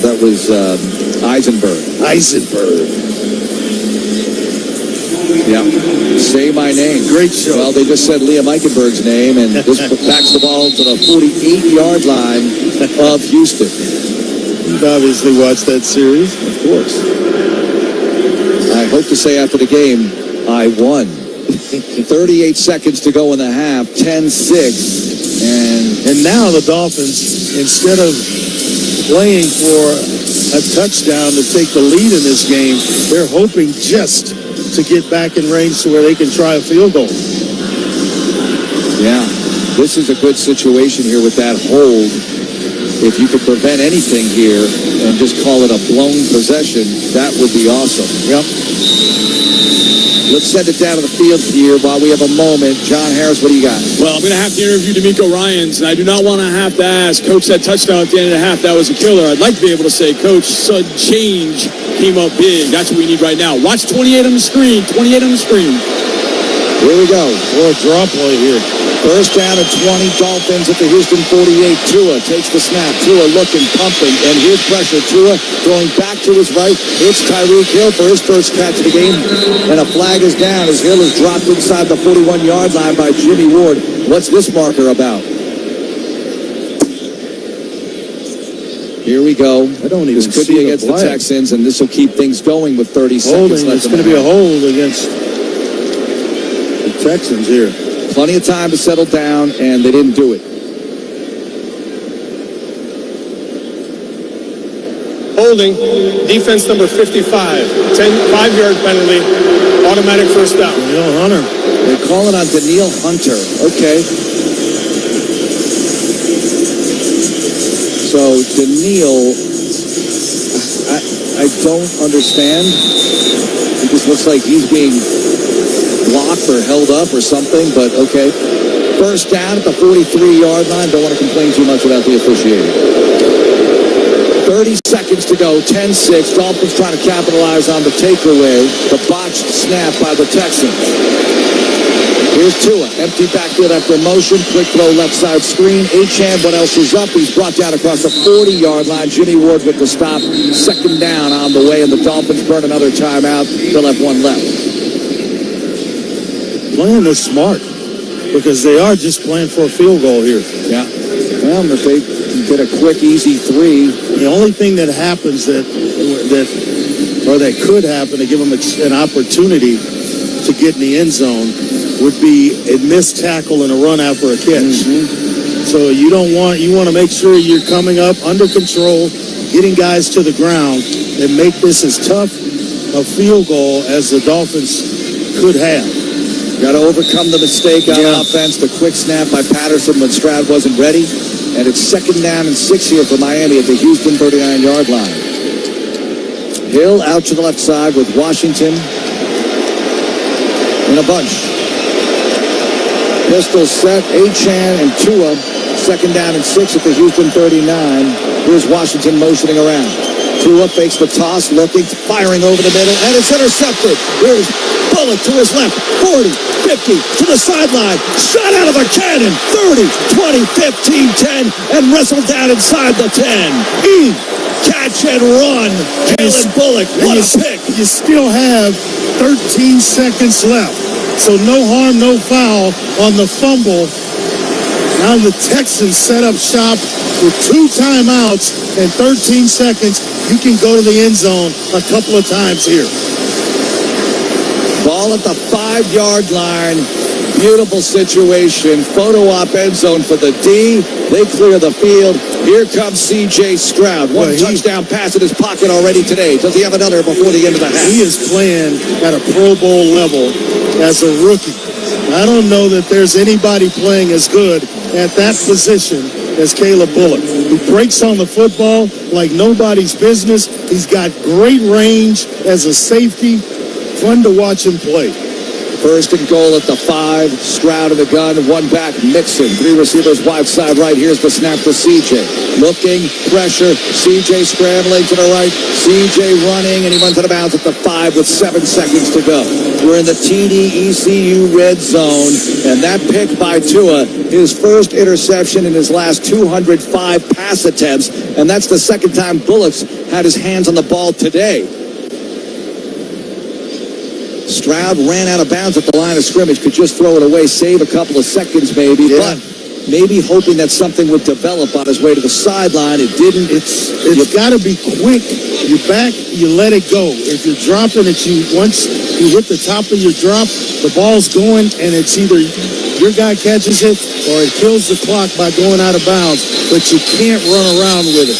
[SPEAKER 13] That was Eisenberg. Yeah. Say my name.
[SPEAKER 14] Great show.
[SPEAKER 13] Well, they just said Liam Eichenberg's name, and this backs the ball to the 48-yard line of Houston.
[SPEAKER 14] You've obviously watched that series.
[SPEAKER 13] Of course. I hope to say after the game, I won. 38 seconds to go in the half, 10-6.
[SPEAKER 14] And now the Dolphins, instead of playing for a touchdown to take the lead in this game, they're hoping just to get back in range to where they can try a field goal.
[SPEAKER 13] Yeah, this is a good situation here with that hold. If you could prevent anything here and just call it a blown possession, that would be awesome.
[SPEAKER 14] Yep.
[SPEAKER 13] Let's send it down to the field here while we have a moment. John Harris, what do you got?
[SPEAKER 5] Well, I'm going to have to interview D'Amico Ryans, and I do not want to have to ask, Coach, that touchdown at the end of the half, that was a killer. I'd like to be able to say, Coach, sudden change came up big. That's what we need right now. Watch 28 on the screen. 28 on the screen.
[SPEAKER 13] Here we go.
[SPEAKER 14] Or a draw play here.
[SPEAKER 13] First down at 20, Dolphins at the Houston 48. Tua takes the snap. Tua looking, pumping, and here's pressure. Tua throwing back to his right. It's Tyreek Hill for his first catch of the game. And a flag is down as Hill is dropped inside the 41-yard line by Jimmy Ward. What's this marker about? Here we go.
[SPEAKER 14] I don't even
[SPEAKER 13] This could
[SPEAKER 14] see
[SPEAKER 13] be against the Texans, and this will keep things going with 30 seconds left.
[SPEAKER 14] It's going to be a hold against the Texans here.
[SPEAKER 13] Plenty of time to settle down, and they didn't do it.
[SPEAKER 3] Holding, defense number 55, 5-yard penalty, automatic first down.
[SPEAKER 14] Danielle Hunter.
[SPEAKER 13] They're calling on Danielle Hunter. Okay. So, Danielle, I don't understand. It just looks like he's being blocked or held up or something, but okay. First down at the 43-yard line. Don't want to complain too much about the officiating. 30 seconds to go, 10-6. Dolphins trying to capitalize on the takeaway, the botched snap by the Texans. Here's Tua, empty backfield after motion, quick throw left side screen. Achane, what else is up? He's brought down across the 40-yard line. Jimmy Ward with the stop. Second down on the way, and the Dolphins burn another timeout. They'll have one left.
[SPEAKER 14] Playing this smart because they are just playing for a field goal here.
[SPEAKER 13] Yeah. Well, if they can get a quick, easy 3.
[SPEAKER 14] The only thing that happens that could happen to give them an opportunity to get in the end zone would be a missed tackle and a run out for a catch. So you want to make sure you're coming up under control, getting guys to the ground, and make this as tough a field goal as the Dolphins could have.
[SPEAKER 13] Got to overcome the mistake on offense, the quick snap by Patterson when Stroud wasn't ready. And it's second down and 6 here for Miami at the Houston 39-yard line. Hill out to the left side with Washington in a bunch. Pistol set, Achane and Tua. Second down and 6 at the Houston 39. Here's Washington motioning around. Tua fakes the toss, looking, firing over the middle, and it's intercepted. Here's Bullock to his left, 40, 50, to the sideline, shot out of a cannon, 30, 20, 15, 10, and wrestled down inside the 10. Catch and run, Jalen Bullock, what a pick.
[SPEAKER 14] You still have 13 seconds left, so no harm, no foul on the fumble. Now the Texans set up shop with 2 timeouts and 13 seconds. You can go to the end zone a couple of times here.
[SPEAKER 13] Ball at the 5-yard line. Beautiful situation. Photo op end zone for the D. They clear the field. Here comes C.J. Stroud. One touchdown pass in his pocket already today. Does he have another before the end of the half?
[SPEAKER 14] He is playing at a Pro Bowl level as a rookie. I don't know that there's anybody playing as good at that position as Caleb Bullock. He breaks on the football like nobody's business. He's got great range as a safety. Fun to watch him play.
[SPEAKER 13] First and goal at the 5. Stroud in the gun. One back. Mixon. 3 receivers wide side right. Here's the snap to CJ. Looking. Pressure. CJ scrambling to the right. CJ running. And he runs out of bounds at the 5 with 7 seconds to go. We're in the TD ECU red zone. And that pick by Tua, his first interception in his last 205 pass attempts. And that's the second time Bullock's had his hands on the ball today. Stroud ran out of bounds at the line of scrimmage, could just throw it away, save a couple of seconds maybe, but maybe hoping that something would develop on his way to the sideline. It didn't. It's
[SPEAKER 14] got to be quick. You back, you let it go. If you're dropping it, once you hit the top of your drop, the ball's going, and it's either your guy catches it or it kills the clock by going out of bounds, but you can't run around with it.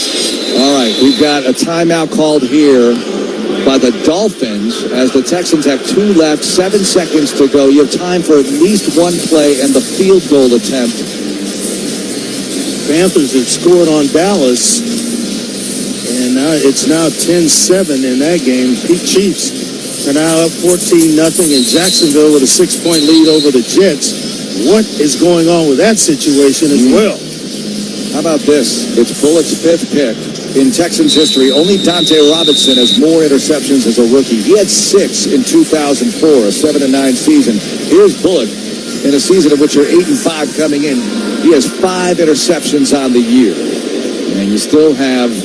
[SPEAKER 13] All right, we've got a timeout called here by the Dolphins as the Texans have 2 left, 7 seconds to go. You have time for at least one play and the field goal attempt.
[SPEAKER 14] Panthers had scored on Dallas, and now it's now 10-7 in that game. Chiefs are now up 14-0 in Jacksonville with a 6-point lead over the Jets. What is going on with that situation as well?
[SPEAKER 13] How about this? It's Bullock's 5th pick in Texans history. Only Dante Robinson has more interceptions as a rookie. He had 6 in 2004, a 7-9 season. Here's Bullock in a season in which you're 8-5 coming in. He has 5 interceptions on the year. And you still have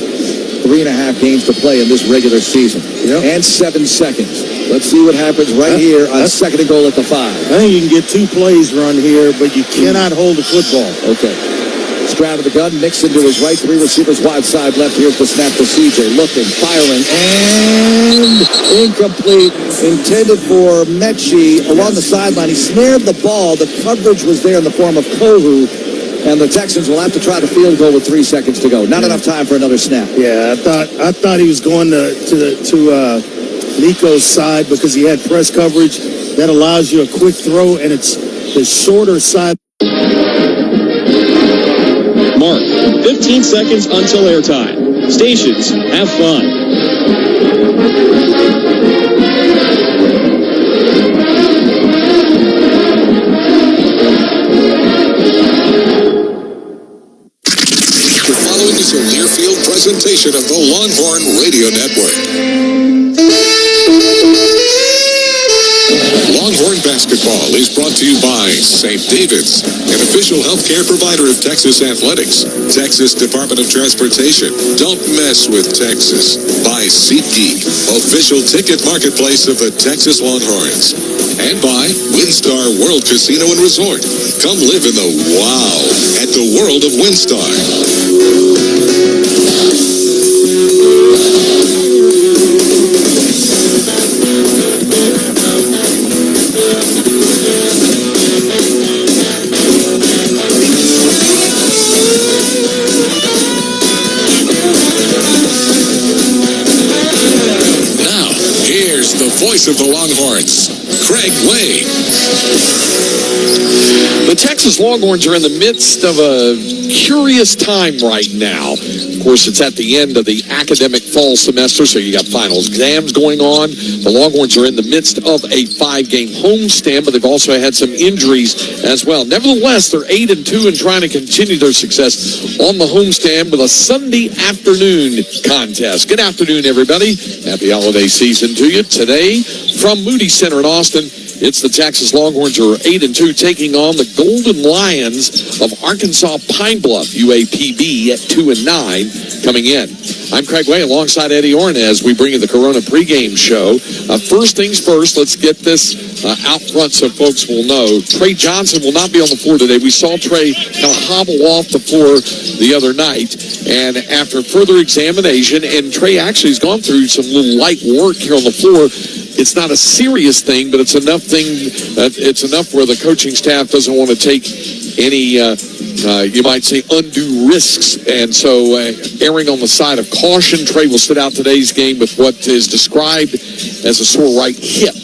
[SPEAKER 13] 3.5 games to play in this regular season. And 7 seconds. Let's see what happens right here on second and goal at the 5.
[SPEAKER 14] I think you can get 2 plays run here, but you cannot hold the football.
[SPEAKER 13] Okay. Stroud of the gun, Mixon to his right, 3 receivers wide side left. Here's the snap to CJ, looking, firing, and incomplete. Intended for Mechie along the sideline. He snared the ball. The coverage was there in the form of Kohu, and the Texans will have to try the field goal with 3 seconds to go. Not enough time for another snap.
[SPEAKER 14] Yeah, I thought he was going to Nico's side because he had press coverage. That allows you a quick throw, and it's the shorter side.
[SPEAKER 2] Mark, 15 seconds until airtime. Stations, have fun.
[SPEAKER 21] The following is a near-field presentation of the Longhorn Radio Network. Longhorn Basketball is brought to you by St. David's, an official healthcare provider of Texas Athletics. Texas Department of Transportation, don't mess with Texas. By SeatGeek, official ticket marketplace of the Texas Longhorns. And by WinStar World Casino and Resort. Come live in the wow at the world of WinStar. Voice of the Longhorns, Craig Way.
[SPEAKER 11] The Texas Longhorns are in the midst of a curious time right now. Of course, it's at the end of the academic fall semester, so you got final exams going on. The Longhorns are in the midst of a 5-game homestand, but they've also had some injuries as well. Nevertheless, they're 8-2 and trying to continue their success on the homestand with a Sunday afternoon contest. Good afternoon, everybody. Happy holiday season to you. Today, from Moody Center in Austin, it's the Texas Longhorns who are 8-2 taking on the Golden Lions of Arkansas Pine Bluff, UAPB at 2-9 coming in. I'm Craig Way alongside Eddie Orrin as we bring you the Corona pregame show. First things first, let's get this out front so folks will know. Trey Johnson will not be on the floor today. We saw Trey kind of hobble off the floor the other night, and after further examination, and Trey actually has gone through some little light work here on the floor. It's not a serious thing, but it's enough where the coaching staff doesn't want to take any, you might say, undue risks. And so erring on the side of caution, Trey will sit out today's game with what is described as a sore right hip.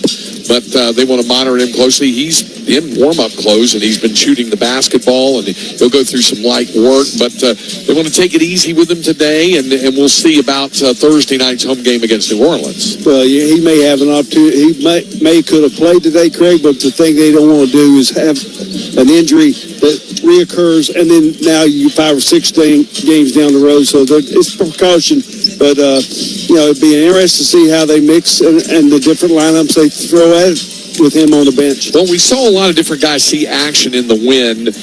[SPEAKER 11] But they want to monitor him closely. He's in warm-up clothes, and he's been shooting the basketball, and he'll go through some light work. But they want to take it easy with him today, and we'll see about Thursday night's home game against New Orleans.
[SPEAKER 7] Well, he may have an opportunity. He may could have played today, Craig, but the thing they don't want to do is have an injury that reoccurs, and then now you 5 or 6 games down the road. So it's precaution. But, it'd be interesting to see how they mix and the different lineups they throw at it with him on the bench.
[SPEAKER 11] Well, we saw a lot of different guys see action in the win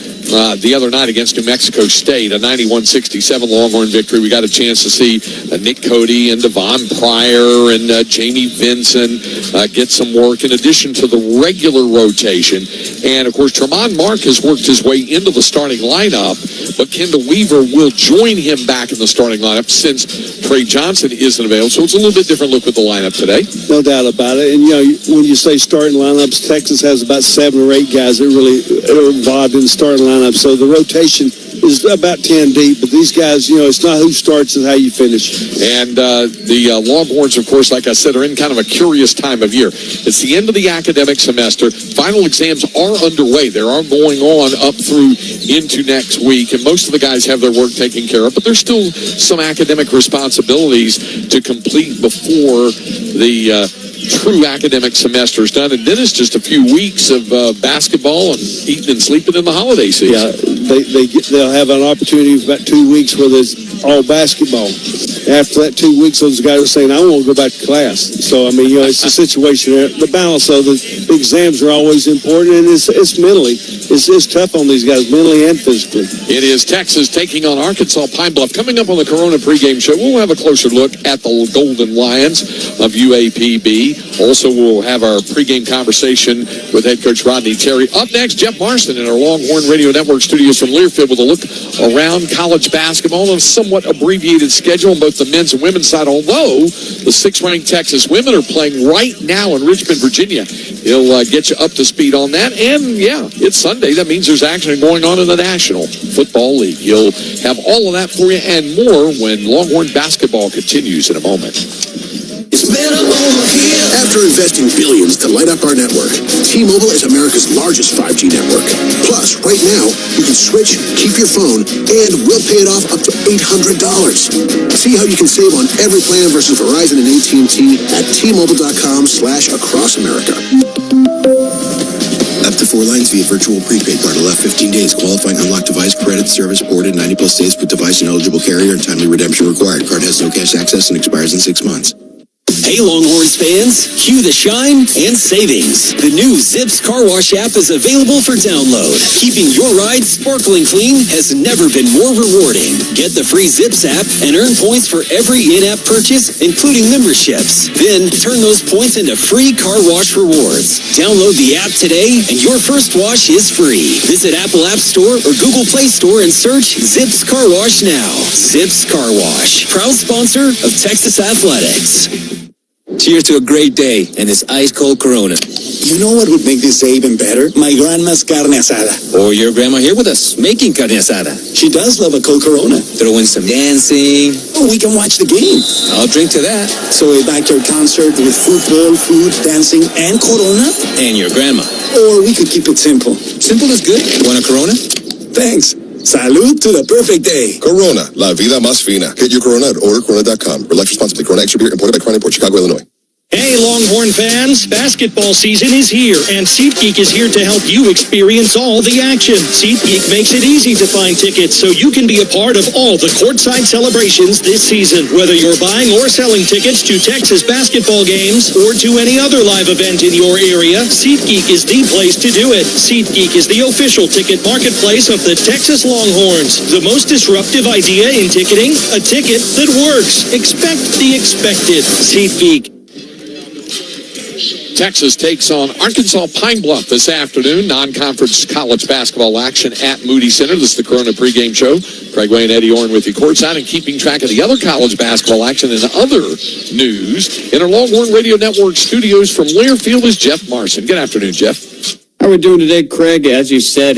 [SPEAKER 11] the other night against New Mexico State, a 91-67 Longhorn victory. We got a chance to see Nick Cody and Devon Pryor and Jamie Vinson get some work in addition to the regular rotation. And, of course, Tremont Mark has worked his way into the starting lineup, but Kendall Weaver will join him back in the starting lineup since Trey Johnson isn't available. So it's a little bit different look with the lineup today.
[SPEAKER 7] No doubt about it. And, when you say starting lineups, Texas has about 7 or 8 guys that really are involved in the starting lineup. So the rotation is about 10 deep, but these guys, it's not who starts, it's how you finish.
[SPEAKER 11] And the Longhorns, of course, like I said, are in kind of a curious time of year. It's the end of the academic semester. Final exams are underway. They are going on up through into next week, and most of the guys have their work taken care of, but there's still some academic responsibilities to complete before the true academic semester is done, and then it's just a few weeks of basketball and eating and sleeping in the holiday season.
[SPEAKER 7] Yeah, they'll have an opportunity for about 2 weeks where there's all basketball. After that 2 weeks, those guys are saying, I want to go back to class. So, it's a situation there. The balance of the exams are always important, and it's mentally. It's tough on these guys, mentally and physically.
[SPEAKER 11] It is Texas taking on Arkansas Pine Bluff. Coming up on the Corona pregame show, we'll have a closer look at the Golden Lions of UAPB. Also, we'll have our pregame conversation with head coach Rodney Terry. Up next, Jeff Marston in our Longhorn Radio Network studios from Learfield with a look around college basketball on a somewhat abbreviated schedule on both the men's and women's side, although the 6th-ranked Texas women are playing right now in Richmond, Virginia. He'll get you up to speed on that. And, yeah, it's Sunday. That means there's action going on in the National Football League. You'll have all of that for you and more when Longhorn basketball continues in a moment.
[SPEAKER 17] After investing billions to light up our network, T-Mobile is America's largest 5G network. Plus, right now, you can switch, keep your phone, and we'll pay it off up to $800. See how you can save on every plan versus Verizon and AT&T at T-Mobile.com/across-America. Up to 4 lines via virtual prepaid card. Allow 15 days. Qualifying unlocked device, credit, service, ported, 90-plus days with device and eligible carrier, and timely redemption required. Card has no cash access and expires in 6 months.
[SPEAKER 18] Hey Longhorns fans, cue the shine and savings. The new Zips Car Wash app is available for download. Keeping your ride sparkling clean has never been more rewarding. Get the free Zips app and earn points for every in-app purchase, including memberships. Then turn those points into free car wash rewards. Download the app today and your first wash is free. Visit Apple App Store or Google Play Store and search Zips Car Wash now. Zips Car Wash, proud sponsor of Texas Athletics.
[SPEAKER 9] Cheers to a great day and this ice-cold Corona.
[SPEAKER 17] You know what would make this day even better? My grandma's carne asada.
[SPEAKER 9] Or your grandma here with us, making carne asada.
[SPEAKER 17] She does love a cold Corona.
[SPEAKER 9] Throw in some dancing.
[SPEAKER 17] Oh, we can watch the game.
[SPEAKER 9] I'll drink to that.
[SPEAKER 17] So a backyard concert with football, food, dancing, and Corona?
[SPEAKER 9] And your grandma.
[SPEAKER 17] Or we could keep it simple.
[SPEAKER 9] Simple is good. Want a Corona?
[SPEAKER 17] Thanks. Salud to the perfect day.
[SPEAKER 12] Corona, la vida más fina. Get your Corona at ordercorona.com. Relax responsibly. Corona Extra Beer, imported by Crown Import, Chicago, Illinois.
[SPEAKER 23] Hey, Longhorn fans, basketball season is here, and SeatGeek is here to help you experience all the action. SeatGeek makes it easy to find tickets so you can be a part of all the courtside celebrations this season. Whether you're buying or selling tickets to Texas basketball games or to any other live event in your area, SeatGeek is the place to do it. SeatGeek is the official ticket marketplace of the Texas Longhorns. The most disruptive idea in ticketing, a ticket that works. Expect the expected. SeatGeek.
[SPEAKER 11] Texas takes on Arkansas Pine Bluff this afternoon. Non-conference college basketball action at Moody Center. This is the Corona pregame show. Craig Way and Eddie Orrin with you courtside and keeping track of the other college basketball action and other news. In our Longhorn Radio Network studios from Learfield is Jeff Marston. Good afternoon, Jeff.
[SPEAKER 24] How are we doing today, Craig? As you said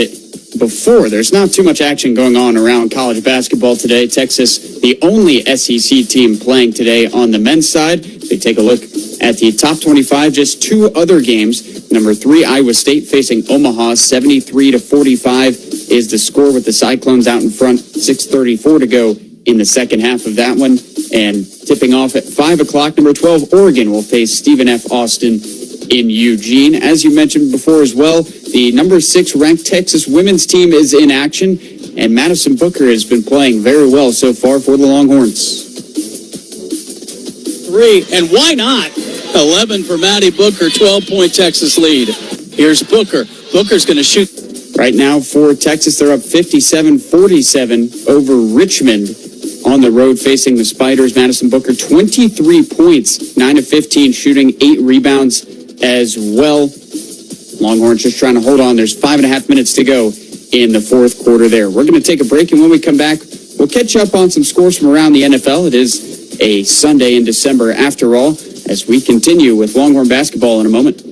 [SPEAKER 24] before, there's not too much action going on around college basketball today. Texas, the only SEC team playing today on the men's side. They take a look At the top 25, just two other games. Number 3, Iowa State facing Omaha, 73-45 is the score with the Cyclones out in front. 6:34 to go in the second half of that one. And tipping off at 5 o'clock, number 12, Oregon will face Stephen F. Austin in Eugene. As you mentioned before as well, the number 6 ranked Texas women's team is in action, and Madison Booker has been playing very well so far for the Longhorns.
[SPEAKER 4] 3, and why not? 11 for Maddie Booker, 12-point Texas lead. Here's Booker. Booker's going to shoot.
[SPEAKER 24] Right now for Texas, they're up 57-47 over Richmond on the road facing the Spiders. Madison Booker, 23 points, 9 of 15 shooting, 8 rebounds as well. Longhorns just trying to hold on. There's 5.5 minutes to go in the fourth quarter there. We're going to take a break, and when we come back, we'll catch up on some scores from around the NFL. It is a Sunday in December after all, as we continue with Longhorn basketball in a moment.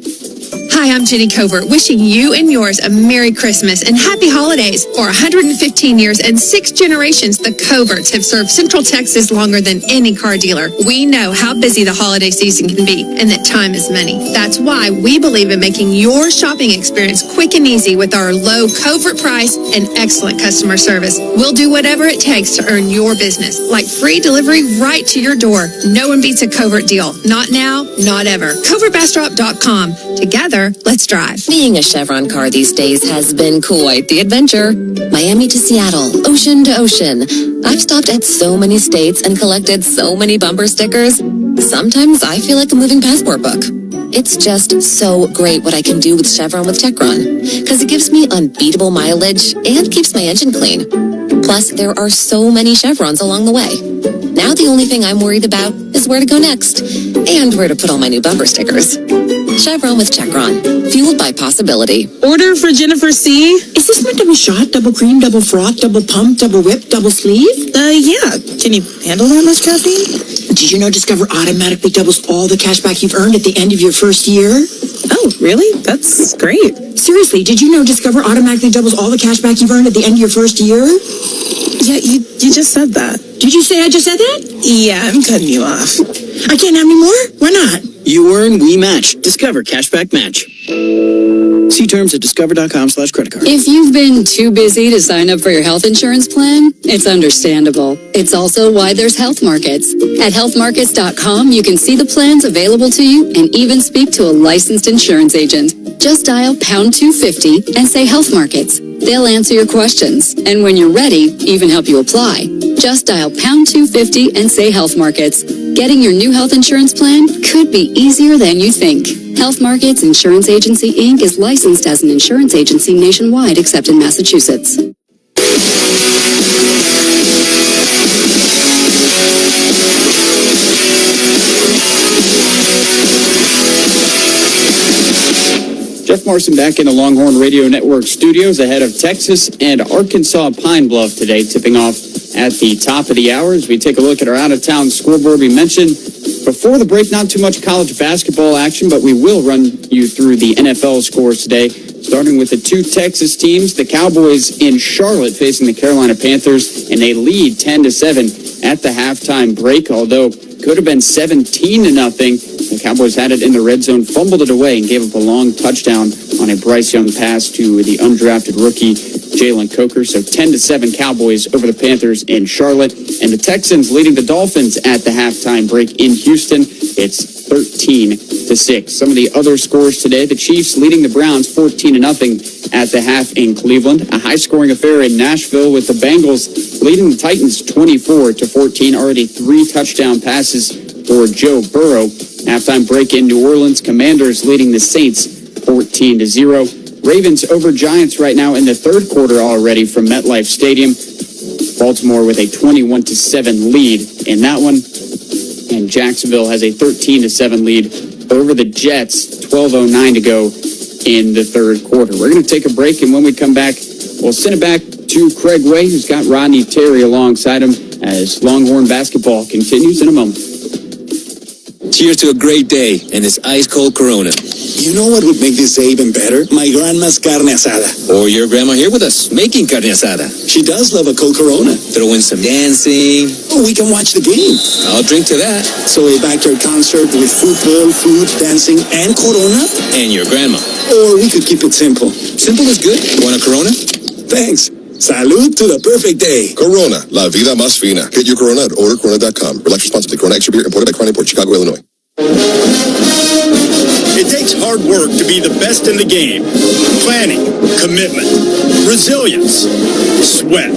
[SPEAKER 6] Hi, I'm Jenny Covert, wishing you and yours a Merry Christmas and Happy Holidays. For 115 years and 6 generations, the Coverts have served Central Texas longer than any car dealer. We know how busy the holiday season can be and that time is money. That's why we believe in making your shopping experience quick and easy with our low Covert price and excellent customer service. We'll do whatever it takes to earn your business, like free delivery right to your door. No one beats a Covert deal. Not now, not ever. CovertBastrop.com. Together, let's drive.
[SPEAKER 8] Being a Chevron car these days has been quite the adventure. Miami to Seattle, ocean to ocean. I've stopped at so many states and collected so many bumper stickers. Sometimes I feel like a moving passport book. It's just so great what I can do with Chevron with Techron, because it gives me unbeatable mileage and keeps my engine clean. Plus, there are so many Chevrons along the way. Now the only thing I'm worried about is where to go next and where to put all my new bumper stickers. Chevron with Techron, fueled by possibility.
[SPEAKER 10] Order for Jennifer C. Is this my double shot, double cream, double froth, double pump, double whip, double sleeve? Yeah. Can you handle that much caffeine? Did you know Discover automatically doubles all the cash back you've earned at the end of your first year? Oh, really? That's great. Seriously, did you know Discover automatically doubles all the cash back you've earned at the end of your first year? Yeah, you just said that. Did you say I just said that? Yeah, I'm cutting you off. I can't have any more? Why not?
[SPEAKER 18] You earn, we match. Discover Cashback Match. See terms at discover.com/creditcard.
[SPEAKER 22] If you've been too busy to sign up for your health insurance plan, it's understandable. It's also why there's Health Markets. At healthmarkets.com, you can see the plans available to you and even speak to a licensed insurance agent. Just dial pound 250 and say Health Markets. They'll answer your questions, and when you're ready, even help you apply. Just dial pound 250 and say Health Markets. Getting your new health insurance plan could be easier than you think. Health Markets Insurance Agency, Inc. is licensed as an insurance agency nationwide except in Massachusetts.
[SPEAKER 24] Jeff Morrison back in the Longhorn Radio Network studios ahead of Texas and Arkansas Pine Bluff today, tipping off at the top of the hour as we take a look at our out-of-town scoreboard. We mentioned before the break, not too much college basketball action, but we will run you through the NFL scores today, starting with the 2 Texas teams. The Cowboys in Charlotte facing the Carolina Panthers, and they lead 10-7 at the halftime break, although could have been 17-0. The Cowboys had it in the red zone, fumbled it away, and gave up a long touchdown on a Bryce Young pass to the undrafted rookie Jalen Coker. So 10-7 Cowboys over the Panthers in Charlotte. And the Texans leading the Dolphins at the halftime break in Houston. It's 13-6. Some of the other scores today, the Chiefs leading the Browns 14-0 at the half in Cleveland. A high-scoring affair in Nashville with the Bengals leading the Titans 24-14. Already 3 touchdown passes for Joe Burrow. Halftime break in New Orleans. Commanders leading the Saints 14-0. Ravens over Giants right now in the third quarter already from MetLife Stadium. Baltimore with a 21-7 lead in that one. And Jacksonville has a 13-7 lead over the Jets. 12:09 to go in the third quarter. We're going to take a break, and when we come back, we'll send it back to Craig Way, who's got Rodney Terry alongside him as Longhorn basketball continues in a moment.
[SPEAKER 9] Cheers to a great day and this ice-cold Corona.
[SPEAKER 17] You know what would make this day even better? My grandma's carne asada.
[SPEAKER 9] Or your grandma here with us, making carne asada.
[SPEAKER 17] She does love a cold Corona.
[SPEAKER 9] Throw in some dancing.
[SPEAKER 17] Oh, we can watch the game.
[SPEAKER 9] I'll drink to that.
[SPEAKER 17] So a backyard concert with football, food, dancing, and Corona?
[SPEAKER 9] And your grandma.
[SPEAKER 17] Or we could keep it simple.
[SPEAKER 9] Simple is good. Want a Corona?
[SPEAKER 17] Thanks. Salud to the perfect day.
[SPEAKER 12] Corona, la vida más fina. Get your Corona at ordercorona.com. Relax responsibly. Corona Extra Beer, imported by Crown Import, Chicago, Illinois.
[SPEAKER 1] It takes hard work to be the best in the game. Planning, commitment, resilience, sweat.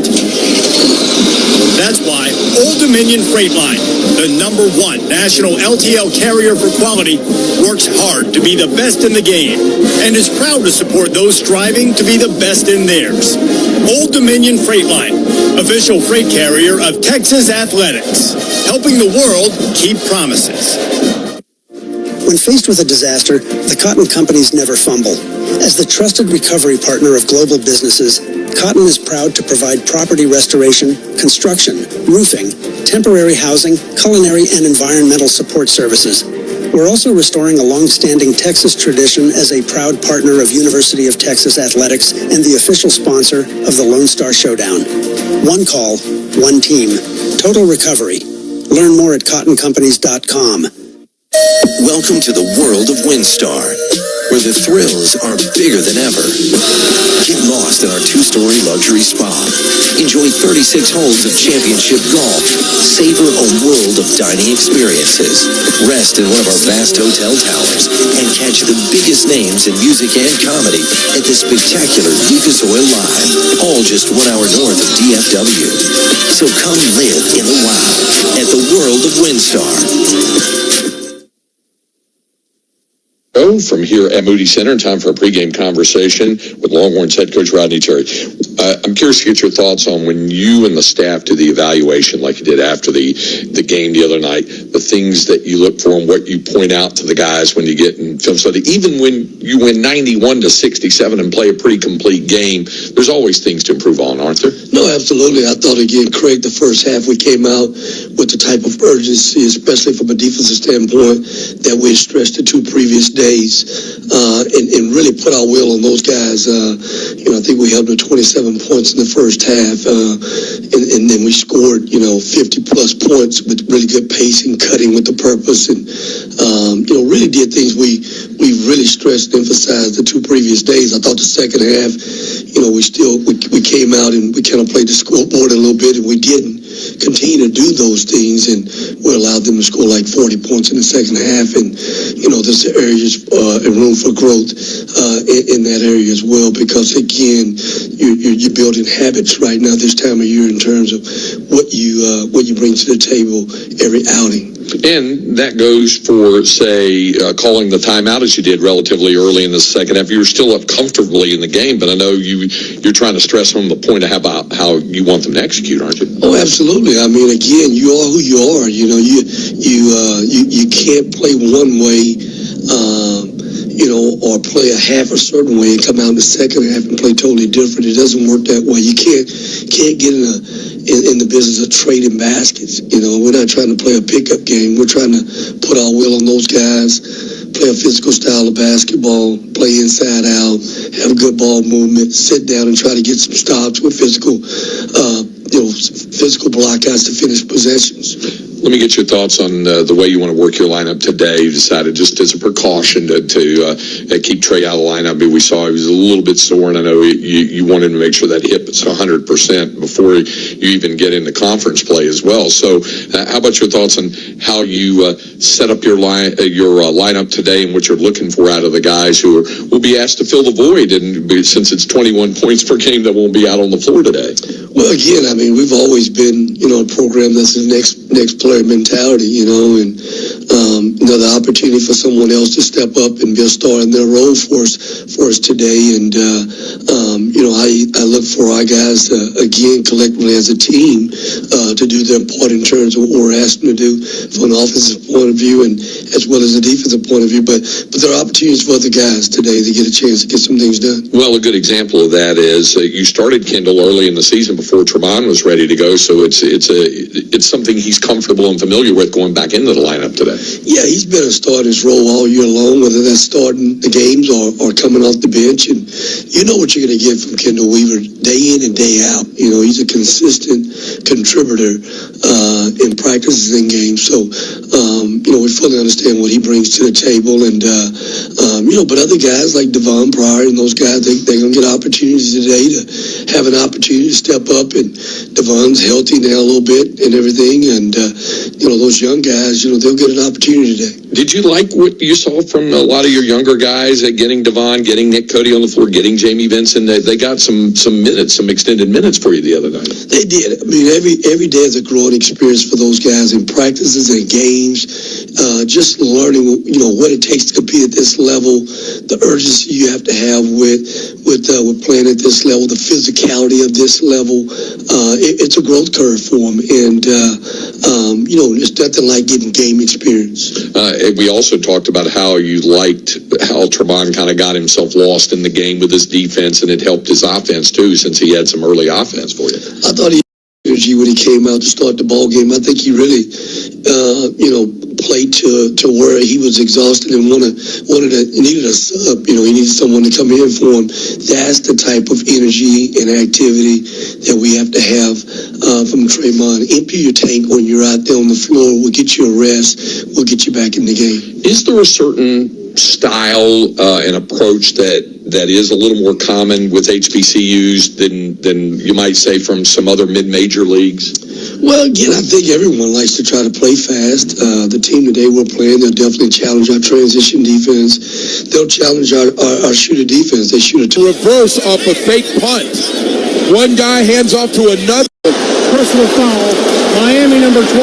[SPEAKER 1] That's why Old Dominion Freight Line, the #1 national LTL carrier for quality, works hard to be the best in the game and is proud to support those striving to be the best in theirs. Old Dominion Freight Line, official freight carrier of Texas Athletics, helping the world keep promises.
[SPEAKER 15] When faced with a disaster, the Cotton companies never fumble. As the trusted recovery partner of global businesses, Cotton is proud to provide property restoration, construction, roofing, temporary housing, culinary, and environmental support services. We're also restoring a long-standing Texas tradition as a proud partner of University of Texas Athletics and the official sponsor of the Lone Star Showdown. One call, one team. Total recovery. Learn more at cottoncompanies.com.
[SPEAKER 16] Welcome to the world of WinStar, where the thrills are bigger than ever. Get lost in our 2-story luxury spa. Enjoy 36 holes of championship golf. Savor a world of dining experiences. Rest in one of our vast hotel towers and catch the biggest names in music and comedy at the spectacular Lucas Oil Live, all just 1 hour north of DFW. So come live in the wow at the world of WinStar.
[SPEAKER 11] From here at Moody Center, in time for a pregame conversation with Longhorns head coach Rodney Terry. I'm curious to get your thoughts on when you and the staff do the evaluation like you did after the game the other night, the things that you look for and what you point out to the guys when you get in film study. Even when you win 91-67 and play a pretty complete game, there's always things to improve on, aren't there?
[SPEAKER 20] No, absolutely. I thought, again, Craig, the first half we came out with the type of urgency, especially from a defensive standpoint, that we stressed the 2 previous days, and really put our will on those guys. I think we held them to 27 points in the first half, and then we scored, 50-plus points with really good pacing, cutting with the purpose, and, really did things we really stressed and emphasized the 2 previous days. I thought the second half, we came out and we kind of played the scoreboard a little bit, and we didn't continue to do those things, and we allowed them to score like 40 points in the second half, and there's areas and room for growth in that area as well, because again, you're building habits right now this time of year in terms of what you bring to the table every outing.
[SPEAKER 11] And that goes for, say, calling the timeout as you did relatively early in the second half. You were still up comfortably in the game, but I know you're trying to stress on the point of how you want them to execute, aren't you?
[SPEAKER 20] Oh, absolutely. I mean, again, you are who you are. You can't play one way, or play a half a certain way and come out in the second half and play totally different. It doesn't work that way. You can't get in the business of trading baskets. We're not trying to play a pickup game. We're trying to put our will on those guys, play a physical style of basketball, play inside out, have good ball movement, sit down and try to get some stops with physical blockouts to finish possessions.
[SPEAKER 11] Let me get your thoughts on the way you want to work your lineup today. You decided just as a precaution to keep Trey out of the lineup. We saw he was a little bit sore, and I know you wanted to make sure that hip is 100% before you even get into conference play as well. So how about your thoughts on how you set up your lineup today and what you're looking for out of the guys who will be asked to fill the void, and since it's 21 points per game that won't be out on the floor today?
[SPEAKER 20] Well, again, I mean, we've always been, a program that's the next player mentality, and the opportunity for someone else to step up and be a star in their role for us today. And I look for our guys again collectively as a team to do their part in terms of what we're asking to do from an offensive point of view, and as well as the defensive point of view. But there are opportunities for other guys today to get a chance to get some things done.
[SPEAKER 11] Well, a good example of that is you started Kendall early in the season before Tremont was ready to go, so it's something he's comfortable and familiar with going back into the lineup today.
[SPEAKER 20] Yeah, he's been a starting his role all year long, whether that's starting the games or coming off the bench. And you know what you're going to get from Kendall Weaver day in and day out. You know, he's a consistent contributor in practices and games. So, you know, we fully understand what he brings to the table. And, you know, but other guys like Devon Pryor and those guys, they're going to get opportunities today to have an opportunity to step up. And Devon's healthy now a little bit and everything. And, you know, those young guys, you know, they'll get an opportunity today.
[SPEAKER 11] Did you like what you saw from a lot of your younger guys at getting Devon, getting Nick Cody on the floor, getting Jamie Vincent? They got some minutes, some extended minutes for you the other night.
[SPEAKER 20] They did. I mean, every day is a growing experience for those guys in practices and games. Just learning, you know, what it takes to compete at this level, the urgency you have to have with playing at this level, the physicality of this level. It's a growth curve for them, and you know, it's nothing like getting game experience.
[SPEAKER 11] We also talked about how you liked how Tremont kind of got himself lost in the game with his defense, and it helped his offense too, since he had some early offense for you.
[SPEAKER 20] I thought he had energy when he came out to start the ball game. I think he really, you know, played to where he was exhausted and needed a sub. You know, he needed someone to come in for him. That's the type of energy and activity that we have to have from Tremont. Empty your tank when you're out there on the floor. We'll get you a rest. We'll get you back in the game.
[SPEAKER 11] Is there a certain style and approach that is a little more common with HBCUs than you might say from some other mid-major leagues?
[SPEAKER 20] Well, again, I think everyone likes to try to play fast. The team today we're playing, they'll definitely challenge our transition defense. They'll challenge our shooter defense. They shoot a
[SPEAKER 3] reverse off a fake punt. One guy hands off to another.
[SPEAKER 5] Personal foul, Miami number 22.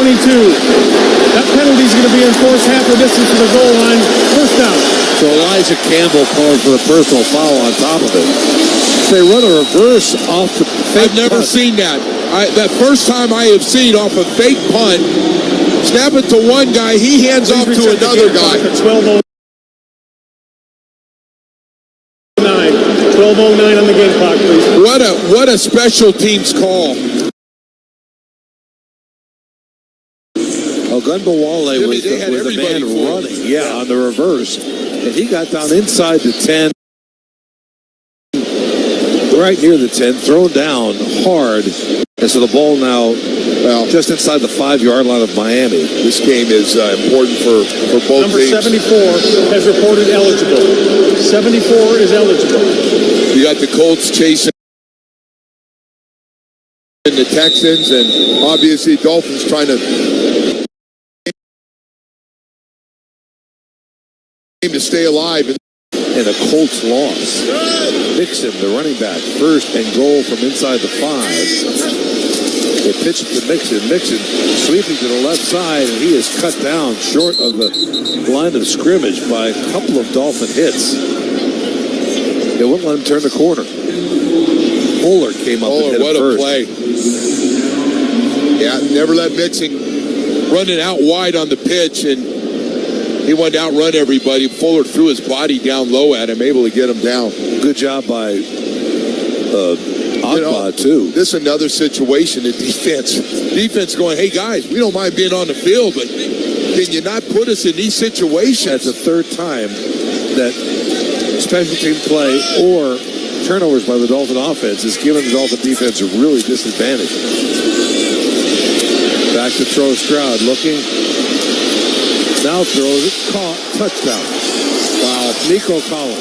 [SPEAKER 5] That penalty is going to be enforced half the distance to the goal line. First down.
[SPEAKER 3] So Elijah Campbell calling for the personal foul on top of it. They run a reverse off the fake I've never seen that. That first time I have seen off a fake punt, snap it to one guy, he hands off to another guy.
[SPEAKER 5] 12:09 on the game clock, please.
[SPEAKER 3] What a special teams call. Ogunbowale was the man running, on the reverse. And he got down inside the 10, right near the 10, thrown down hard. And so the ball now just inside the 5-yard line of Miami. This game is important for both
[SPEAKER 5] Number
[SPEAKER 3] teams.
[SPEAKER 5] 74 has reported eligible. 74 is eligible.
[SPEAKER 3] You got the Colts chasing the Texans, and obviously Dolphins trying to stay alive, and the Colts loss. Mixon, the running back, first and goal from inside the 5. They pitch it to Mixon. Mixon sweeping to the left side, and he is cut down short of the line of scrimmage by a couple of Dolphin hits. They wouldn't let him turn the corner. Fuller came up and hit him first. What a play. Yeah, never let Mixon run it out wide on the pitch, and he wanted to outrun everybody. Fuller threw his body down low at him, able to get him down. Good job by Agba, too. This is another situation. The defense going, hey, guys, we don't mind being on the field, but can you not put us in these situations? That's the third time that special team play or turnovers by the Dolphin offense has given the Dolphin defense a really disadvantage. Back to throw Stroud, looking. Now throws it, caught, touchdown. Wow, Nico Collins.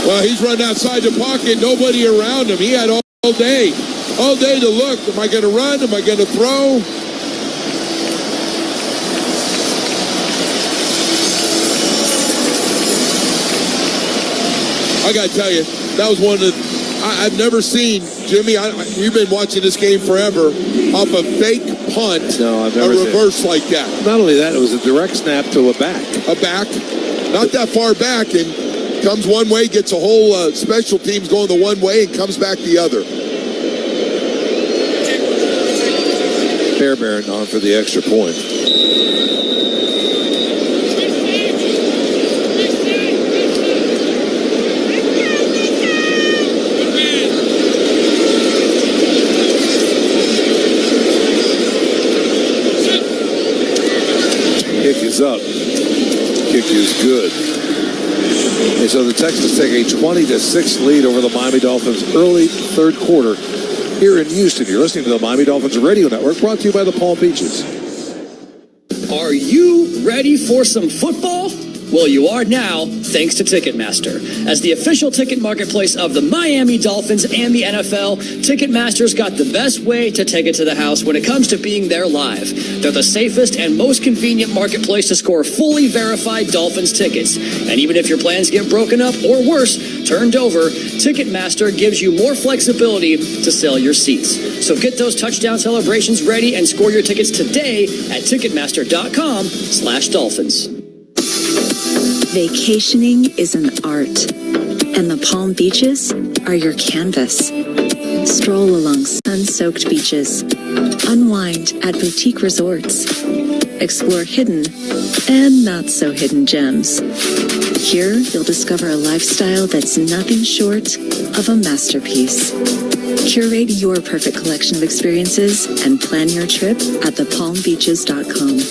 [SPEAKER 3] Well, he's running outside the pocket, nobody around him. He had all day to look. Am I going to run? Am I going to throw? I got to tell you, that was one of the, I've never seen, Jimmy, you've been watching this game forever, off a fake punt, no, I've never a reverse like that. Not only that, it was a direct snap to a back. A back, not that far back, and comes one way, gets a whole special teams going the one way, and comes back the other. Fairbairn on for the extra point. is up. Kick is good. And so the Texans take a 20-6 lead over the Miami Dolphins early third quarter here in Houston. You're listening to the Miami Dolphins Radio Network, brought to you by the Palm Beaches.
[SPEAKER 2] Are you ready for some football? Well, you are now, thanks to Ticketmaster. As the official ticket marketplace of the Miami Dolphins and the NFL, Ticketmaster's got the best way to take it to the house when it comes to being there live. They're the safest and most convenient marketplace to score fully verified Dolphins tickets. And even if your plans get broken up or worse, turned over, Ticketmaster gives you more flexibility to sell your seats. So get those touchdown celebrations ready and score your tickets today at Ticketmaster.com/Dolphins.
[SPEAKER 8] Vacationing is an art, and the Palm Beaches are your canvas. Stroll along sun-soaked beaches, unwind at boutique resorts, explore hidden and not-so-hidden gems. Here, you'll discover a lifestyle that's nothing short of a masterpiece. Curate your perfect collection of experiences and plan your trip at thepalmbeaches.com.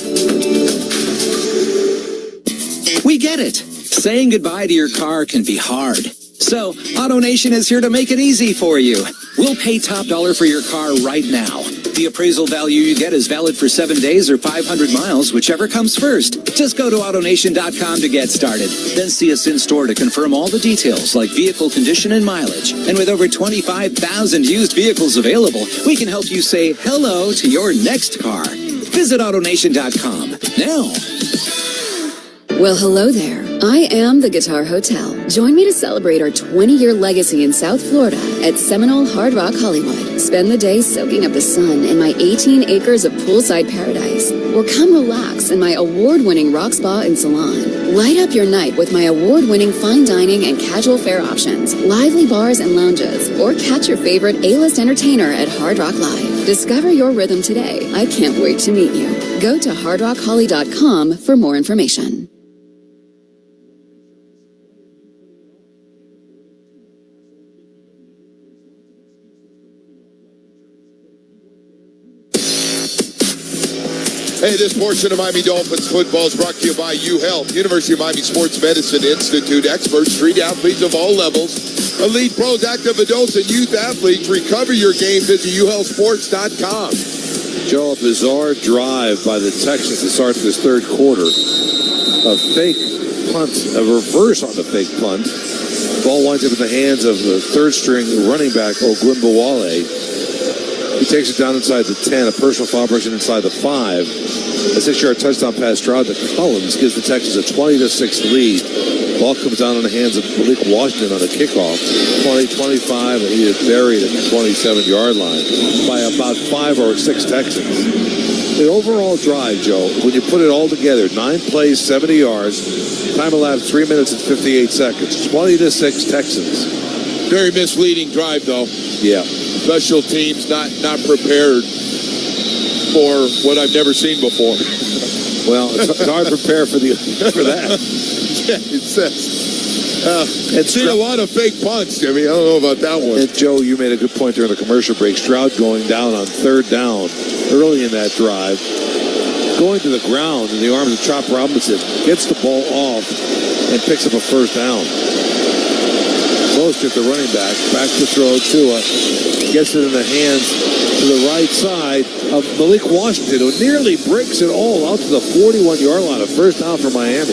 [SPEAKER 13] We get it. Saying goodbye to your car can be hard. So, AutoNation is here to make it easy for you. We'll pay top dollar for your car right now. The appraisal value you get is valid for 7 days or 500 miles, whichever comes first. Just go to AutoNation.com to get started. Then see us in store to confirm all the details like vehicle condition and mileage. And with over 25,000 used vehicles available, we can help you say hello to your next car. Visit AutoNation.com now.
[SPEAKER 22] Well, hello there. I am the Guitar Hotel. Join me to celebrate our 20-year legacy in South Florida at Seminole Hard Rock Hollywood. Spend the day soaking up the sun in my 18 acres of poolside paradise. Or come relax in my award-winning rock spa and salon. Light up your night with my award-winning fine dining and casual fare options, lively bars and lounges, or catch your favorite A-list entertainer at Hard Rock Live. Discover your rhythm today. I can't wait to meet you. Go to hardrockholly.com for more information.
[SPEAKER 14] Hey, this portion of Miami Dolphins football is brought to you by UHealth, University of Miami Sports Medicine Institute. Experts treat athletes of all levels. Elite pros, active adults, and youth athletes. Recover your game. Visit uhealthsports.com.
[SPEAKER 3] Joe, a bizarre drive by the Texans to start this third quarter. A fake punt, a reverse on the fake punt. Ball winds up in the hands of the third-string running back, Ogunbowale. He takes it down inside the 10, a personal foul version inside the 5. A 6-yard touchdown pass drawn to Collins gives the Texans a 20-6 lead. Ball comes down in the hands of Malik Washington on a kickoff. 20-25, and he is buried at the 27-yard line by about 5 or 6 Texans. The overall drive, Joe, when you put it all together, 9 plays, 70 yards, time elapsed 3 minutes and 58 seconds. 20-6 Texans.
[SPEAKER 14] Very misleading drive, though.
[SPEAKER 3] Yeah.
[SPEAKER 14] Special teams not prepared for what I've never seen before.
[SPEAKER 3] Well, it's hard to prepare for that.
[SPEAKER 14] Yeah, it says. I've seen a lot of fake punts, Jimmy. I don't know about that one.
[SPEAKER 3] And Joe, you made a good point during the commercial break. Stroud going down on third down early in that drive, going to the ground in the arms of Chop Robinson, gets the ball off and picks up a first down. Mostert, the running back to throw. Tua gets it in the hands to the right side of Malik Washington, who nearly breaks it all out to the 41-yard line. A first down for Miami.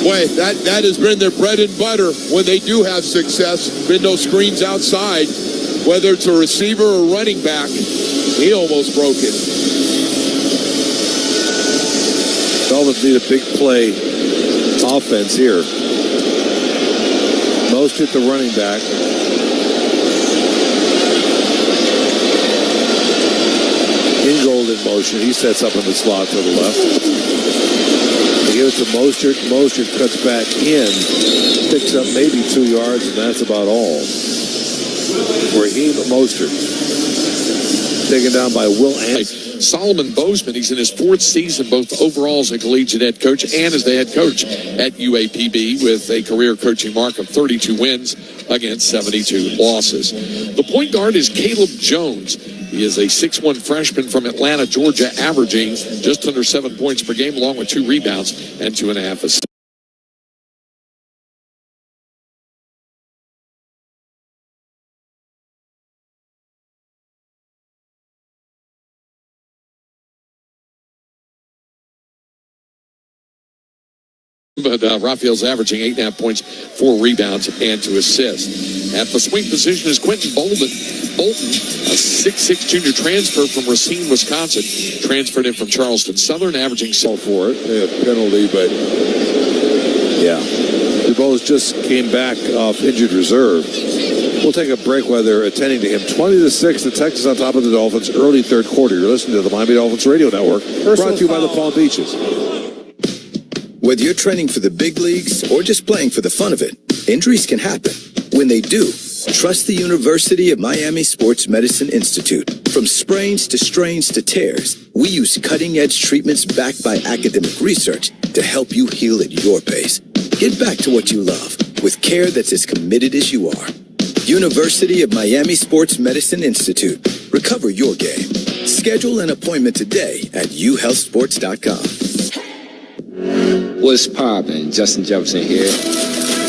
[SPEAKER 14] Boy, that has been their bread and butter when they do have success. Been no screens outside, whether it's a receiver or running back. He almost broke it.
[SPEAKER 3] Dolphins need a big play offense here. Mostert, the running back. Ingold in motion. He sets up in the slot to the left. They give it to Mostert. Mostert cuts back in. Picks up maybe 2 yards, and that's about all. Raheem Mostert. Taken down by Will Anderson.
[SPEAKER 11] Solomon Bozeman, he's in his 4th season, both overall as a collegiate head coach and as the head coach at UAPB, with a career coaching mark of 32 wins against 72 losses. The point guard is Caleb Jones. He is a 6'1 freshman from Atlanta, Georgia, averaging just under 7 points per game, along with 2 rebounds and 2.5 assists. But Raphael's averaging 8.5 points, 4 rebounds, and 2 assists. At the swing position is Quentin Bolton, a 6'6 junior transfer from Racine, Wisconsin. Transferred in from Charleston Southern, averaging for it.
[SPEAKER 3] Penalty, but yeah. DuBose just came back off injured reserve. We'll take a break while they're attending to him. 20-6, the Texans on top of the Dolphins, early third quarter. You're listening to the Miami Dolphins Radio Network, brought to you by the Palm Beaches.
[SPEAKER 7] Whether you're training for the big leagues or just playing for the fun of it, injuries can happen. When they do, trust the University of Miami Sports Medicine Institute. From sprains to strains to tears, we use cutting-edge treatments backed by academic research to help you heal at your pace. Get back to what you love with care that's as committed as you are. University of Miami Sports Medicine Institute. Recover your game. Schedule an appointment today at uhealthsports.com.
[SPEAKER 19] What's poppin'? Justin Jefferson here.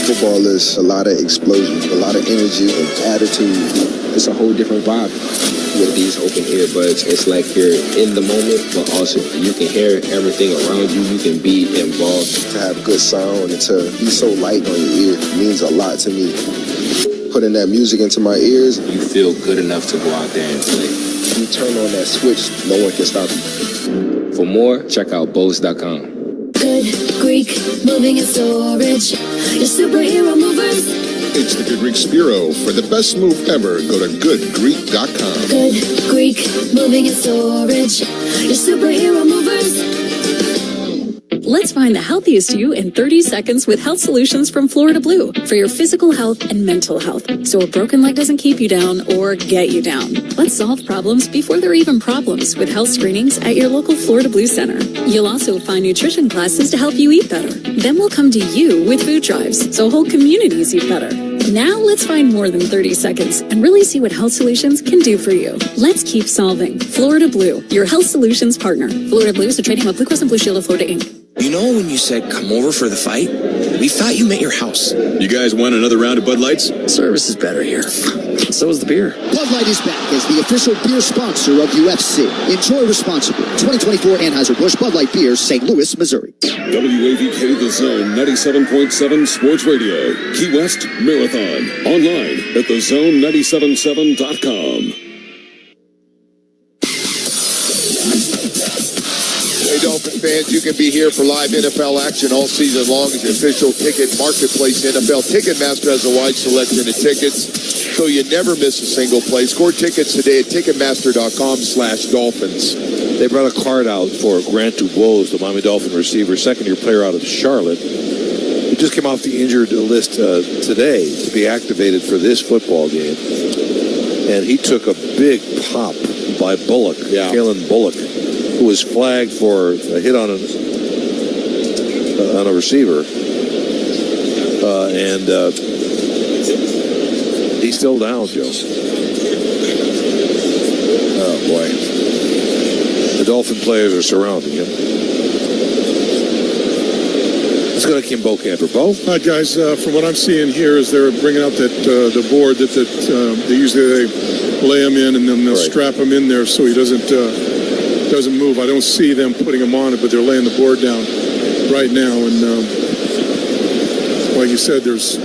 [SPEAKER 21] Football is a lot of explosion, a lot of energy and attitude.
[SPEAKER 19] It's a whole different vibe with these open earbuds. It's like you're in the moment, but also you can hear everything around you. You can be involved.
[SPEAKER 21] To have good sound and to be so light on your ear means a lot to me. Putting that music into my ears.
[SPEAKER 19] You feel good enough to go out there and play.
[SPEAKER 21] You turn on that switch, no one can stop you.
[SPEAKER 19] For more, check out Bose.com.
[SPEAKER 23] Good Greek moving and storage. Your superhero movers.
[SPEAKER 25] It's the Good Greek Bureau. For the best move ever, go to goodgreek.com.
[SPEAKER 23] Good Greek moving and storage. Your superhero movers.
[SPEAKER 26] Let's find the healthiest you in 30 seconds with health solutions from Florida Blue for your physical health and mental health. So a broken leg doesn't keep you down or get you down. Let's solve problems before they're even problems with health screenings at your local Florida Blue Center. You'll also find nutrition classes to help you eat better. Then we'll come to you with food drives so whole communities eat better. Now let's find more than 30 seconds and really see what health solutions can do for you. Let's keep solving. Florida Blue, your health solutions partner. Florida Blue is a trading of Blue Cross and Blue Shield of Florida, Inc.
[SPEAKER 27] You know when you said come over for the fight? We thought you meant your house.
[SPEAKER 28] You guys want another round of Bud Lights?
[SPEAKER 27] Service is better here. So is the beer.
[SPEAKER 29] Bud Light is back as the official beer sponsor of UFC. Enjoy responsibly. 2024 Anheuser-Busch Bud Light Beer, St. Louis, Missouri.
[SPEAKER 30] WAVK The Zone 97.7 Sports Radio. Key West Marathon. Online at thezone977.com.
[SPEAKER 14] Dolphin fans, you can be here for live NFL action all season long as the official ticket marketplace. NFL Ticketmaster has a wide selection of tickets, so you never miss a single play. Score tickets today at Ticketmaster.com/Dolphins.
[SPEAKER 3] They brought a card out for Grant DuBose, the Miami Dolphin receiver, second-year player out of Charlotte. He just came off the injured list today to be activated for this football game. And he took a big pop by Bullock, Kalen Bullock, who was flagged for a hit on a receiver. And he's still down, Joe. Oh, boy. The Dolphin players are surrounding him. Let's go to Kim Bokamper. Bo?
[SPEAKER 5] All right, guys, from what I'm seeing here is they're bringing out that the board that they usually lay him in and then they'll strap him in there so he doesn't move. I don't see them putting him on it, but they're laying the board down right now. And like you said, there's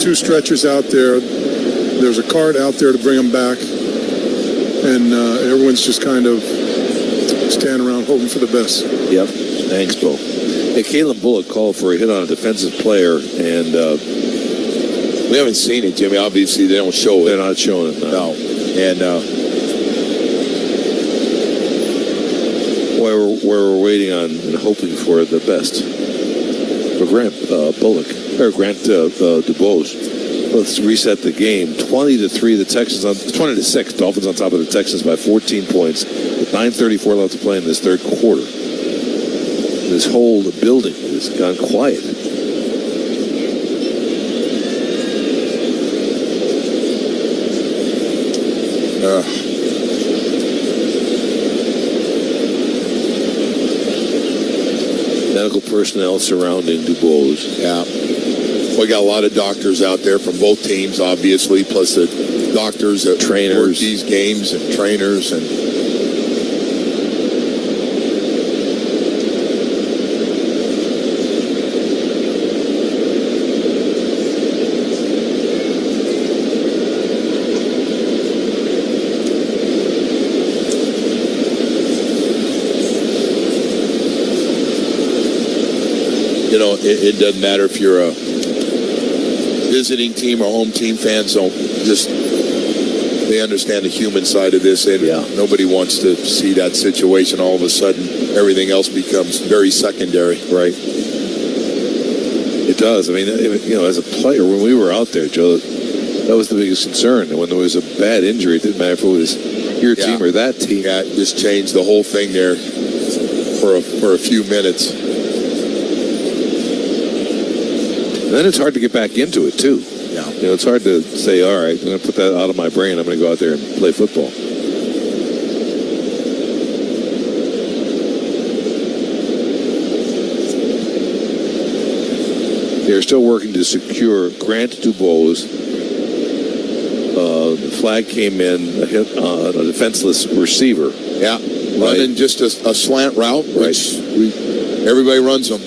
[SPEAKER 5] 2 stretchers out there. There's a card out there to bring him back. And everyone's just kind of standing around hoping for the best.
[SPEAKER 3] Yep. Thanks, Bo. Hey, Kalen Bullock called for a hit on a defensive player, and
[SPEAKER 14] we haven't seen it, Jimmy. Obviously, they don't show it.
[SPEAKER 3] They're not showing it.
[SPEAKER 14] No. And
[SPEAKER 3] we're waiting on and hoping for the best for Grant Bullock or Grant DuBose. Let's reset the game. 20-3, the Texans 20-6. Dolphins on top of the Texans by 14 points with 9:34 left to play in this third quarter. This whole building has gone quiet. medical personnel surrounding DuBose.
[SPEAKER 14] Yeah. We got a lot of doctors out there from both teams, obviously, plus the doctors that work these games and trainers and. You know, it doesn't matter if you're a visiting team or home team fans. They understand the human side of this. Nobody wants to see that situation. All of a sudden, everything else becomes very secondary.
[SPEAKER 3] Right. It does. I mean, you know, as a player, when we were out there, Joe, that was the biggest concern. When there was a bad injury, it didn't matter if it was your team or that team.
[SPEAKER 14] Yeah, it just changed the whole thing there for a few minutes.
[SPEAKER 3] And then it's hard to get back into it, too.
[SPEAKER 14] Yeah.
[SPEAKER 3] You know, it's hard to say, all right, I'm going to put that out of my brain. I'm going to go out there and play football. They're still working to secure Grant DuBose. The flag came in, a hit on a defenseless receiver.
[SPEAKER 14] Yeah, running just a slant route, which everybody runs them.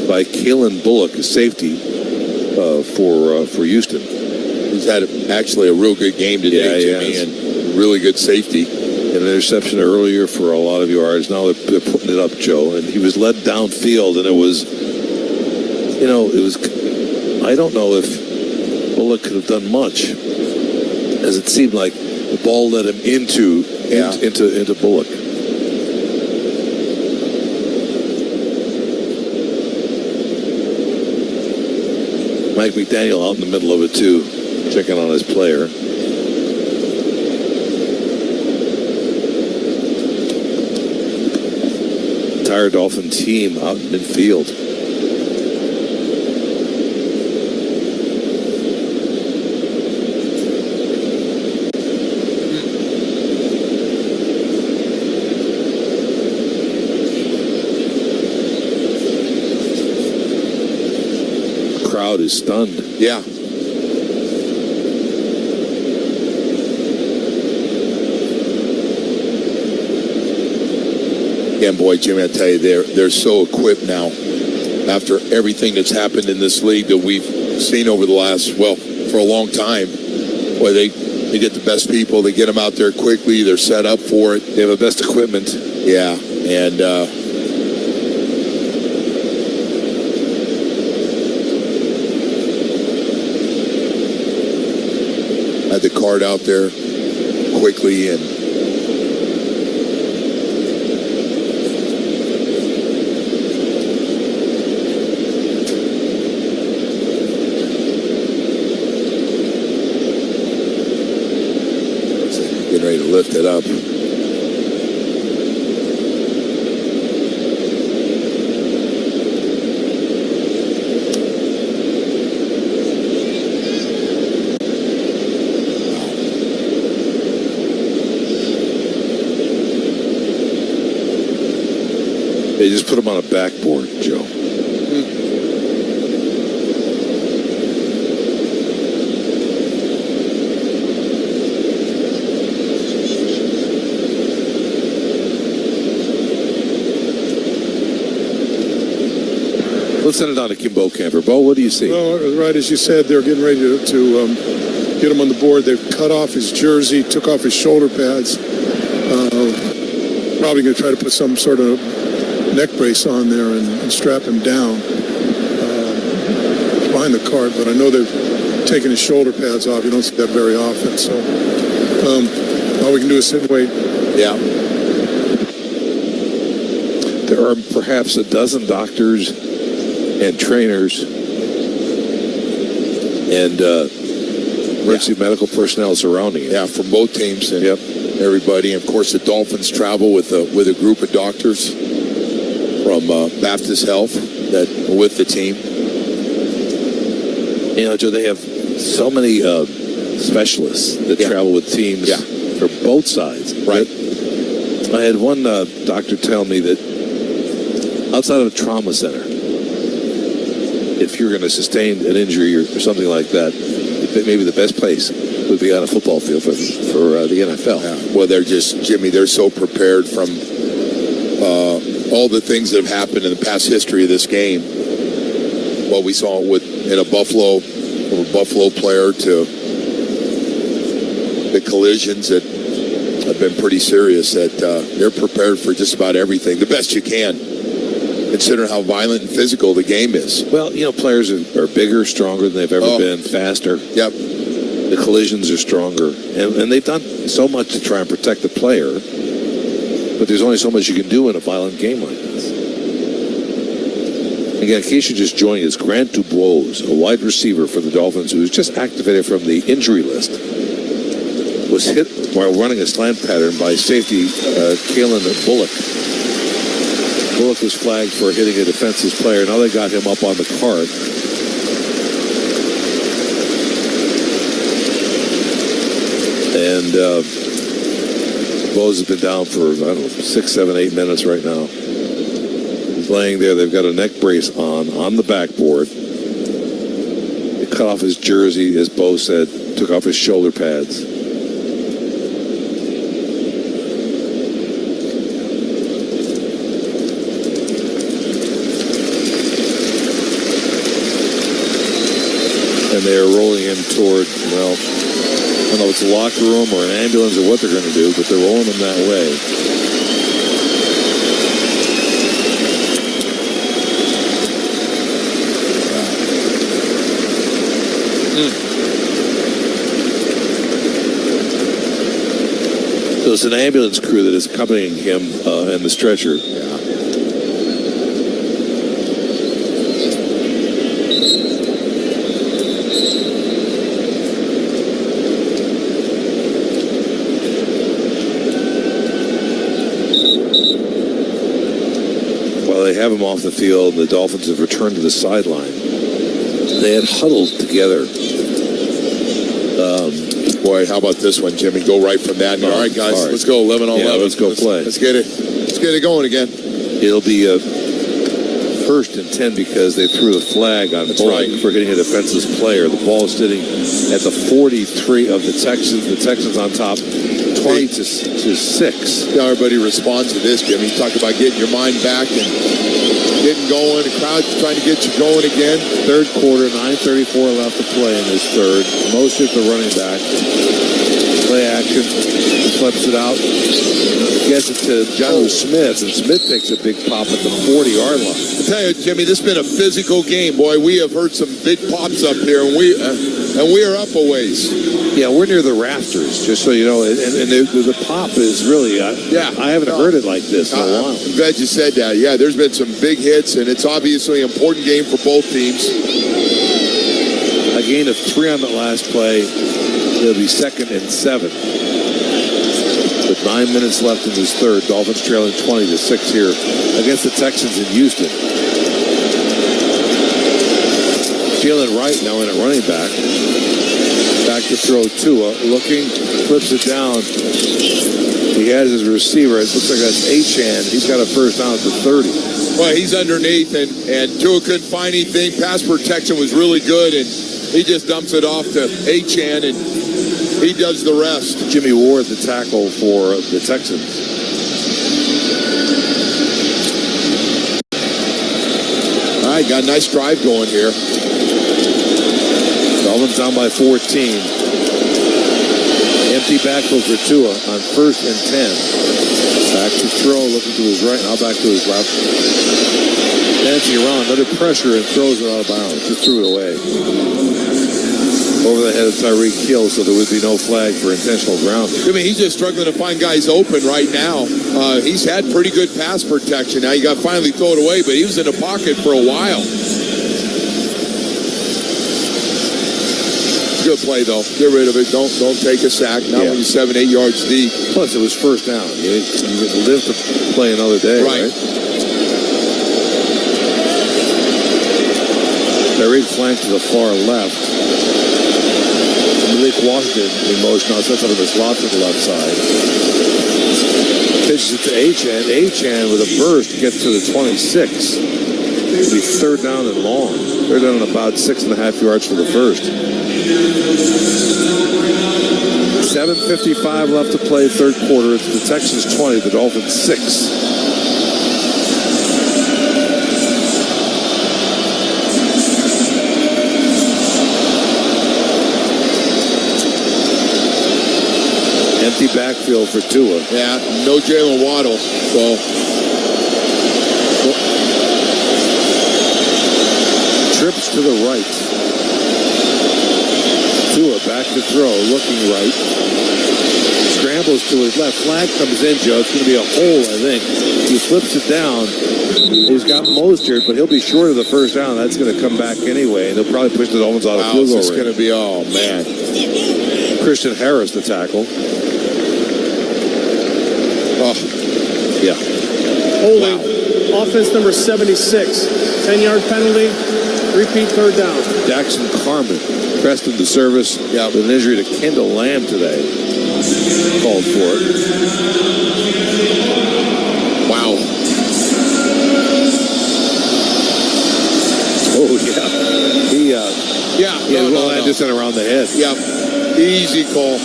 [SPEAKER 3] By Kalen Bullock, a safety for Houston.
[SPEAKER 14] He's had actually a real good game today, Jimmy, and really good safety.
[SPEAKER 3] An interception earlier for a lot of yards. Now they're putting it up, Joe, and he was led downfield, and it was, I don't know if Bullock could have done much, as it seemed like the ball led him into Bullock. Mike McDaniel out in the middle of it, too, checking on his player. Entire Dolphin team out in midfield. Crowd is stunned.
[SPEAKER 14] Yeah. Again, boy, Jimmy, I tell you, they're so equipped now after everything that's happened in this league that we've seen over the last, for a long time. Boy, they get the best people. They get them out there quickly. They're set up for it.
[SPEAKER 3] They have the best equipment.
[SPEAKER 14] Yeah, and had the card out there quickly and getting ready to lift it up.
[SPEAKER 3] They just put him on a backboard, Joe. Let's send it on to Kimbo Camper. Bo, what do you see?
[SPEAKER 5] Well, right as you said, they're getting ready to get him on the board. They've cut off his jersey, took off his shoulder pads. Probably going to try to put some sort of neck brace on there and strap him down behind the cart. But I know they've taken his shoulder pads off. You don't see that very often. So all we can do is sit and wait.
[SPEAKER 14] Yeah.
[SPEAKER 3] There are perhaps a dozen doctors and trainers and emergency medical personnel surrounding it.
[SPEAKER 14] Yeah, from both teams and everybody. And of course, the Dolphins travel with a group of doctors from Baptist Health that are with the team.
[SPEAKER 3] You know, Joe, they have so many specialists that travel with teams for both sides.
[SPEAKER 14] Right.
[SPEAKER 3] I had one doctor tell me that outside of a trauma center, if you're going to sustain an injury or something like that, maybe the best place would be on a football field for the NFL.
[SPEAKER 14] Yeah. Well, they're just, Jimmy, they're so prepared from all the things that have happened in the past history of this game. Well, we saw it in a Buffalo player to the collisions that have been pretty serious, that they're prepared for just about everything, the best you can, considering how violent and physical the game is.
[SPEAKER 3] Well, players are bigger, stronger than they've ever been, faster.
[SPEAKER 14] Yep.
[SPEAKER 3] The collisions are stronger. And they've done so much to try and protect the player, but there's only so much you can do in a violent game like this. Again, in case you're just joining us, Grant Dubois, a wide receiver for the Dolphins who was just activated from the injury list, was hit while running a slant pattern by safety Kalen Bullock. Bullock was flagged for hitting a defensive player. Now they got him up on the card. And Bose has been down for, 6, 7, 8 minutes right now. He's laying there. They've got a neck brace on the backboard. They cut off his jersey, as Bose said, took off his shoulder pads. And they are rolling him toward, I don't know if it's a locker room or an ambulance or what they're going to do, but they're rolling him that way. So it's an ambulance crew that is accompanying him in the stretcher. Yeah. They have him off the field. The Dolphins have returned to the sideline. They had huddled together.
[SPEAKER 14] Boy, how about this one, Jimmy? Go right from that. All right, guys, let's go 11 on 11.
[SPEAKER 3] Let's go play.
[SPEAKER 14] Let's get it going again.
[SPEAKER 3] It'll be a first and 10 because they threw the flag on Bullock for hitting a defensive player. The ball is sitting at the 43 of the Texans. The Texans on top, 20 to 6.
[SPEAKER 14] Everybody responds to this, Jimmy. Talk about getting your mind back and getting going. The crowd's trying to get you going again.
[SPEAKER 3] Third quarter, 9:34 left to play in this third. Motion to running back. Play action. He flips it out. Gets it to John Smith, and Smith takes a big pop at the 40-yard line.
[SPEAKER 14] I tell you, Jimmy, this has been a physical game, boy. We have heard some big pops up here, and we are up a ways.
[SPEAKER 3] Yeah, we're near the rafters, just so you know. And the pop is really, I haven't heard it like this in a while.
[SPEAKER 14] I'm glad you said that. Yeah, there's been some big hits, and it's obviously an important game for both teams.
[SPEAKER 3] A gain of 3 on the last play. It'll be 2nd and 7. With 9 minutes left in this third, Dolphins trailing 20-6 here against the Texans in Houston. Jalen Wright now in at running back. Back to throw Tua, looking, flips it down. He has his receiver. It looks like that's Achan. He's got a first down at the 30.
[SPEAKER 14] Well, he's underneath, and Tua couldn't find anything. Pass protection was really good, and he just dumps it off to Achan, and he does the rest.
[SPEAKER 3] Jimmy Ward, the tackle for the Texans.
[SPEAKER 14] All right, got a nice drive going here.
[SPEAKER 3] Dolphins down by 14. Empty backfield for Tua on 1st and 10. Back to throw, looking to his right, now back to his left. Dancing around, under pressure, and throws it out of bounds. Just threw it away. Over the head of Tyreek Hill, so there would be no flag for intentional grounding.
[SPEAKER 14] I mean, he's just struggling to find guys open right now. He's had pretty good pass protection. Now you got to finally throw it away, but he was in the pocket for a while. Good play, though. Get rid of it. Don't take a sack. Not when you're 7, 8 yards deep.
[SPEAKER 3] Plus, it was first down. You live to play another day, right? Tyreek flank to the far left. Malik Washington in motion now sets up in the slot to the left side. pitches it to Achan. Achan with a burst gets to the 26. It'll be third down and long. Third down and about 6.5 yards for the first. 7:55 left to play, third quarter. It's the Texans 20, the Dolphins 6. Empty backfield for Tua.
[SPEAKER 14] Yeah, no Jalen Waddle. So
[SPEAKER 3] trips to the right. Tua back to throw, looking right. Scrambles to his left. Flag comes in, Joe. It's going to be a hole, I think. He flips it down. He's got Mostert, but he'll be short of the first down. That's going to come back anyway, and they'll probably push the Dolphins out of field goal range.
[SPEAKER 14] It's going to be, oh, man.
[SPEAKER 3] Christian Harris, the tackle.
[SPEAKER 14] Oh, yeah.
[SPEAKER 1] Holding. Wow. Offense number 76. 10-yard penalty. Repeat third down.
[SPEAKER 3] Jackson Carmen pressed into service with an injury to Kendall Lamb today. Called for it.
[SPEAKER 14] Wow.
[SPEAKER 3] Oh, yeah. He had Anderson around the head.
[SPEAKER 14] Yep. Easy call.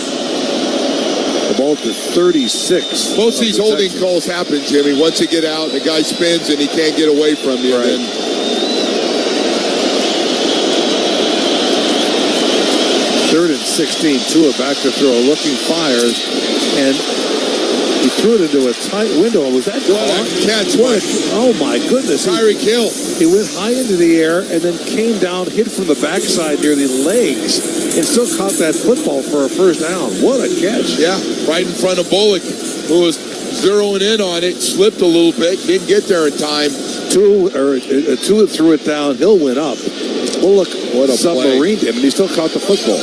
[SPEAKER 3] The ball to 36.
[SPEAKER 14] Most of these holding calls happen, Jimmy. Once you get out, the guy spins and he can't get away from you.
[SPEAKER 3] Right.
[SPEAKER 14] Then
[SPEAKER 3] 3rd and 16. Tua back to throw. Looking, fires, and he threw it into a tight window. Was that
[SPEAKER 14] catch?
[SPEAKER 3] Oh my goodness!
[SPEAKER 14] Tyreek Hill.
[SPEAKER 3] He went high into the air and then came down, hit from the backside near the legs, and still caught that football for a first down. What a catch!
[SPEAKER 14] Yeah, right in front of Bullock, who was zeroing in on it. Slipped a little bit, didn't get there in time.
[SPEAKER 3] Tua threw it down. Hill went up. Bullock submarined him, and he still caught the football.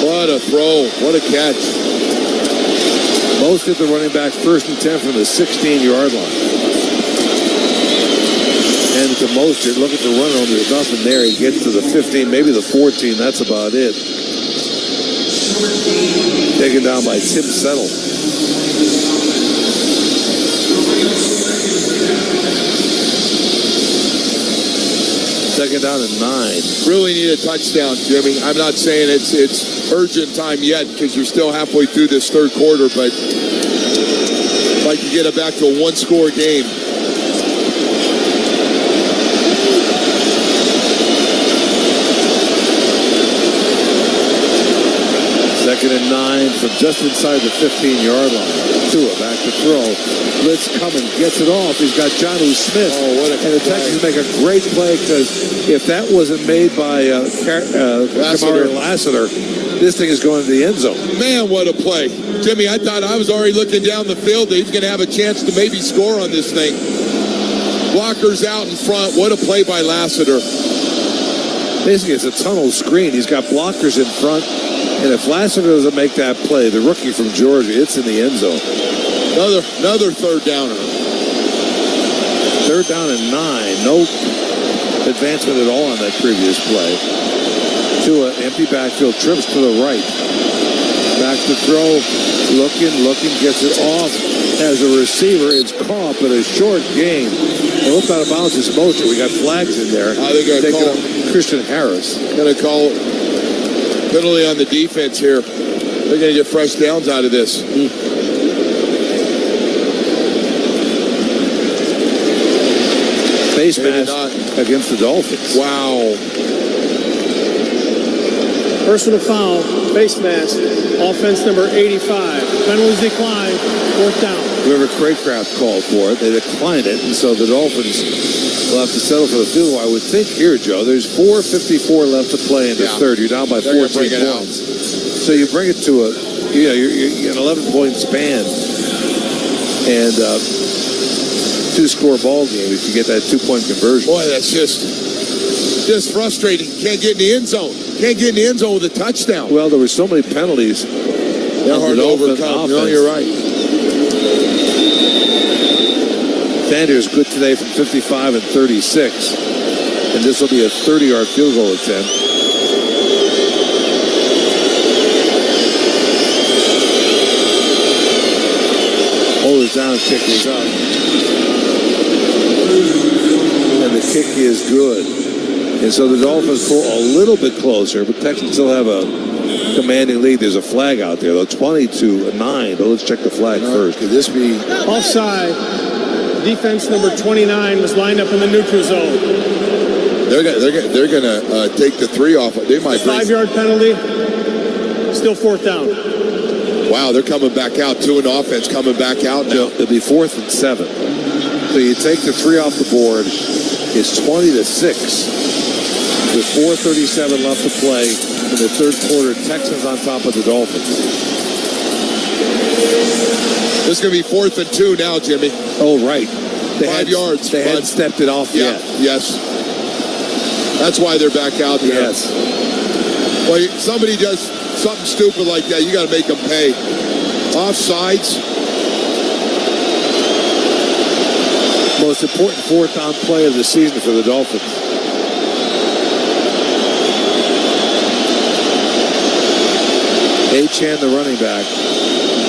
[SPEAKER 14] What a throw! What a catch!
[SPEAKER 3] Most of the running back 1st and 10 from the 16-yard line. And to Mostert, look at the run on. There's nothing there. He gets to the 15, maybe the 14. That's about it. Taken down by Tim Settle. Second down and 9.
[SPEAKER 14] Really need a touchdown, Jimmy. I'm not saying it's urgent time yet because you're still halfway through this third quarter, but I'd like to get it back to a one-score game.
[SPEAKER 3] Second and 9 from just inside the 15-yard line. Tua back to throw. Blitz coming, gets it off. He's got Jonnu Smith.
[SPEAKER 14] Oh, what a
[SPEAKER 3] and the Texans make a great play because if that wasn't made by Kamari Lassiter, this thing is going to the end zone.
[SPEAKER 14] Man, what a play. Jimmy, I thought I was already looking down the field that he's going to have a chance to maybe score on this thing. Blockers out in front. What a play by Lassiter.
[SPEAKER 3] Basically, it's a tunnel screen. He's got blockers in front. And if Lassiter doesn't make that play, the rookie from Georgia, it's in the end zone.
[SPEAKER 14] Another third downer.
[SPEAKER 3] Third down and 9. No advancement at all on that previous play. Tua, empty backfield, trips to the right. Back to throw. Looking, gets it off. As a receiver, it's caught, but a short game. And what about bounce is Mostert? We got flags in there.
[SPEAKER 14] They're going to call
[SPEAKER 3] Christian Harris.
[SPEAKER 14] Going to call penalty on the defense here. They're going to get fresh downs out of this.
[SPEAKER 3] Face mask against the Dolphins.
[SPEAKER 14] Wow.
[SPEAKER 1] Personal foul, face mask, offense number 85. Penalties decline, 4th down.
[SPEAKER 3] Whoever Craycraft called for it, they declined it, and so the Dolphins will have to settle for the field goal. I would think here, Joe, there's 4:54 left to play in the third. You're down by 14 points. So you bring it to you're an 11-point span, and 2-score ball game if you get that 2-point conversion.
[SPEAKER 14] Boy, that's just frustrating. Can't get in the end zone. Can't get in the end zone with a touchdown.
[SPEAKER 3] Well, there were so many penalties.
[SPEAKER 14] They're hard to overcome. No, you're right.
[SPEAKER 3] Sanders good today from 55 and 36. And this will be a 30-yard field goal attempt. Shoulders down, kick is up. And the kick is good. And so the Dolphins pull a little bit closer, but Texans still have a commanding lead. There's a flag out there, though, 20-9. But let's check the flag first.
[SPEAKER 14] Could this be
[SPEAKER 1] offside? Defense number 29 was lined up in the neutral zone.
[SPEAKER 14] They're gonna take the 3 off. They might
[SPEAKER 1] 5-yard penalty. Still 4th down.
[SPEAKER 14] Wow, they're coming back out. 2 in offense coming back out now.
[SPEAKER 3] It'll be 4th and 7. So you take the 3 off the board. It's 20-6 with 4:37 left to play in the third quarter. Texans on top of the Dolphins.
[SPEAKER 14] This is going to be 4th and 2 now, Jimmy.
[SPEAKER 3] Oh, right.
[SPEAKER 14] 5 yards.
[SPEAKER 3] They hadn't stepped it off yet.
[SPEAKER 14] Yes. That's why they're back out there.
[SPEAKER 3] Yes.
[SPEAKER 14] Well, somebody does something stupid like that, you got to make them pay. Offsides.
[SPEAKER 3] Most important 4th down play of the season for the Dolphins. Achan, the running back.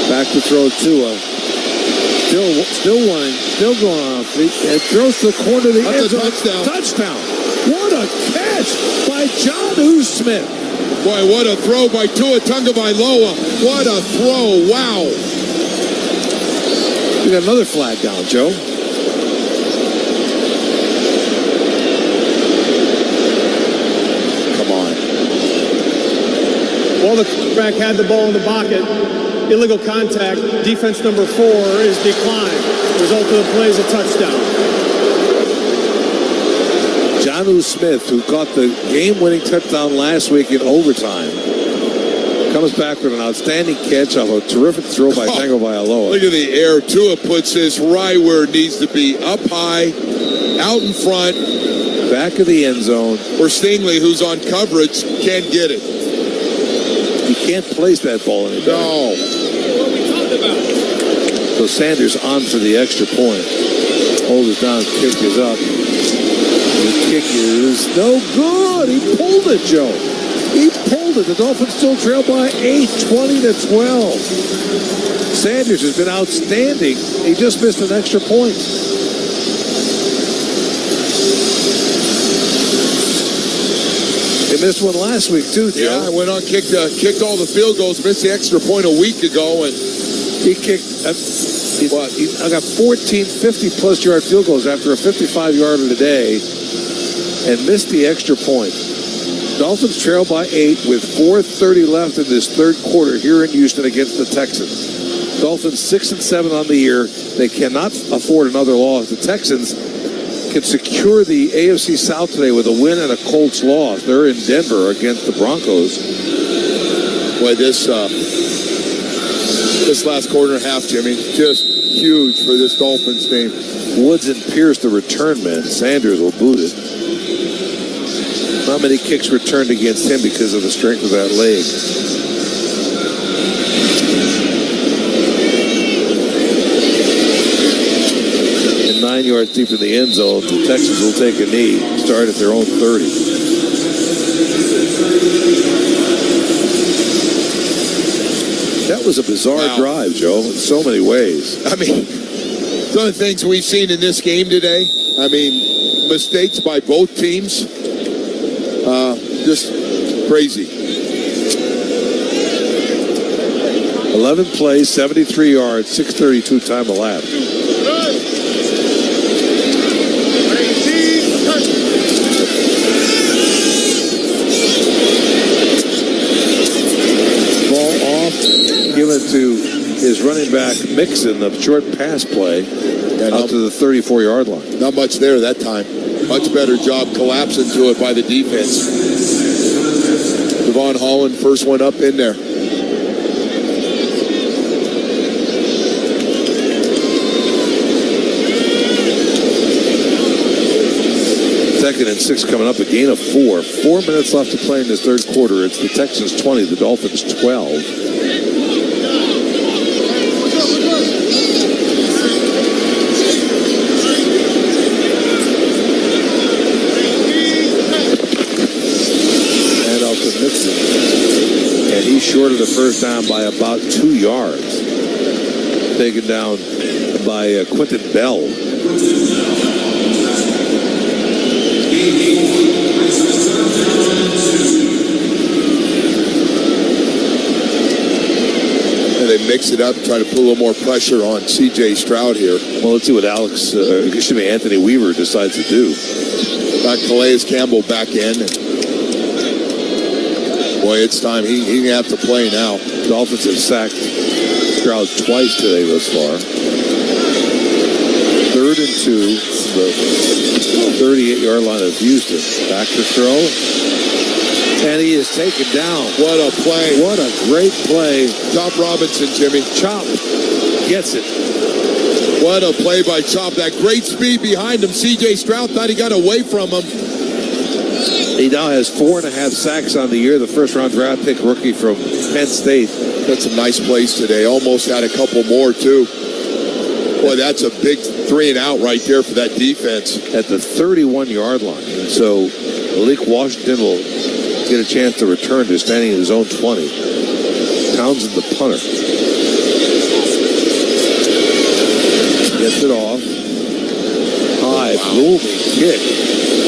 [SPEAKER 3] Back to throw Tua. Still running. Still going on feet. And throws to the corner of the end zone. Touchdown. What a catch by Jonnu Smith.
[SPEAKER 14] Boy, what a throw by Tua Tagovailoa. What a throw. Wow.
[SPEAKER 3] We got another flag down, Joe.
[SPEAKER 14] Come on.
[SPEAKER 1] While the quarterback had the ball in the pocket, illegal contact. Defense number 4 is declined. Result of the play is a touchdown.
[SPEAKER 3] Jonnu Smith, who caught the game-winning touchdown last week in overtime, comes back with an outstanding catch off a terrific throw by Tagovailoa.
[SPEAKER 14] Look at the air. Tua puts this right where it needs to be. Up high, out in front.
[SPEAKER 3] Back of the end zone.
[SPEAKER 14] Or Stingley, who's on coverage, can't get it.
[SPEAKER 3] You can't place that ball any better.
[SPEAKER 14] No.
[SPEAKER 1] What we talked about.
[SPEAKER 3] So Sanders on for the extra point. Hold it down, kick is up. The kick is no good. He pulled it, Joe. He pulled it. The Dolphins still trail by 8, 20-12. Sanders has been outstanding. He just missed an extra point. He missed one last week, too, Joe.
[SPEAKER 14] Yeah, I went on, kicked all the field goals, missed the extra point a week ago, and
[SPEAKER 3] he kicked. I got 14 50-plus yard field goals after a 55-yarder today, and missed the extra point. Dolphins trail by 8 with 4:30 left in this third quarter here in Houston against the Texans. Dolphins 6-7 on the year. They cannot afford another loss. The Texans can secure the AFC South today with a win and a Colts loss. They're in Denver against the Broncos.
[SPEAKER 14] Boy, this last quarter and a half, Jimmy, just huge for this Dolphins team.
[SPEAKER 3] Woods and Pierce, the return men. Sanders will boot it. Not many kicks returned against him because of the strength of that leg. And 9 yards deep in the end zone, the Texans will take a knee, start at their own 30. That was a bizarre drive, Joe, in so many ways.
[SPEAKER 14] I mean, some of the things we've seen in this game today, I mean, mistakes by both teams, just crazy.
[SPEAKER 3] 11 plays, 73 yards, 6:32 time elapsed. Ball off, given to his running back Mixon, the short pass play out to the 34-yard line.
[SPEAKER 14] Not much there that time. Much better job collapsing to it by the defense. Devon Holland, first one up in there.
[SPEAKER 3] Second and 6 coming up, a gain of 4. 4 minutes left to play in this third quarter. It's the Texans 20, the Dolphins 12. And he's short of the first down by about 2 yards. Taken down by Quentin Bell.
[SPEAKER 14] And they mix it up, try to put a little more pressure on C.J. Stroud here.
[SPEAKER 3] Well, let's see what Anthony Weaver decides to do.
[SPEAKER 14] Got Calais Campbell back in. Boy, it's time. He gonna have to play now.
[SPEAKER 3] Dolphins have sacked Stroud twice today thus far. 3rd and 2, the 38-yard line of Houston. Back to throw. And he is taken down.
[SPEAKER 14] What a play.
[SPEAKER 3] What a great play.
[SPEAKER 14] Chop Robinson, Jimmy.
[SPEAKER 3] Chop gets it.
[SPEAKER 14] What a play by Chop. That great speed behind him. C.J. Stroud thought he got away from him.
[SPEAKER 3] He now has 4.5 sacks on the year. The first-round draft pick rookie from Penn State.
[SPEAKER 14] Got some nice plays today. Almost had a couple more, too. Boy, that's a big 3 and out right there for that defense.
[SPEAKER 3] At the 31-yard line. And so Malik Washington will get a chance to return to standing in his own 20. Townsend, the punter. Gets it off. High, booming kick.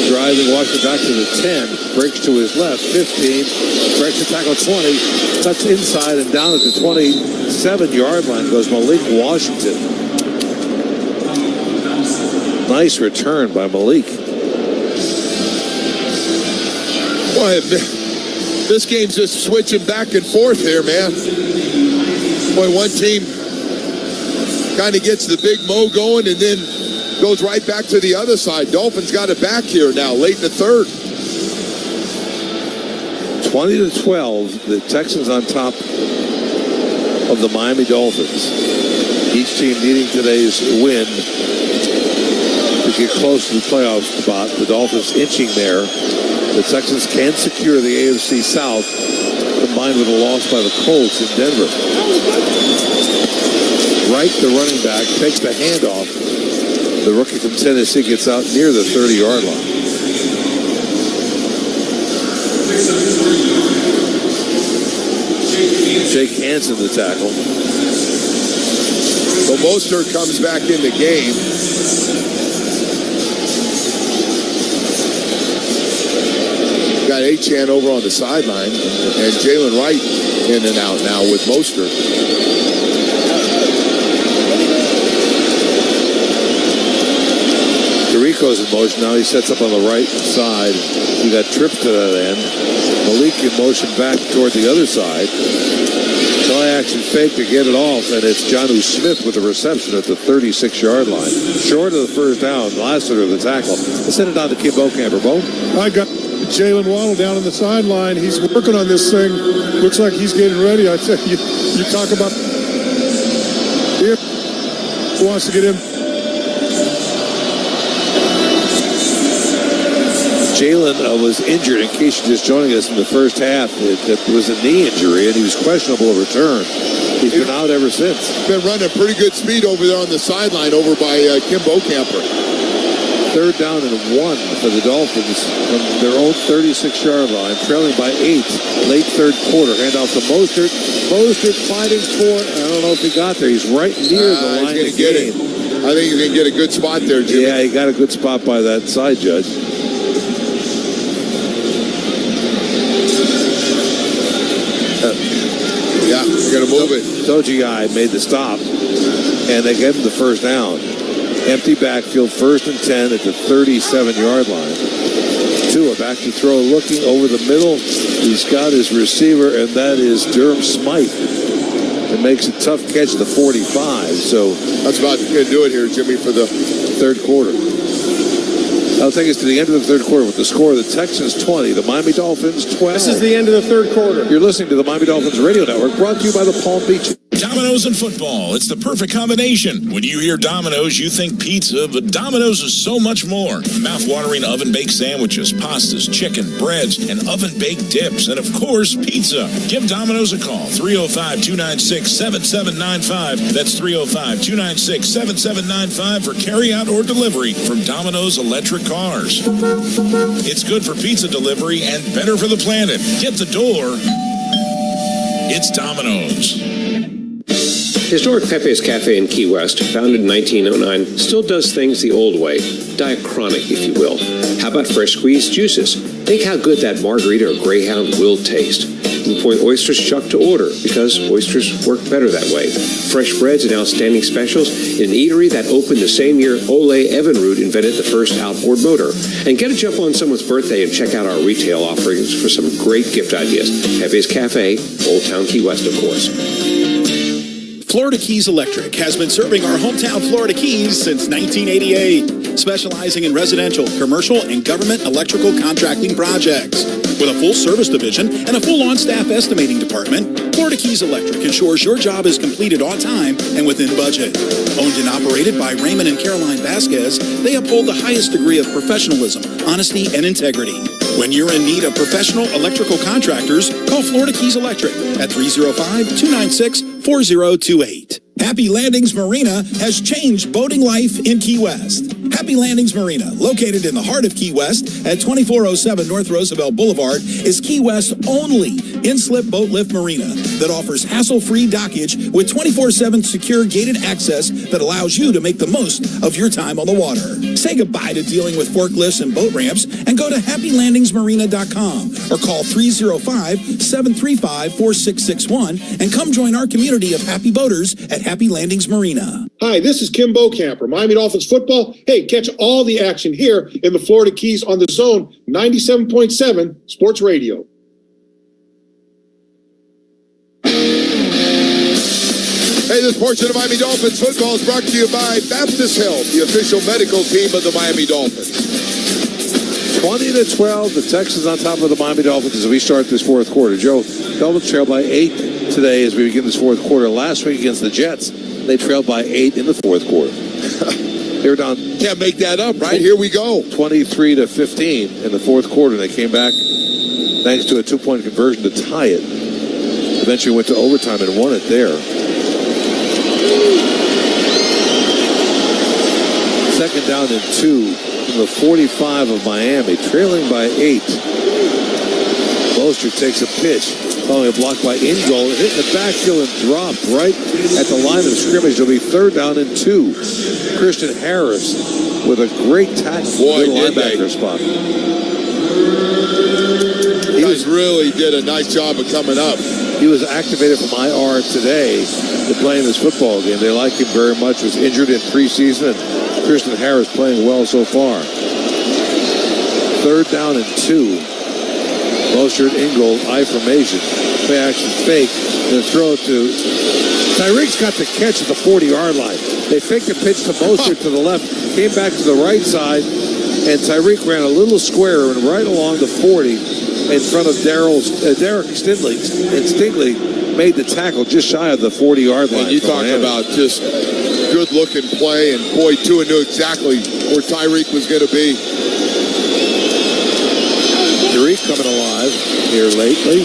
[SPEAKER 3] Driving Washington back to the 10. Breaks to his left. 15. Breaks the tackle 20. Cuts inside and down at the 27-yard line goes Malik Washington. Nice return by Malik.
[SPEAKER 14] Boy, this game's just switching back and forth here, man. Boy, one team kind of gets the big mo going and then goes right back to the other side. Dolphins got it back here now, late in the 3rd.
[SPEAKER 3] 20-12, the Texans on top of the Miami Dolphins. Each team needing today's win to get close to the playoff spot. The Dolphins inching there. The Texans can secure the AFC South, combined with a loss by the Colts in Denver. Wright, the running back, takes the handoff. The rookie from Tennessee gets out near the 30-yard line. Jake Hansen, the tackle.
[SPEAKER 14] So Mostert comes back in the game. Got Achane over on the sideline, and Jalen Wright in and out now with Mostert.
[SPEAKER 3] Rico's in motion now. He sets up on the right side. He got tripped to that end. Malik in motion back toward the other side. Play-action fake to get it off, and it's Jonnu Smith with the reception at the 36-yard line. Short of the first down, last of the tackle. Let's send it down to Kim Bocamper. Bo?
[SPEAKER 5] I got Jalen Waddle down on the sideline. He's working on this thing. Looks like he's getting ready. I tell you, you talk about him who wants to get him.
[SPEAKER 3] Jalen was injured, in case you're just joining us, in the first half. It was a knee injury, and he was questionable to return. He's been out ever since.
[SPEAKER 14] Been running pretty good speed over there on the sideline over by Kim Bocamper.
[SPEAKER 3] 3rd down and 1 for the Dolphins from their own 36-yard line, trailing by 8. Late 3rd quarter. Handoff to Mostert. Mostert fighting for it. I don't know if he got there. He's right near the line of game.
[SPEAKER 14] I think he's going to get a good spot there, Jimmy.
[SPEAKER 3] Yeah, he got a good spot by that side judge.
[SPEAKER 14] Yeah, we're going to move it.
[SPEAKER 3] Tojiai made the stop, and they gave him the first down. Empty backfield, 1st and 10 at the 37-yard line. Tua back to throw, looking over the middle. He's got his receiver, and that is Durham Smythe. It makes a tough catch at the 45. So
[SPEAKER 14] that's about going to do it here, Jimmy, for the
[SPEAKER 3] 3rd quarter. That'll take us to the end of the 3rd quarter with the score of the Texans 20, the Miami Dolphins 12.
[SPEAKER 1] This is the end of the 3rd quarter.
[SPEAKER 3] You're listening to the Miami Dolphins Radio Network, brought to you by the Palm Beach.
[SPEAKER 4] Domino's and football. It's the perfect combination. When you hear Domino's, you think pizza, but Domino's is so much more. Mouth-watering oven-baked sandwiches, pastas, chicken, breads, and oven-baked dips, and of course, pizza. Give Domino's a call, 305-296-7795. That's 305-296-7795 for carry-out or delivery from Domino's electric cars. It's good for pizza delivery and better for the planet. Get the door. It's Domino's.
[SPEAKER 6] Historic Pepe's Cafe in Key West, founded in 1909, still does things the old way, diachronic, if you will. How about fresh squeezed juices? Think how good that margarita or Greyhound will taste. Blue Point oysters chucked to order because oysters work better that way. Fresh breads and outstanding specials in an eatery that opened the same year Ole Evinrude invented the first outboard motor. And get a jump on someone's birthday and check out our retail offerings for some great gift ideas. Pepe's Cafe, Old Town Key West, of course.
[SPEAKER 9] Florida Keys Electric has been serving our hometown Florida Keys since 1988, specializing in residential, commercial, and government electrical contracting projects. With a full service division and a full on-staff estimating department, Florida Keys Electric ensures your job is completed on time and within budget. Owned and operated by Raymond and Caroline Vasquez, they uphold the highest degree of professionalism, honesty, and integrity. When you're in need of professional electrical contractors, call Florida Keys Electric at 305-296-4028. Happy Landings Marina has changed boating life in Key West. Happy Landings Marina, located in the heart of Key West at 2407 North Roosevelt Boulevard, is Key West's only in-slip boat lift marina that offers hassle-free dockage with 24/7 secure gated access that allows you to make the most of your time on the water. Say goodbye to dealing with forklifts and boat ramps and go to happylandingsmarina.com or call 305-735-4661 and come join our community of happy boaters at Happy Landings Marina.
[SPEAKER 10] Hi, this is Kim Bocamper, Miami Dolphins football. Hey, catch all the action here in the Florida Keys on the Zone 97.7 Sports Radio.
[SPEAKER 14] Hey, this portion of Miami Dolphins football is brought to you by Baptist Health, the official medical team of the Miami Dolphins.
[SPEAKER 3] 20-12, the Texans on top of the Miami Dolphins as we start this fourth quarter. Joe, Dolphins trail by 8 today as we begin this fourth quarter. Last week against the Jets, they trailed by 8 in the fourth quarter. They were down.
[SPEAKER 14] Can't make that up, right? Here we go.
[SPEAKER 3] 23-15 in the fourth quarter. They came back thanks to a 2-point conversion to tie it. Eventually went to overtime and won it there. Second down and 2 from the 45 of Miami, trailing by 8. Mostert takes a pitch, following a block by Ingold, hit in the backfield and dropped right at the line of scrimmage. It'll be third down and 2. Christian Harris with a great tackle from the linebacker spot.
[SPEAKER 14] He really did a nice job of coming up.
[SPEAKER 3] He was activated from IR today to play in this football game. They like him very much. Was injured in preseason, and Christian Harris playing well so far. Third down and 2. Mostert, Ingold, I formation. Play action fake. And throw it to Tyreek's got the catch at the 40-yard line. They faked the pitch to Mostert to the left, came back to the right side, and Tyreek ran a little square and right along the 40 in front of Derek Stingley. And Stingley made the tackle just shy of the 40-yard line.
[SPEAKER 14] And you talk about just good-looking play, and boy, Tua knew exactly where Tyreek was going to be.
[SPEAKER 3] Tyreek coming alive here lately.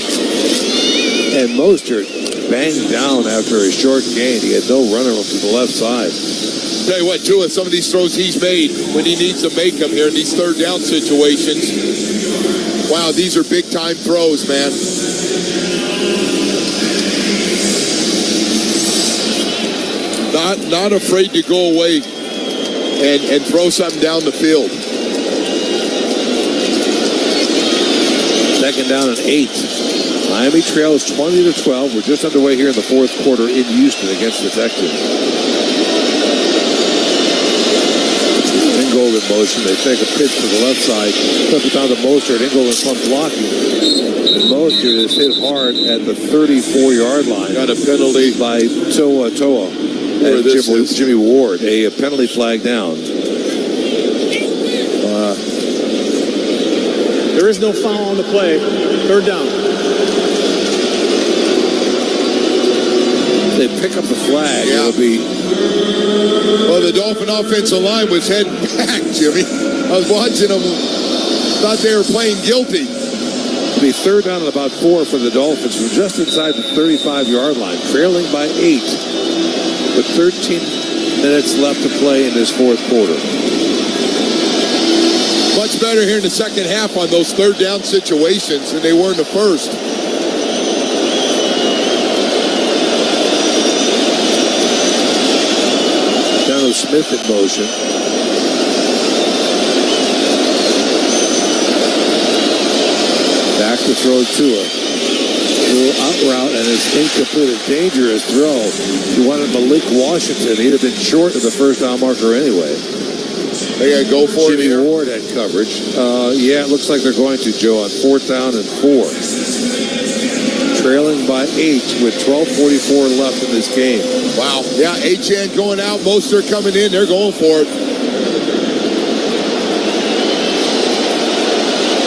[SPEAKER 3] And Mostert banged down after a short gain. He had no running room to the left side.
[SPEAKER 14] Tell you what, Tua, some of these throws he's made when he needs to make them here in these third down situations. Wow, these are big-time throws, man. Not afraid to go away and throw something down the field.
[SPEAKER 3] Second down and 8. Miami trails 20-12. We're just underway here in the fourth quarter in Houston against the Texans. Ingold in motion. They take a pitch to the left side. Flip it down to Mostert. Ingold in front blocking. And Mostert is hit hard at the 34-yard line.
[SPEAKER 14] Got a penalty
[SPEAKER 3] by Toa. And Jimmy Ward. A penalty flag down.
[SPEAKER 1] There is no foul on the play. Third down.
[SPEAKER 3] They pick up the flag.
[SPEAKER 14] Yeah.
[SPEAKER 3] It'll be.
[SPEAKER 14] Well, the Dolphin offensive line was heading back, Jimmy. I was watching them. Thought they were playing guilty.
[SPEAKER 3] It'll be third down and about 4 for the Dolphins from just inside the 35-yard line, trailing by 8. With 13 minutes left to play in this fourth quarter.
[SPEAKER 14] Much better here in the second half on those third down situations than they were in the first.
[SPEAKER 3] Smith in motion. Back to throw Tua. Little out route, and it's incomplete. A dangerous throw. You wanted Malik Washington. He'd have been short of the first down marker anyway.
[SPEAKER 14] They got to go for
[SPEAKER 3] Jimmy
[SPEAKER 14] it.
[SPEAKER 3] Ward had coverage. Yeah, it looks like they're going to, Joe, on 4th down and 4. Trailing by 8 with 12:44 left in this game.
[SPEAKER 14] Wow. Yeah, Achane going out. Most are coming in. They're going for it.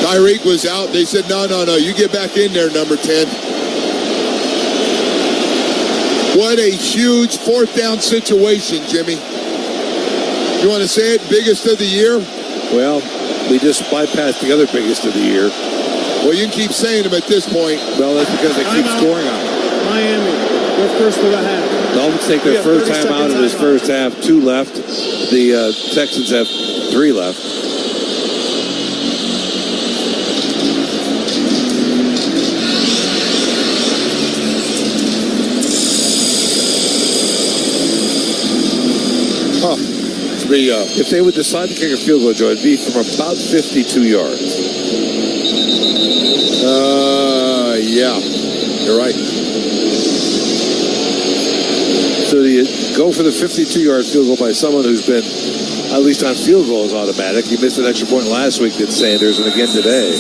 [SPEAKER 14] Tyreek was out. They said, no. You get back in there, number 10. What a huge 4th down situation, Jimmy. You want to say it? Biggest of the year?
[SPEAKER 3] Well, we just bypassed the other biggest of the year.
[SPEAKER 14] Well, you can keep saying them at this point.
[SPEAKER 3] Well, that's because they keep scoring on it.
[SPEAKER 1] Miami, they're first for the half.
[SPEAKER 3] Dolphins take their first time out of this first half. 2 left. The Texans have 3 left. If they would decide to kick a field goal, Joe, it'd be from about 52 yards.
[SPEAKER 14] Yeah, you're right.
[SPEAKER 3] So you go for the 52-yard field goal by someone who's been, at least on field goals, automatic. He missed an extra point last week, did Sanders, and again today.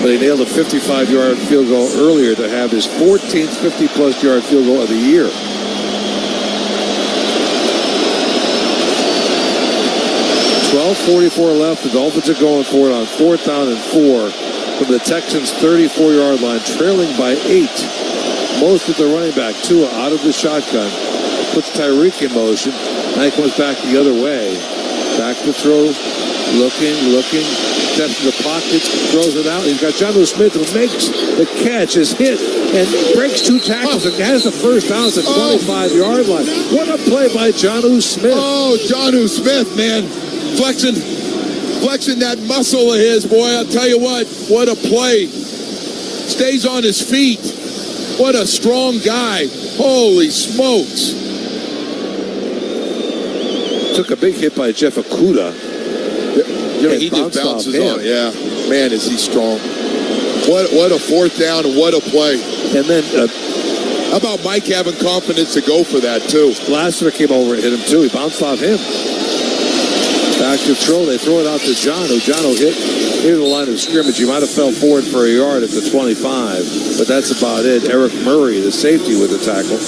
[SPEAKER 3] But he nailed a 55-yard field goal earlier to have his 14th 50-plus yard field goal of the year. .44 left. The Dolphins are going for it on 4th down and 4 from the Texans' 34-yard line, trailing by 8. Most of the running back, Tua, out of the shotgun, puts Tyreek in motion. Now he comes back the other way. Back to throw, looking, steps in the pocket, throws it out. He's got Jonnu Smith who makes the catch, is hit, and breaks 2 tackles and has the first down at the 25-yard line. What a play by Jonnu Smith.
[SPEAKER 14] Oh, Jonnu Smith, man. Flexing that muscle of his, boy. I'll tell you what a play. Stays on his feet. What a strong guy. Holy smokes.
[SPEAKER 3] Took a big hit by Jeff Okudah.
[SPEAKER 14] Yeah, he just bounces on. Yeah, man, is he strong. What a 4th down and what a play.
[SPEAKER 3] And then
[SPEAKER 14] how about Mike having confidence to go for that, too?
[SPEAKER 3] Lassiter came over and hit him, too. He bounced off him. Back to throw. They throw it out to Jonnu. Jonnu hit the line of scrimmage. He might have fell forward for a yard at the 25, but that's about it. Eric Murray, the safety, with the tackle.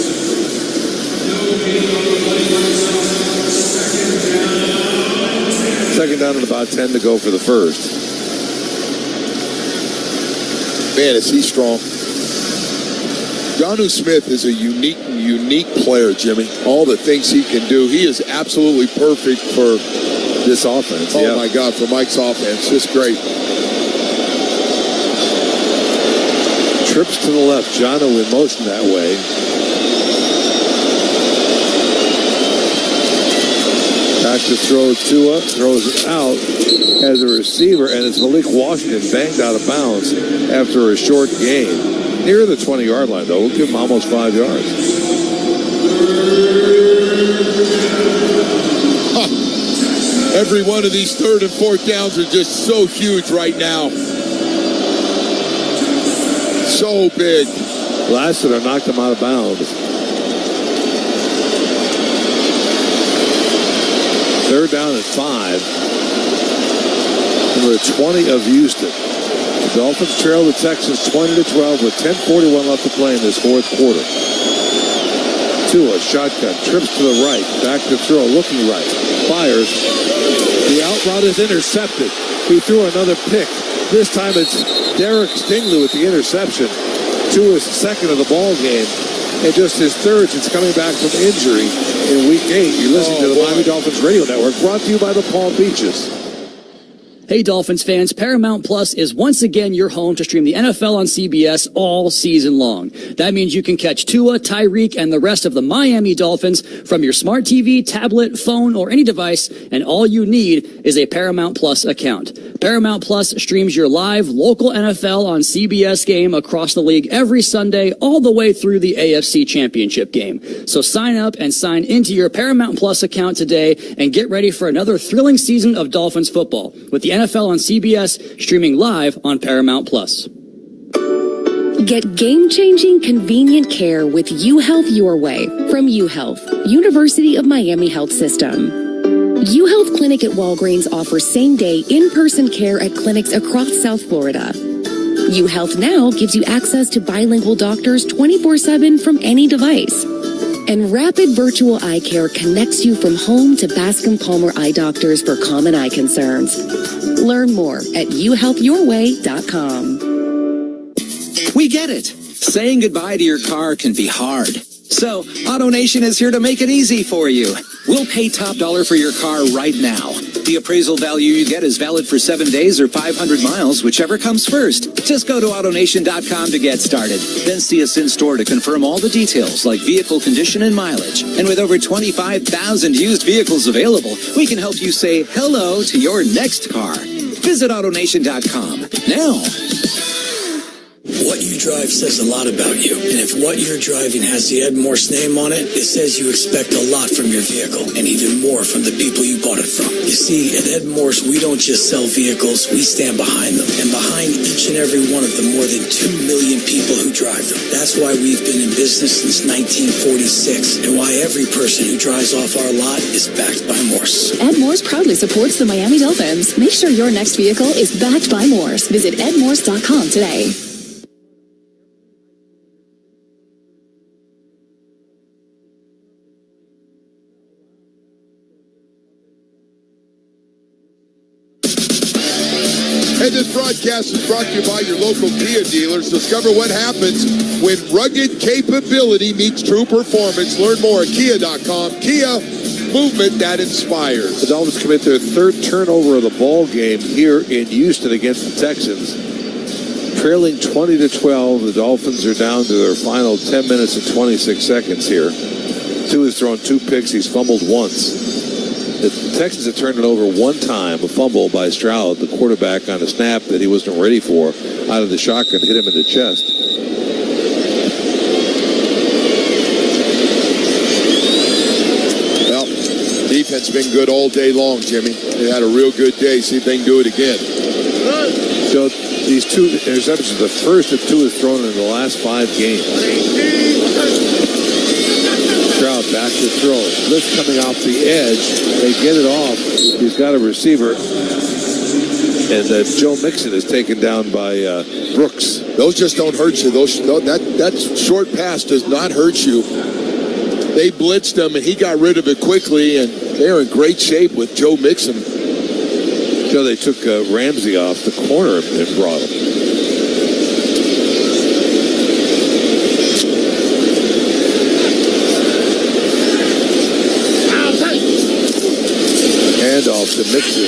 [SPEAKER 3] Second down and about 10 to go for the first.
[SPEAKER 14] Man, is he strong. Jonnu Smith is a unique player, Jimmy. All the things he can do. He is absolutely perfect for
[SPEAKER 3] this offense.
[SPEAKER 14] Oh, my God, for Mike's offense. Just great.
[SPEAKER 3] Trips to the left. Jonnu in motion that way. Back to throw Tua. Throws it out as a receiver, and it's Malik Washington banged out of bounds after a short gain. Near the 20-yard line, though. We'll give him almost 5 yards.
[SPEAKER 14] Every one of these 3rd and 4th downs are just so huge right now. So big.
[SPEAKER 3] Lassiter knocked him out of bounds. 3rd down and 5. From the 20 of Houston. The Dolphins trail the Texans 20-12 with 10:41 left to play in this 4th quarter. Tua, shotgun, trips to the right, back to throw, looking right, fires. The out route is intercepted. He threw another pick. This time it's Derek Stingley with the interception. Tua's second of the ball game, and just his 3rd since coming back from injury in Week 8. You're listening to the Miami Dolphins Radio Network, brought to you by the Palm Beaches.
[SPEAKER 2] Hey, Dolphins fans, Paramount Plus is once again your home to stream the NFL on CBS all season long. That means you can catch Tua, Tyreek, and the rest of the Miami Dolphins from your smart TV, tablet, phone, or any device, and all you need is a Paramount Plus account. Paramount Plus streams your live local NFL on CBS game across the league every Sunday all the way through the AFC Championship game. So sign up and sign into your Paramount Plus account today and get ready for another thrilling season of Dolphins football with the NFL on CBS streaming live on Paramount Plus.
[SPEAKER 8] Get game-changing, convenient care with UHealth Your Way from UHealth, University of Miami Health System. UHealth Clinic at Walgreens offers same-day, in-person care at clinics across South Florida. UHealth Now gives you access to bilingual doctors 24/7 from any device. And Rapid Virtual Eye Care connects you from home to Bascom Palmer eye doctors for common eye concerns. Learn more at uhealthyourway.com.
[SPEAKER 12] We get it. Saying goodbye to your car can be hard. So, AutoNation is here to make it easy for you. We'll pay top dollar for your car right now. The appraisal value you get is valid for 7 days or 500 miles, whichever comes first. Just go to AutoNation.com to get started. Then see us in store to confirm all the details like vehicle condition and mileage. And with over 25,000 used vehicles available, we can help you say hello to your next car. Visit AutoNation.com now.
[SPEAKER 13] What you drive says a lot about you. And if what you're driving has the Ed Morse name on it, it says you expect a lot from your vehicle and even more from the people you bought it from. You see, at Ed Morse, we don't just sell vehicles, we stand behind them. And behind each and every one of the more than 2 million people who drive them. That's why we've been in business since 1946 and why every person who drives off our lot is backed by Morse.
[SPEAKER 26] Ed Morse proudly supports the Miami Dolphins. Make sure your next vehicle is backed by Morse. Visit edmorse.com today.
[SPEAKER 14] Hey, this broadcast is brought to you by your local Kia dealers. Discover what happens when rugged capability meets true performance. Learn more at Kia.com. Kia, movement that inspires.
[SPEAKER 3] The Dolphins commit their third turnover of the ball game here in Houston against the Texans. Trailing 20-12, the Dolphins are down to their final 10 minutes and 26 seconds here. Tua has thrown 2 picks. He's fumbled once. The Texans have turned it over one time, a fumble by Stroud, the quarterback, on a snap that he wasn't ready for, out of the shotgun, hit him in the chest.
[SPEAKER 14] Well, defense been good all day long, Jimmy. They had a real good day. See if they can do it again.
[SPEAKER 3] So these 2 interceptions, the first of 2 is thrown in the last 5 games. Stroud back to throw. Blitz coming off the edge. They get it off. He's got a receiver. And Joe Mixon is taken down by Brooks.
[SPEAKER 14] Those just don't hurt you. That short pass does not hurt you. They blitzed him, and he got rid of it quickly, and they're in great shape with Joe Mixon.
[SPEAKER 3] So they took Ramsey off the corner and brought him. Handoff to Mixon,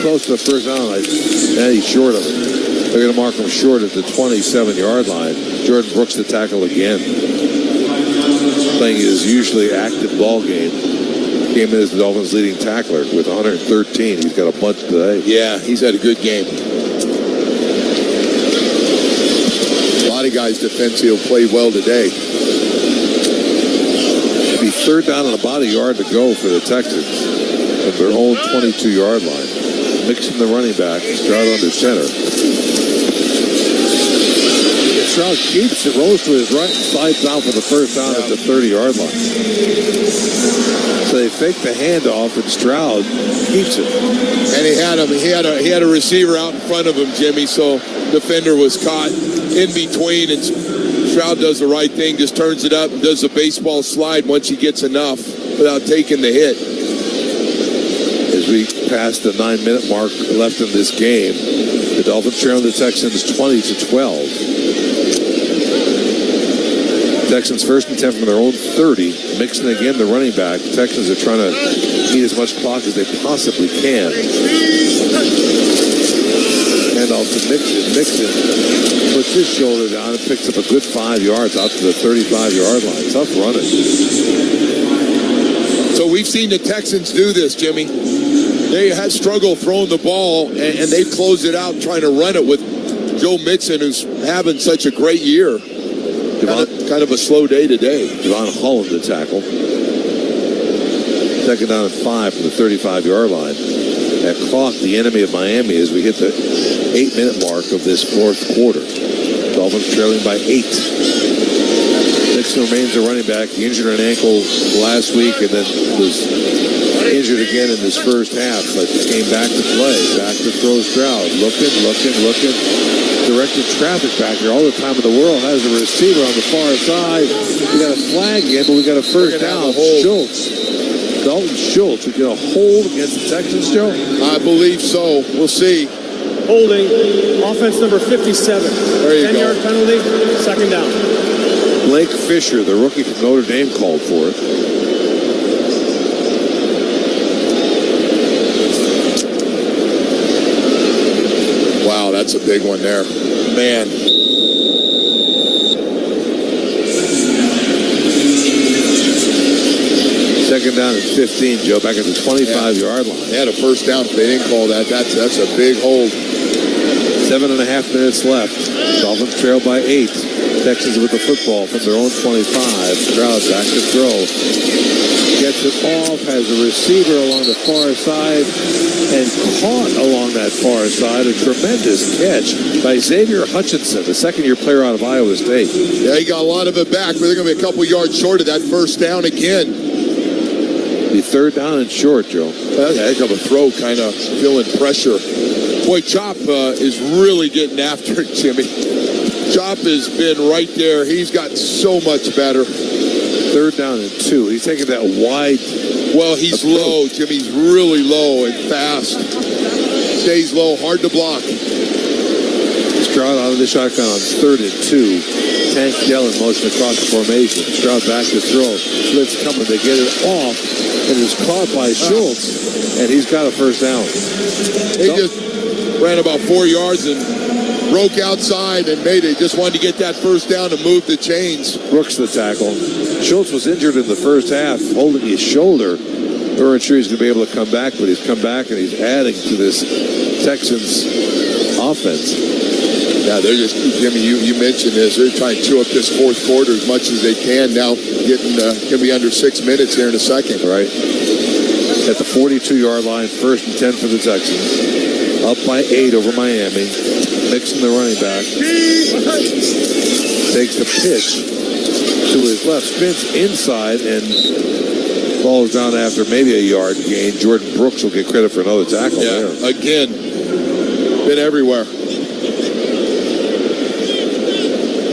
[SPEAKER 3] close to the first down. And he's short of it. They're going to mark him short at the 27-yard line. Jordan Brooks to tackle again. Playing his usually active ball game. Came in as the Dolphins' leading tackler with 113. He's got a bunch today.
[SPEAKER 14] Yeah, he's had a good game. A lot of guys defensively played well today.
[SPEAKER 3] It'll be third down and about a yard to go for the Texans. At their own 22-yard line. Mixing the running back, Stroud under center. Stroud keeps it, rolls to his right, slides down for the first down at the 30-yard line. So they fake the handoff, and Stroud keeps it.
[SPEAKER 14] And he had a receiver out in front of him, Jimmy. So defender was caught in between, and Stroud does the right thing, just turns it up and does the baseball slide once he gets enough without taking the hit.
[SPEAKER 3] As we pass the 9-minute mark left in this game, the Dolphins trail the Texans 20-12. Texans first and 10 from their own 30. Mixing again the running back. The Texans are trying to eat as much clock as they possibly can. And off to Mixon. Mixon puts his shoulder down and picks up a good 5 yards out to the 35-yard line. Tough running.
[SPEAKER 14] So we've seen the Texans do this, Jimmy. they had struggled throwing the ball, and they've closed it out trying to run it with Joe Mixon, who's having such a great year. Kind of a slow day today.
[SPEAKER 3] Devon Holland to tackle. Second down and 5 from the 35-yard line. That clock, the enemy of Miami, as we hit the 8-minute mark of this fourth quarter. Dolphins trailing by 8. Mixon remains a running back. He injured an ankle last week and then was injured again in this first half, but came back to play. Back to throw Stroud. Looking. Directed traffic back here all the time in the world. Has a receiver on the far side. We got a flag again, but we got a first down. Dalton Schultz. We get a hold against the Texans, Joe?
[SPEAKER 14] I believe so. We'll see.
[SPEAKER 1] Holding. Offense number 57.
[SPEAKER 14] There you
[SPEAKER 1] 10-yard penalty. Second down.
[SPEAKER 3] Blake Fisher, the rookie from Notre Dame, called for it.
[SPEAKER 14] Wow, that's a big one there. Man.
[SPEAKER 3] Second down and 15, Joe, back at the 25-yard line.
[SPEAKER 14] They had a first down. If they didn't call that, that's a big hold.
[SPEAKER 3] 7.5 minutes left. Dolphins trail by 8. Texans with the football from their own 25. Stroud back to throw. Gets it off, has a receiver along the far side, and caught along that far side. A tremendous catch by Xavier Hutchinson, the second-year player out of Iowa State.
[SPEAKER 14] Yeah, he got a lot of it back, but they're going to be a couple yards short of that first down again.
[SPEAKER 3] The third down and short, Joe.
[SPEAKER 14] That's a heck of a throw, kind of feeling pressure. Boy, Chop is really getting after it, Jimmy. Chop has been right there. He's gotten so much better.
[SPEAKER 3] Third down and 2. He's taking that wide.
[SPEAKER 14] Well, he's low, Jimmy. He's really low and fast. Stays low, hard to block.
[SPEAKER 3] Stroud out of the shotgun on 3rd and 2. Tank Dell in motion across the formation. Stroud back to throw. Blitz coming. They get it off. And it's caught by Schultz. And he's got a first down.
[SPEAKER 14] They just ran about 4 yards and broke outside and made it. Just wanted to get that first down and move the chains.
[SPEAKER 3] Brooks the tackle. Schultz was injured in the first half, holding his shoulder. We weren't sure he's going to be able to come back, but he's come back and he's adding to this Texans offense.
[SPEAKER 14] Yeah, they're just, Jimmy, you mentioned this. They're trying to chew up this fourth quarter as much as they can. Now getting going to be under 6 minutes here in a second.
[SPEAKER 3] Right. At the 42-yard line, 1st and 10 for the Texans. Up by 8 over Miami. Mixon, the running back, takes the pitch to his left, spins inside, and falls down after maybe a yard gain. Jordan Brooks will get credit for another tackle there.
[SPEAKER 14] Again, been everywhere.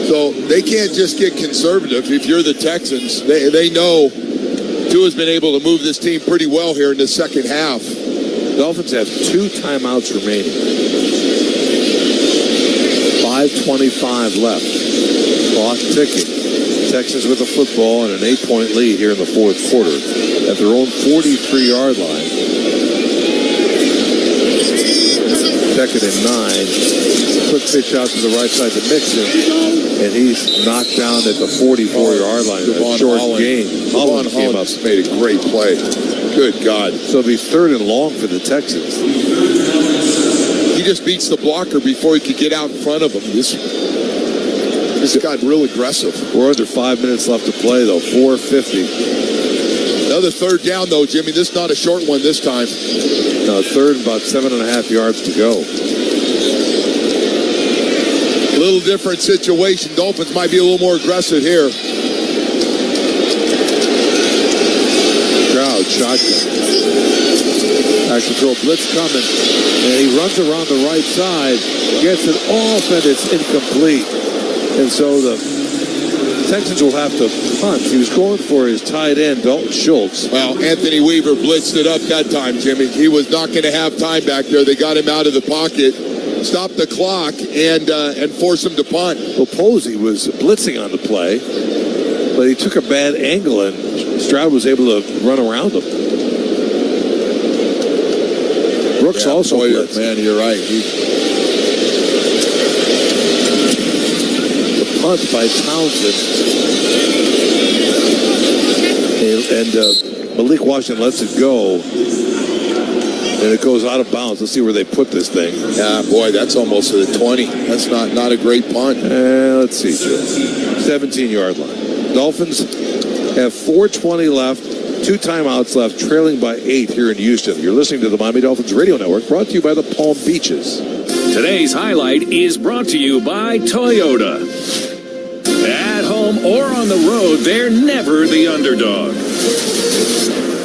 [SPEAKER 14] So they can't just get conservative. If you're the Texans, they know Tua's been able to move this team pretty well here in the second half.
[SPEAKER 3] Dolphins have 2 timeouts remaining. 5:25 left. Clock ticking. Texans with the football and an 8-point lead here in the fourth quarter at their own 43-yard line. 2nd and 9. Quick pitch out to the right side to Mixon, and he's knocked down at the 44-yard line. A short gain.
[SPEAKER 14] Holland came up, made a great play. Good God.
[SPEAKER 3] So it'll be 3rd and long for the Texans.
[SPEAKER 14] He just beats the blocker before he could get out in front of him. This got real aggressive.
[SPEAKER 3] We're under 5 minutes left to play, though. 4:50.
[SPEAKER 14] Another third down, though, Jimmy. This is not a short one this time.
[SPEAKER 3] No, 3rd and about 7.5 yards to go.
[SPEAKER 14] A little different situation. Dolphins might be a little more aggressive here.
[SPEAKER 3] Stroud, shotgun. Back to throw, blitz coming. And he runs around the right side, gets it off, and it's incomplete. And so the Texans will have to punt. He was going for his tight end, Dalton Schultz.
[SPEAKER 14] Well, Anthony Weaver blitzed it up that time, Jimmy. He was not going to have time back there. They got him out of the pocket, stopped the clock, and forced him to punt.
[SPEAKER 3] Well, Posey was blitzing on the play, but he took a bad angle, and Stroud was able to run around him. Brooks also blitzed.
[SPEAKER 14] Man, you're right.
[SPEAKER 3] Punt by Townsend. And Malik Washington lets it go. And it goes out of bounds. Let's see where they put this thing.
[SPEAKER 14] Yeah, boy, that's almost to the 20. That's not a great punt.
[SPEAKER 3] Let's see, Joe. 17-yard line. Dolphins have 4:20 left, 2 timeouts left, trailing by 8 here in Houston. You're listening to the Miami Dolphins Radio Network, brought to you by the Palm Beaches.
[SPEAKER 7] Today's highlight is brought to you by Toyota. At home or on the road, they're never the underdog.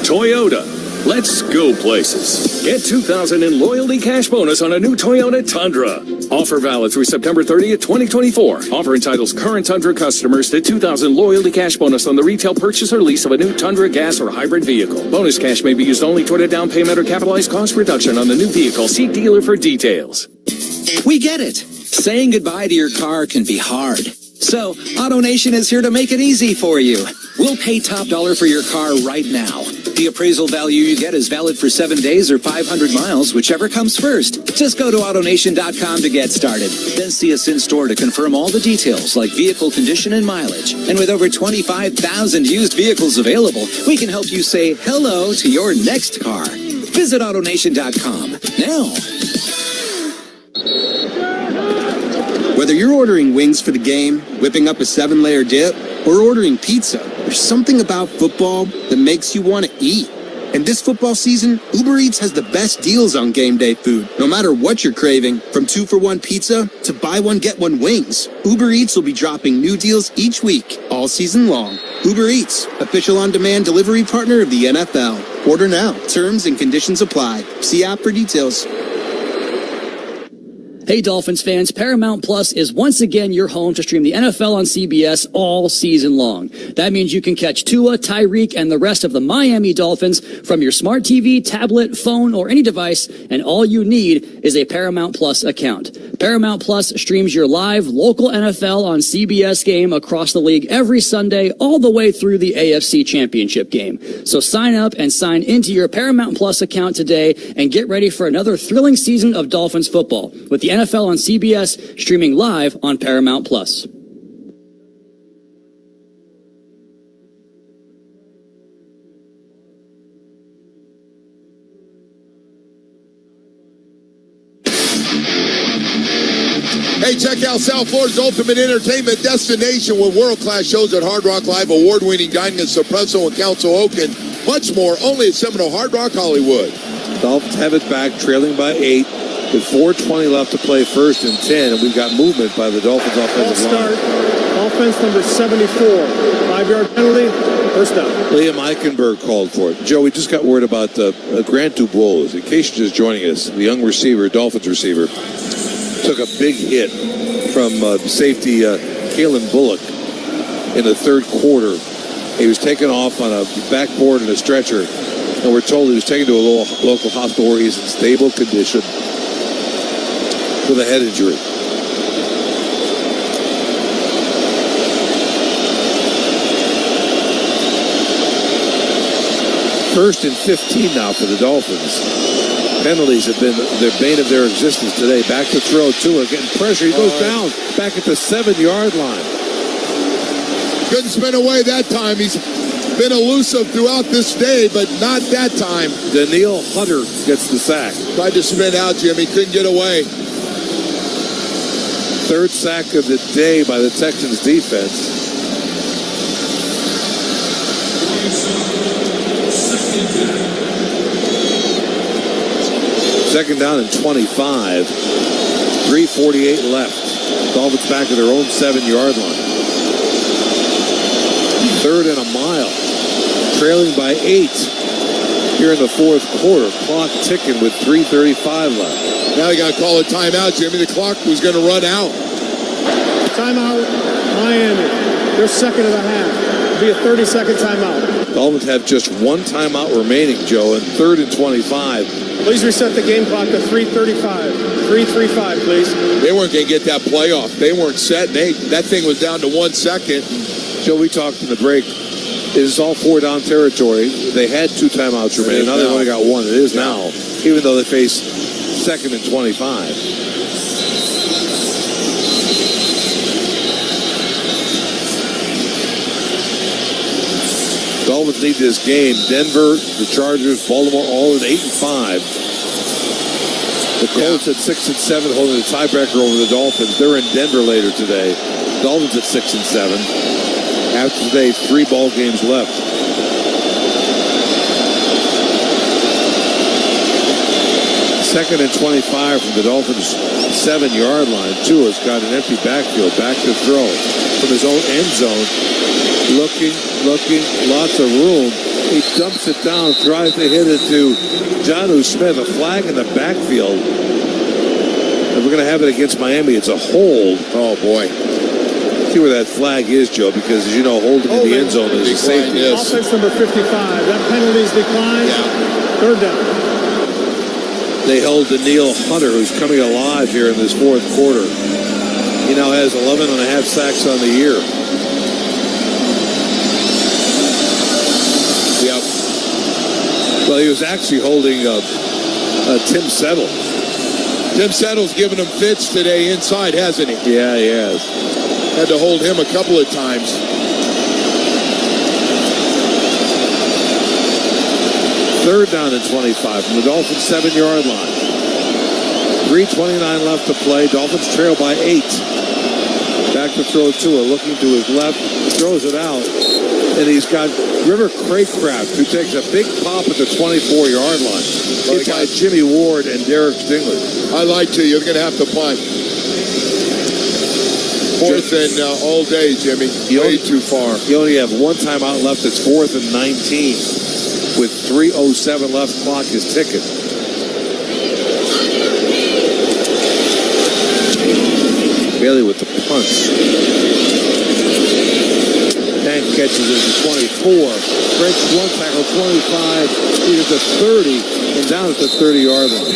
[SPEAKER 7] Toyota. Let's go places. Get $2,000 in loyalty cash bonus on a new Toyota Tundra. Offer valid through September 30th, 2024. Offer entitles current Tundra customers to $2,000 loyalty cash bonus on the retail purchase or lease of a new Tundra gas or hybrid vehicle. Bonus cash may be used only toward a down payment or capitalized cost reduction on the new vehicle. See dealer for details.
[SPEAKER 12] We get it. Saying goodbye to your car can be hard. So, AutoNation is here to make it easy for you. We'll pay top dollar for your car right now. The appraisal value you get is valid for 7 days or 500 miles, whichever comes first. Just go to AutoNation.com to get started. Then see us in store to confirm all the details like vehicle condition and mileage. And with over 25,000 used vehicles available, we can help you say hello to your next car. Visit AutoNation.com now.
[SPEAKER 11] Whether you're ordering wings for the game, whipping up a 7-layer dip, or ordering pizza, there's something about football that makes you want to eat. And this football season, Uber Eats has the best deals on game day food. No matter what you're craving, from 2-for-1 pizza to buy one, get one wings, Uber Eats will be dropping new deals each week, all season long. Uber Eats, official on-demand delivery partner of the NFL. Order now. Terms and conditions apply. See app for details.
[SPEAKER 2] Hey Dolphins fans, Paramount Plus is once again your home to stream the NFL on CBS all season long. That means you can catch Tua, Tyreek, and the rest of the Miami Dolphins from your smart TV, tablet, phone, or any device, and all you need is a Paramount Plus account. Paramount Plus streams your live local NFL on CBS game across the league every Sunday all the way through the AFC Championship game. So sign up and sign into your Paramount Plus account today and get ready for another thrilling season of Dolphins football with the NFL on CBS streaming live on Paramount Plus.
[SPEAKER 14] Hey, check out South Florida's ultimate entertainment destination with world-class shows at Hard Rock Live, award-winning dining at Suppresso and Council Oak, and much more, only at Seminole Hard Rock Hollywood.
[SPEAKER 3] Dolphins have it back, trailing by 8. With 4:20 left to play, 1st and 10, and we've got movement by the Dolphins offensive line.
[SPEAKER 1] Offense number 74. 5-yard penalty, first down.
[SPEAKER 3] Liam Eichenberg called for it. Joe, we just got word about Grant Dubois. In case you're just joining us, the young receiver, Dolphins receiver, took a big hit from safety Kalen Bullock in the 3rd quarter. He was taken off on a backboard and a stretcher, and we're told he was taken to a local hospital where he's in stable condition with a head injury. First and 15 now for the Dolphins. Penalties have been the bane of their existence today. Back to throw, Tua getting pressure. He goes down back at the 7-yard line.
[SPEAKER 14] Couldn't spin away that time. He's been elusive throughout this day, but not that time.
[SPEAKER 3] Daniil Hunter gets the sack.
[SPEAKER 14] Tried to spin out, Jimmy. Couldn't get away.
[SPEAKER 3] 3rd sack of the day by the Texans defense. Second down and 25. 3:48 left. Dolphins back at their own 7-yard line. 3rd and a mile. Trailing by 8 here in the 4th quarter. Clock ticking with 3:35 left.
[SPEAKER 14] Now you got to call a timeout, Jimmy. The clock was going to run out.
[SPEAKER 1] Timeout, Miami. Their second of the half. It'll be a 30-second timeout.
[SPEAKER 3] Dolphins have just one timeout remaining, Joe, and 3rd and 25.
[SPEAKER 1] Please reset the game clock to 3:35. 3:35, please.
[SPEAKER 14] They weren't going to get that play off. They weren't set. That thing was down to 1 second.
[SPEAKER 3] Joe, we talked in the break. It is all 4-down territory. They had 2 timeouts remaining. Now they've only got 1. It is now, even though they face 2nd and 25. Dolphins need this game. Denver, the Chargers, Baltimore, all at 8-5. The Colts at 6 and 7, holding the tiebreaker over the Dolphins. They're in Denver later today. Dolphins at 6 and 7. After today, 3 ball games left. Second and 25 from the Dolphins' 7-yard line. Tua's got an empty backfield, back to throw from his own end zone. Looking, lots of room. He dumps it down, tries to hit it to Jonnu Smith. A flag in the backfield. And we're going to have it against Miami. It's a hold.
[SPEAKER 14] Oh, boy.
[SPEAKER 3] See where that flag is, Joe, because as you know, holding in the end zone is a safety.
[SPEAKER 1] Offense number 55. That penalty is declined.
[SPEAKER 14] Yeah.
[SPEAKER 1] Third down.
[SPEAKER 3] They held Daniil Hunter, who's coming alive here in this fourth quarter. He now has 11.5 sacks on the year. Yep. Well, he was actually holding Tim Settle.
[SPEAKER 14] Tim Settle's giving him fits today inside, hasn't he?
[SPEAKER 3] Yeah, he has.
[SPEAKER 14] Had to hold him a couple of times.
[SPEAKER 3] Third down and 25 from the Dolphins' 7-yard line. 3:29 left to play. Dolphins trail by 8. Back to throw Tua, looking to his left, throws it out, and he's got River Craycraft, who takes a big pop at the 24-yard line. Hit by Jimmy Ward and Derek Stingley.
[SPEAKER 14] I lied to you. You're going to have to punt. Fourth and all day, Jimmy. Way too far.
[SPEAKER 3] You only have one timeout left. It's 4th and 19. With 3:07 left, clock is ticking. Bailey with the punt. Tank catches it to 24. Breaks one tackle, 25. He's at the 30 and down at the 30-yard line.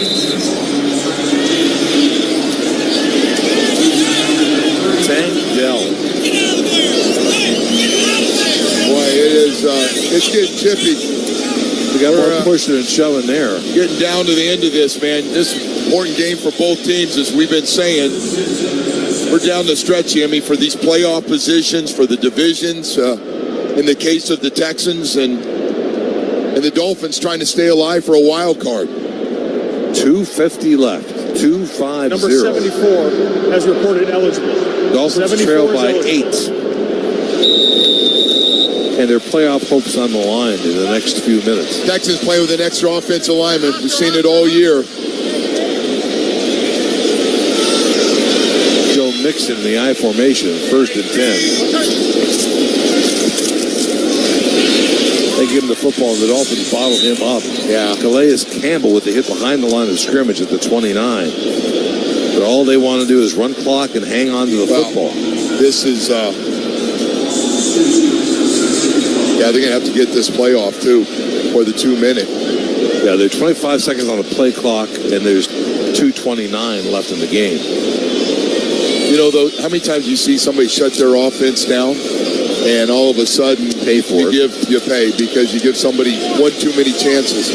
[SPEAKER 3] Tank Dell.
[SPEAKER 14] Boy, it's getting chippy.
[SPEAKER 3] We got more pushing and shoving there.
[SPEAKER 14] Getting down to the end of this, man. This is an important game for both teams, as we've been saying. We're down the stretch, Jimmy, for these playoff positions, for the divisions. In the case of the Texans and the Dolphins trying to stay alive for a wild card.
[SPEAKER 3] 2:50 left. 2:50.
[SPEAKER 1] Number 74 has reported eligible.
[SPEAKER 3] Dolphins trail by 8. And their playoff hopes on the line in the next few minutes.
[SPEAKER 14] Texans play with an extra offensive lineman. We've seen it all year.
[SPEAKER 3] Joe Mixon in the I formation, 1st and 10. They give him the football, and the Dolphins bottle him up.
[SPEAKER 14] Yeah.
[SPEAKER 3] Calais Campbell with the hit behind the line of scrimmage at the 29. But all they want to do is run clock and hang on to the football.
[SPEAKER 14] This is... Yeah, they're going to have to get this playoff, too, for the 2-minute.
[SPEAKER 3] Yeah, there's 25 seconds on the play clock, and there's 2:29 left in the game.
[SPEAKER 14] You know, though, how many times you see somebody shut their offense down, and all of a sudden
[SPEAKER 3] pay for
[SPEAKER 14] you pay because you give somebody one too many chances.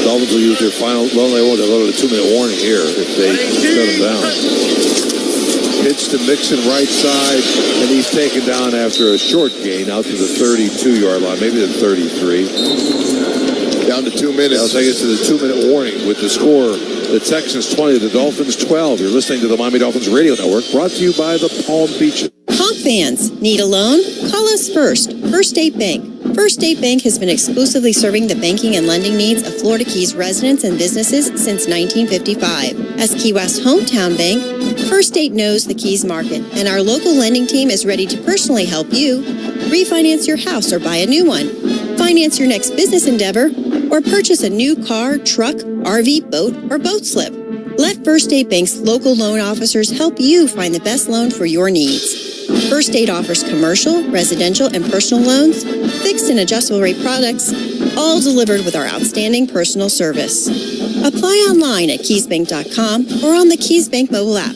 [SPEAKER 3] Dolphins will use their final, well, they won't have a 2-minute warning here if they shut them down. Pitch to Mixon right side, and he's taken down after a short gain out to the 32-yard line, maybe the 33.
[SPEAKER 14] Down to 2 minutes.
[SPEAKER 3] They'll take it to the 2-minute warning with the score. The Texans 20, the Dolphins 12. You're listening to the Miami Dolphins Radio Network, brought to you by the Palm Beaches.
[SPEAKER 15] Honk fans, need a loan? Call us first. First State Bank. First State Bank has been exclusively serving the banking and lending needs of Florida Keys residents and businesses since 1955. As Key West's hometown bank, First State knows the Keys market, and our local lending team is ready to personally help you refinance your house or buy a new one, finance your next business endeavor, or purchase a new car, truck, RV, boat, or boat slip. Let First State Bank's local loan officers help you find the best loan for your needs. First State offers commercial, residential, and personal loans, fixed and adjustable rate products, all delivered with our outstanding personal service. Apply online at keysbank.com or on the Keys Bank mobile app.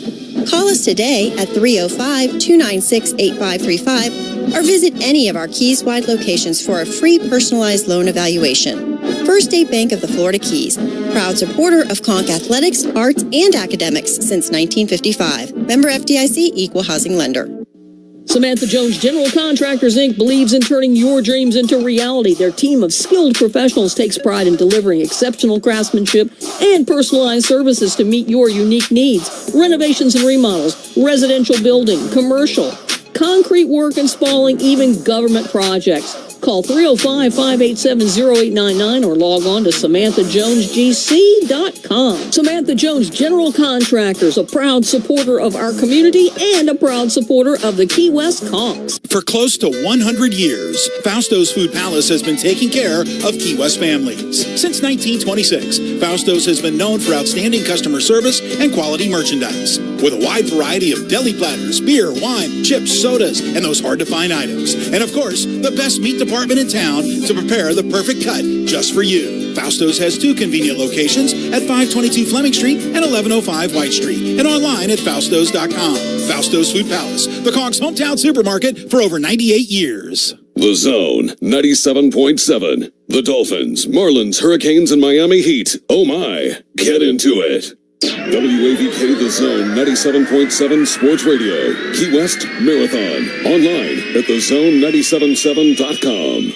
[SPEAKER 15] Call us today at 305-296-8535 or visit any of our Keys-wide locations for a free personalized loan evaluation. First State Bank of the Florida Keys, proud supporter of Conch athletics, arts, and academics since 1955. Member FDIC, equal housing lender.
[SPEAKER 16] Samantha Jones General Contractors, Inc. believes in turning your dreams into reality. Their team of skilled professionals takes pride in delivering exceptional craftsmanship and personalized services to meet your unique needs. Renovations and remodels, residential building, commercial, concrete work and spalling, even government projects. Call 305-587-0899 or log on to SamanthaJonesGC.com. Samantha Jones General Contractors, a proud supporter of our community and a proud supporter of the Key West Conks.
[SPEAKER 9] For close to 100 years, Fausto's Food Palace has been taking care of Key West families. Since 1926, Fausto's has been known for outstanding customer service and quality merchandise. With a wide variety of deli platters, beer, wine, chips, sodas, and those hard-to-find items. And of course, the best meat department in town to prepare the perfect cut just for you. Fausto's has 2 convenient locations at 522 Fleming Street and 1105 White Street, and online at Faustos.com. Fausto's Food Palace, the Conks' hometown supermarket for over 98 years.
[SPEAKER 30] The Zone 97.7. The Dolphins, Marlins, Hurricanes, and Miami Heat. Oh my, get into it. WAVK The Zone 97.7 Sports Radio. Key West Marathon. Online at thezone977.com.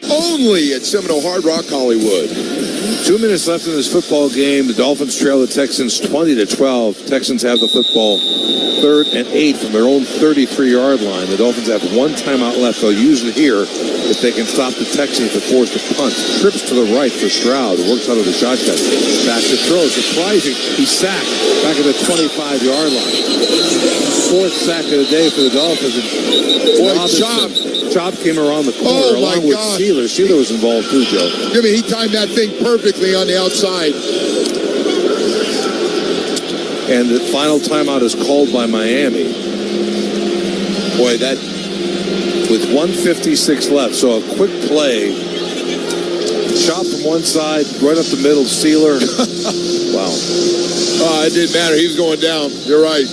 [SPEAKER 14] Only at Seminole Hard Rock Hollywood.
[SPEAKER 3] 2 minutes left in this football game. The Dolphins trail the Texans 20-12. Texans have the football 3rd and 8 from their own 33-yard line. The Dolphins have 1 timeout left. They'll use it here if they can stop the Texans to force the punt. Trips to the right for Stroud. Works out of the shotgun. Back to throw. Surprising. He's sacked back at the 25-yard line. 4th sack of the day for the Dolphins.
[SPEAKER 14] Boy,
[SPEAKER 3] Chop came around the corner along with Sealer. Sealer was involved too, Joe.
[SPEAKER 14] He timed that thing perfectly on the outside.
[SPEAKER 3] And the final timeout is called by Miami. Boy, that with 1:56 left, so a quick play. Shot from one side, right up the middle, Sealer. Wow.
[SPEAKER 14] It didn't matter. He was going down. You're right.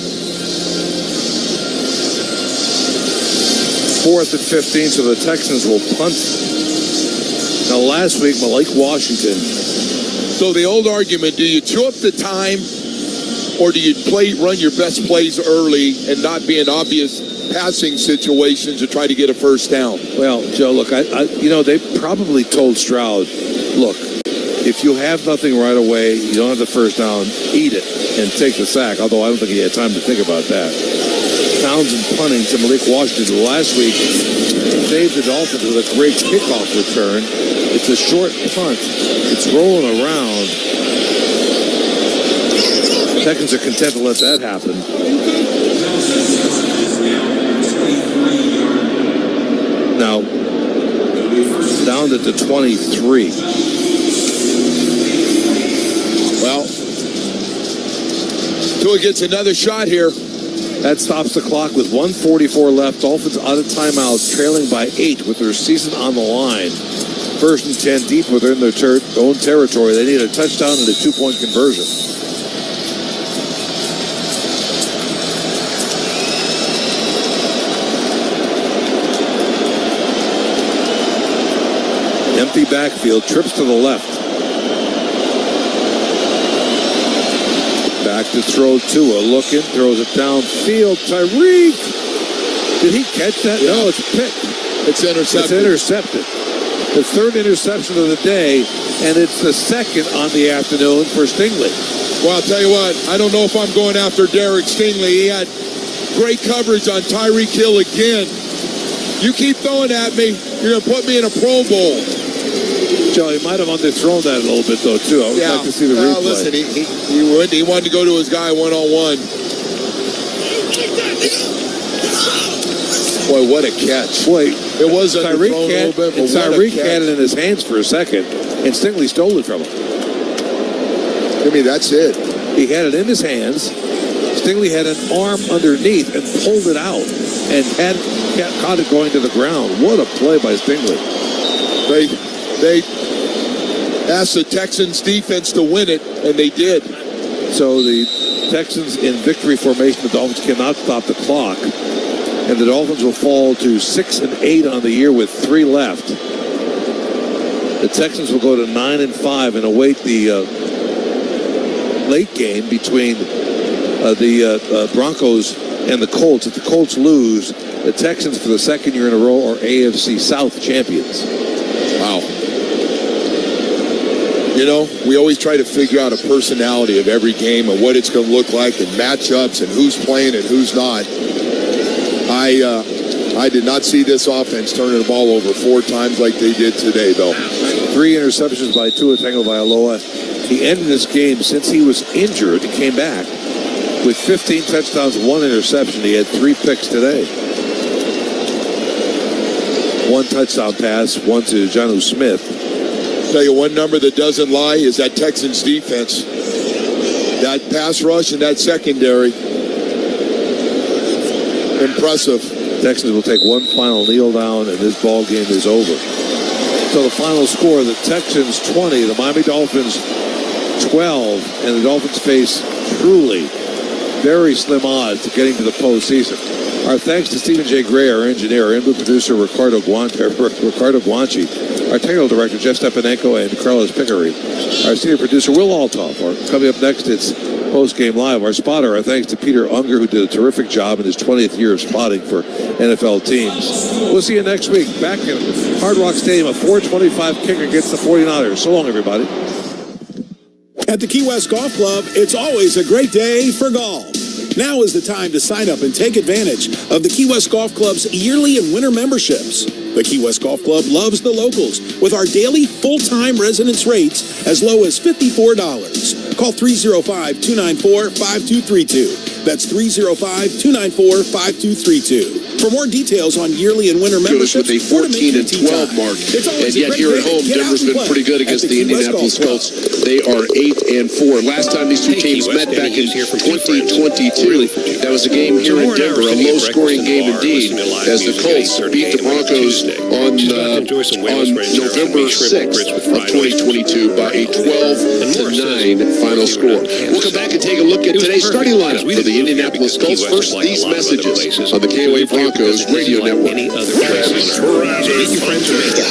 [SPEAKER 3] 4th and 15, so the Texans will punt. Now, last week, Malik Washington.
[SPEAKER 14] So the old argument, do you chew up the time or do you run your best plays early and not be in obvious passing situations to try to get a first down?
[SPEAKER 3] Well, Joe, look, they probably told Stroud, look, if you have nothing right away, you don't have the first down, eat it and take the sack, although I don't think he had time to think about that. Townsend punting to Malik Washington last week saved the Dolphins with a great kickoff return. It's a short punt. It's rolling around. The Texans are content to let that happen. Now, down to the 23.
[SPEAKER 14] Well, Tua gets another shot here.
[SPEAKER 3] That stops the clock with 1:44 left. Dolphins out of timeouts, trailing by 8 with their season on the line. 1st and 10 deep within their own territory. They need a touchdown and a 2-point conversion. Empty backfield, trips to the left. Back to throw Tua, looking, throws it downfield. Tyreek! Did he catch that? No, it's picked.
[SPEAKER 14] It's intercepted.
[SPEAKER 3] It's intercepted. The 3rd interception of the day, and it's the 2nd on the afternoon for Stingley.
[SPEAKER 14] Well, I'll tell you what, I don't know if I'm going after Derek Stingley. He had great coverage on Tyreek Hill again. You keep throwing at me, you're going to put me in a Pro Bowl.
[SPEAKER 3] Joe, he might have underthrown that a little bit, though, too. I would like to see the replay.
[SPEAKER 14] Listen, he wanted to go to his guy one-on-one. Boy, what a catch.
[SPEAKER 3] Boy,
[SPEAKER 14] it was underthrown a little bit, but
[SPEAKER 3] Tyreek had it in his hands for a second, and Stingley stole it from him.
[SPEAKER 14] That's it.
[SPEAKER 3] He had it in his hands. Stingley had an arm underneath and pulled it out and caught it going to the ground. What a play by Stingley.
[SPEAKER 14] They asked the Texans defense to win it, and they did.
[SPEAKER 3] So the Texans in victory formation, the Dolphins cannot stop the clock. And the Dolphins will fall to 6-8 on the year with 3 left. The Texans will go to 9-5 and await the late game between the Broncos and the Colts. If the Colts lose, The Texans, for the second year in a row, are AFC South champions.
[SPEAKER 14] Wow. You know, we always try to figure out a personality of every game and what it's going to look like and matchups and who's playing and who's not. I did not see this offense turning the ball over 4 times like they did today, though.
[SPEAKER 3] 3 interceptions by Tua Tagovailoa. He ended this game since he was injured and came back with 15 touchdowns, 1 interception. He had 3 picks today. 1 touchdown pass, 1 to Jonnu Smith.
[SPEAKER 14] Tell you one number that doesn't lie is that Texans defense. That pass rush and that secondary. Impressive.
[SPEAKER 3] Texans will take one final kneel down, and this ball game is over. So the final score, the Texans 20, the Miami Dolphins 12, and the Dolphins face truly very slim odds to getting to the postseason. Our thanks to Stephen J. Gray, our engineer, our input producer Ricardo Guanchi, our technical director Jeff Stepanenko, and Carlos Pickery, our senior producer Will Altoff. Coming up next, it's Post-Game Live. Our spotter, our thanks to Peter Unger, who did a terrific job in his 20th year of spotting for NFL teams. We'll see you next week back in Hard Rock Stadium. A 425 kicker gets the 49ers. So long, everybody.
[SPEAKER 9] At the Key West Golf Club, it's always a great day for golf. Now is the time to sign up and take advantage of the Key West Golf Club's yearly and winter memberships. The Key West Golf Club loves the locals with our daily full-time residence rates as low as $54. Call 305-294-5232. That's 305-294-5232. For more details on yearly and winter memberships,
[SPEAKER 17] with a 14-12 mark, and yet here at home, Denver's been pretty good against the Indianapolis Colts. They are 8-4. Last time these two teams met back in 2022, that was a game here in Denver, a low-scoring game indeed, as the Colts beat the Broncos on November 6th of 2022 by a 12-9 final score. We'll come back and take a look at today's starting lineup for the Indianapolis Colts. First, these messages on the KOA Broncos radio network.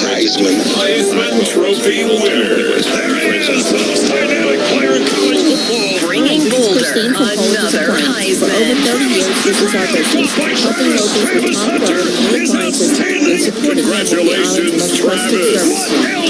[SPEAKER 4] Heisman Trophy winner. Dynamic player in college football.
[SPEAKER 8] Bringing Boulder another Heisman. For over 30 years, this is our business, helping locals with top quality appliances in support of the most trusted service.